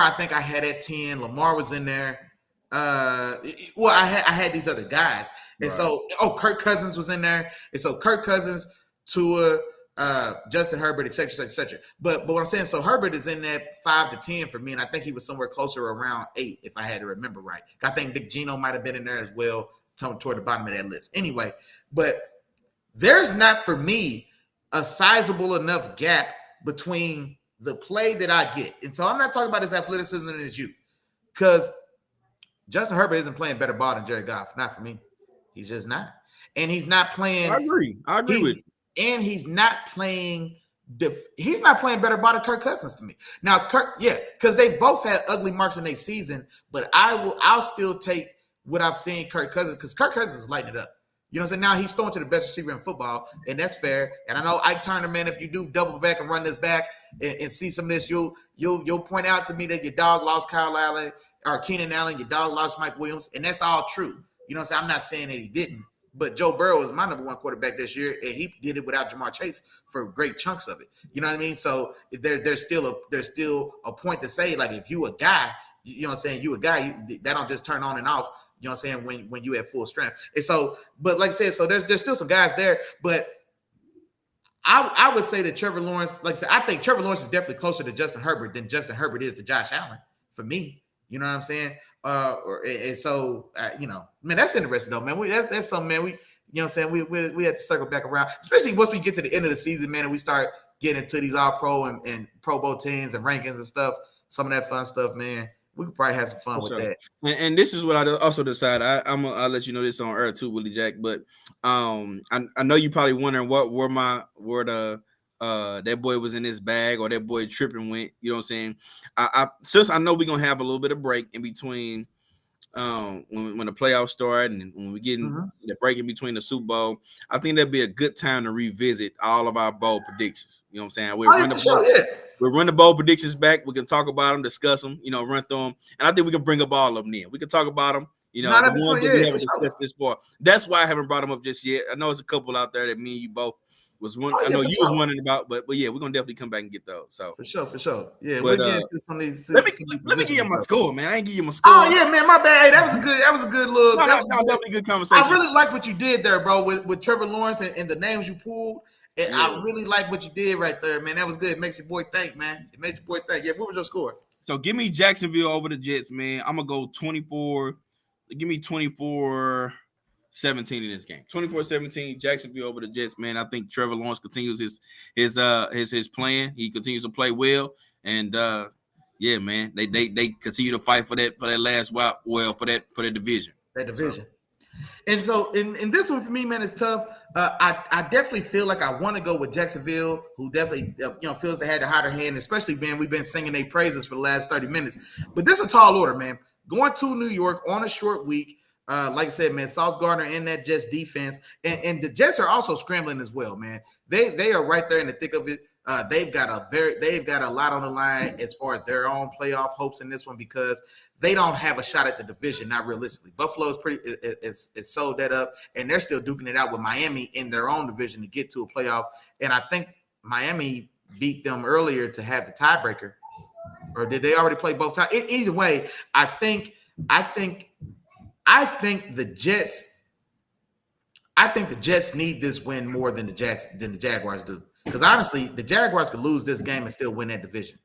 I think I had at 10. Lamar was in there. I had these other guys, and so Kirk Cousins was in there, and so Kirk Cousins, Tua, Justin Herbert, et cetera. But what I'm saying, so Herbert is in that 5 to 10 for me, and I think he was somewhere closer around 8, if I had to remember right. I think Big Gino might have been in there as well, toward the bottom of that list. Anyway, but there's not for me a sizable enough gap between the play that I get, and so I'm not talking about his athleticism and his youth, because Justin Herbert isn't playing better ball than Jared Goff. Not for me. He's just not, and he's not playing. I agree with you. And he's not playing he's not playing better ball than Kirk Cousins to me. Now, Kirk, yeah, because they both had ugly marks in their season, but I'll still take what I've seen Kirk Cousins, because Kirk Cousins is lighting it up. You know what I'm saying? Now he's throwing to the best receiver in football, and that's fair. And I know Ike Turner, man, if you do double back and run this back and see some of this, you'll point out to me that your dog lost Kyle Allen or Keenan Allen, your dog lost Mike Williams, and that's all true. You know what I'm saying? I'm not saying that he didn't, but Joe Burrow was my number one quarterback this year, and he did it without Jamar Chase for great chunks of it. You know what I mean? So there's still a point to say, like, if you a guy, you know what I'm saying, you a guy, that don't just turn on and off. You know what I'm saying? When you at full strength. And so, but like I said, so there's still some guys there, but I would say that Trevor Lawrence, like I said, I think Trevor Lawrence is definitely closer to Justin Herbert than Justin Herbert is to Josh Allen for me. You know what I'm saying? You know, man, that's interesting though, man. That's something, man. You know what I'm saying? We have to circle back around, especially once we get to the end of the season, man, and we start getting into these All Pro and Pro Bowl teams and rankings and stuff. Some of that fun stuff, man. We could probably have some fun with that. And this is what I also decided. I'll let you know this on air too, Willie Jack. But I know you probably wondering where that boy was in his bag or that boy tripping went. You know what I'm saying? Since I know we're gonna have a little bit of break in between when the playoffs start and when we get the break in between the Super Bowl, I think that'd be a good time to revisit all of our bowl predictions. You know what I'm saying? We'll run the bowl predictions back. We can talk about them, discuss them, you know, run through them. And I think we can bring up all of them then. We can talk about them, you know, the ones that we haven't discussed this far. That's why I haven't brought them up just yet. I know there's a couple out there that me and you both was one. I know you was wondering about, but yeah, we're gonna definitely come back and get those. So for sure. Yeah, we'll get into some of these. Let me give you my score, man. I ain't give you my score. Oh yeah, man, my bad. Hey, that was a good little. That was definitely a good conversation. I really like what you did there, bro, with Trevor Lawrence and the names you pulled. And I really like what you did right there, man. That was good. It makes your boy think, man. It makes your boy think. Yeah, what was your score? So give me Jacksonville over the Jets, man. I'm gonna go 24. Give me 24-17 in this game. 24-17, Jacksonville over the Jets, man. I think Trevor Lawrence continues his plan. He continues to play well, and yeah, man, they continue to fight for that last for the division. That division. And so in this one for me, man, it's tough. I definitely feel like I want to go with Jacksonville, who definitely feels they had the hotter hand, especially, man, we've been singing their praises for the last 30 minutes. But this is a tall order, man. Going to New York on a short week, like I said, man, Sauce Gardner in that Jets defense, and the Jets are also scrambling as well, man. They are right there in the thick of it. They've got a lot on the line as far as their own playoff hopes in this one, because they don't have a shot at the division, not realistically. Buffalo's is sold that up, and they're still duking it out with Miami in their own division to get to a playoff. And I think Miami beat them earlier to have the tiebreaker, or did they already play both times? Either way, I think the Jets. I think the Jets need this win more than the Jaguars do. Because honestly, the Jaguars could lose this game and still win that division.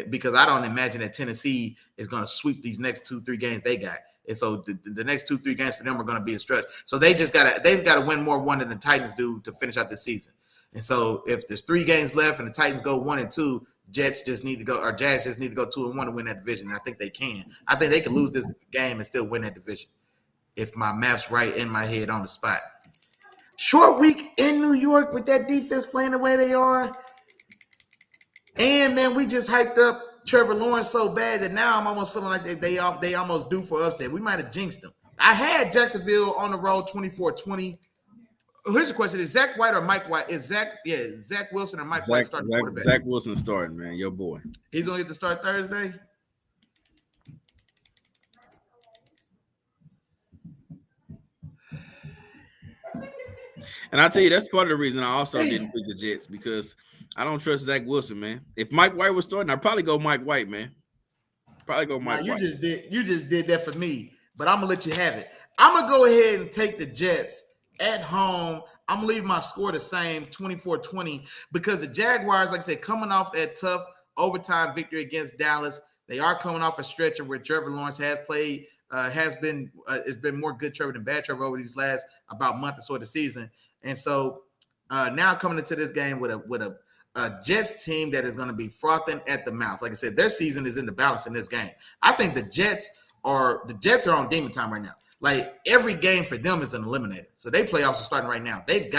Because I don't imagine that Tennessee is going to sweep these next 2-3 games they got. And so the next 2-3 games for them are going to be a stretch. So they've got to win more one than the Titans do to finish out this season. And so if there's 3 games left and the Titans go 1-2, Jags just need to go 2-1 to win that division. And I think they can. I think they can lose this game and still win that division, if my math's right in my head on the spot. Short week in New York with that defense playing the way they are. And, man, we just hyped up Trevor Lawrence so bad that now I'm almost feeling like they almost due for upset. We might have jinxed them. I had Jacksonville on the road 24-20. Here's the question. Is Zach White or Mike White? Zach Wilson or Mike White starting quarterback? Zach Wilson starting, man. Your boy. He's going to get to start Thursday? And I tell you, that's part of the reason I also didn't pick the Jets, because I don't trust Zach Wilson, man. If Mike White was starting, I'd probably go Mike White, man. White. You just did that for me, but I'm gonna let you have it. I'm gonna go ahead and take the Jets at home. I'm gonna leave my score the same, 24-20, because the Jaguars, like I said, coming off a tough overtime victory against Dallas. They are coming off a stretch where Trevor Lawrence has played. It's been more good Trevor than bad Trevor over these last about month or so of the season. And so now coming into this game with a Jets team that is going to be frothing at the mouth. Like I said, their season is in the balance in this game. I think the Jets the Jets are on demon time right now. Like every game for them is an eliminator. So they playoffs are starting right now. They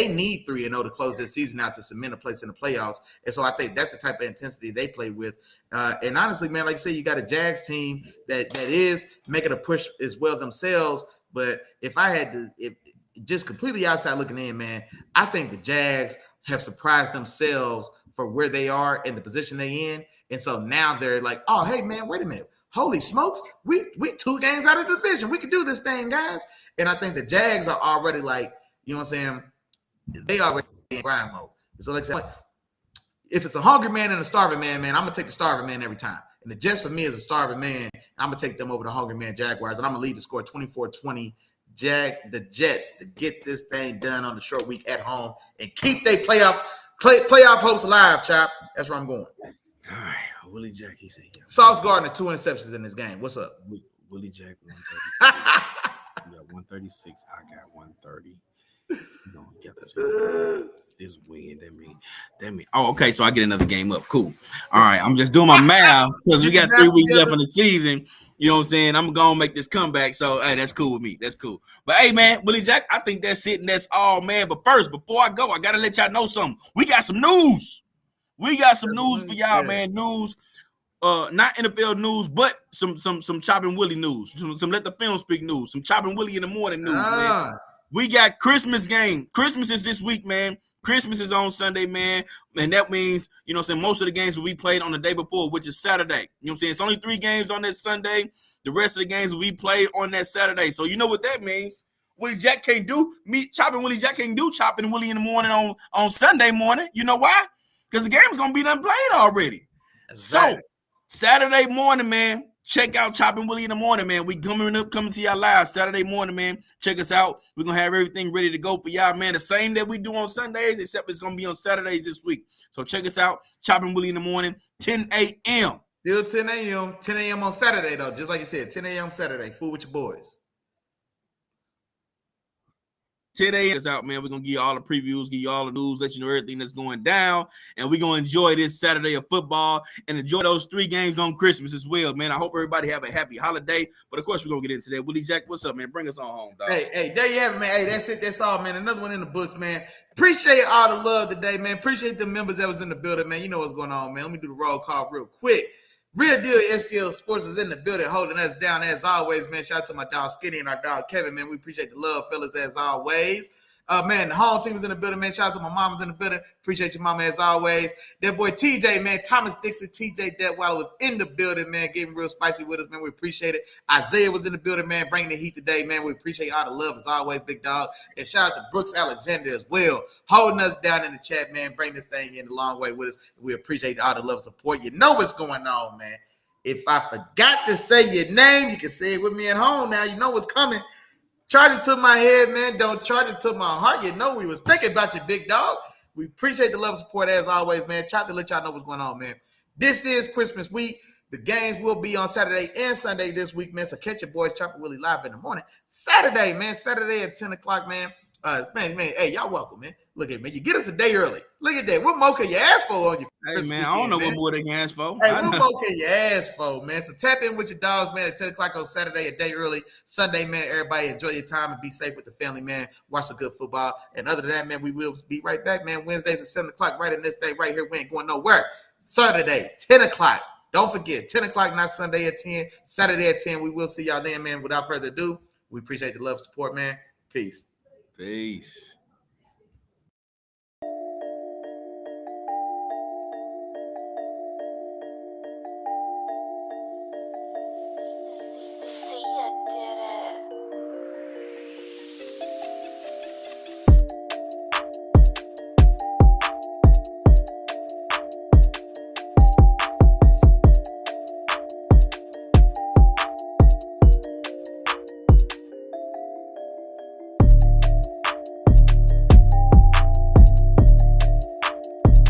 need 3-0 to close this season out to cement a place in the playoffs. And so I think that's the type of intensity they play with. And honestly, man, like I said, you got a Jags team that is making a push as well themselves. But if just completely outside looking in, man, I think the Jags have surprised themselves for where they are in the position they in. And so now they're like, oh, hey, man, wait a minute. Holy smokes, we 2 games out of the division. We can do this thing, guys. And I think the Jags are already like, you know what I'm saying? They already in grind mode. So like I said, if it's a hungry man and a starving man, I'm going to take the starving man every time. And the Jets for me is a starving man. I'm going to take them over the hungry man Jaguars. And I'm going to lead the score 24-20. The Jets to get this thing done on the short week at home and keep their playoff hopes alive, Chop. That's where I'm going. All right, Willie Jack, he said, yeah. Sauce Gardner, 2 interceptions in this game. What's up? Willie Jack, 130. You got 136. I got 130. This win, that mean. Oh, okay. So I get another game up. Cool. All right. I'm just doing my math because we got 3 weeks left in the season. You know what I'm saying? I'm gonna make this comeback. So hey, that's cool with me. That's cool. But hey, man, Willie Jack, I think that's it and that's all, man. But first, before I go, I gotta let y'all know something. We got some news. We got some news for y'all, man. News. Not NFL news, but some Chop Willie news. Some Let the Film Speak news. Some Chop Willie in the morning news, man. We got Christmas game. Christmas is this week, man. Christmas is on Sunday, man. And that means, you know what I'm saying, most of the games will be played on the day before, which is Saturday. You know what I'm saying? It's only 3 games on that Sunday. The rest of the games will be played on that Saturday. So you know what that means. Willie Jack can't do. Chopping Willie Jack can't do Chopping Willie in the morning on Sunday morning. You know why? Because the game's going to be done played already. Exactly. So Saturday morning, man, check out Chopping Willie in the morning, man. We coming to y'all live Saturday morning, man. Check us out. We're going to have everything ready to go for y'all, man. The same that we do on Sundays, except it's going to be on Saturdays this week. So check us out. Chopping Willie in the morning, 10 a.m. Still 10 a.m. 10 a.m. on Saturday, though. Just like you said, 10 a.m. Saturday. Food with your boys. 10 a.m. is out, man. We're going to give you all the previews, give you all the news, let you know everything that's going down. And we're going to enjoy this Saturday of football and enjoy those 3 games on Christmas as well, man. I hope everybody have a happy holiday. But, of course, we're going to get into that. Willie Jack, what's up, man? Bring us on home, dog. Hey, there you have it, man. Hey, that's it. That's all, man. Another one in the books, man. Appreciate all the love today, man. Appreciate the members that was in the building, man. You know what's going on, man. Let me do the roll call real quick. Real Deal STL Sports is in the building, holding us down as always, man. Shout out to my dog Skinny and our dog Kevin, man. We appreciate the love, fellas, as always. Man, the home team is in the building, man. Shout out to my mama's in the building. Appreciate your mama as always. That boy TJ, man. Thomas Dixon, TJ Detweiler was in the building, man. Getting real spicy with us, man. We appreciate it. Isaiah was in the building, man. Bringing the heat today, man. We appreciate all the love as always, big dog. And shout out to Brooks Alexander as well. Holding us down in the chat, man. Bring this thing in a long way with us. We appreciate all the love and support. You know what's going on, man. If I forgot to say your name, you can say it with me at home now. You know what's coming. Charge it to my head, man. Don't charge it to my heart. You know we was thinking about you, big dog. We appreciate the love and support as always, man. Try to let y'all know what's going on, man. This is Christmas week. The games will be on Saturday and Sunday this week, man. So catch your boys Chop Willie live in the morning. Saturday, man. Saturday at 10 o'clock, man. Man, hey, y'all welcome, man. Look at me. You get us a day early. Look at that. What more can you ask for on your Hey, man, I don't know what more they can ask for. Hey, what more can you ask for, man? So tap in with your dogs, man, at 10 o'clock on Saturday, a day early. Sunday, man, everybody enjoy your time and be safe with the family, man. Watch some good football. And other than that, man, we will be right back, man. Wednesdays at 7 o'clock, right in this day right here. We ain't going nowhere. Saturday, 10 o'clock. Don't forget, 10 o'clock, not Sunday at 10. Saturday at 10. We will see y'all then, man. Without further ado, we appreciate the love and support, man. Peace. Peace.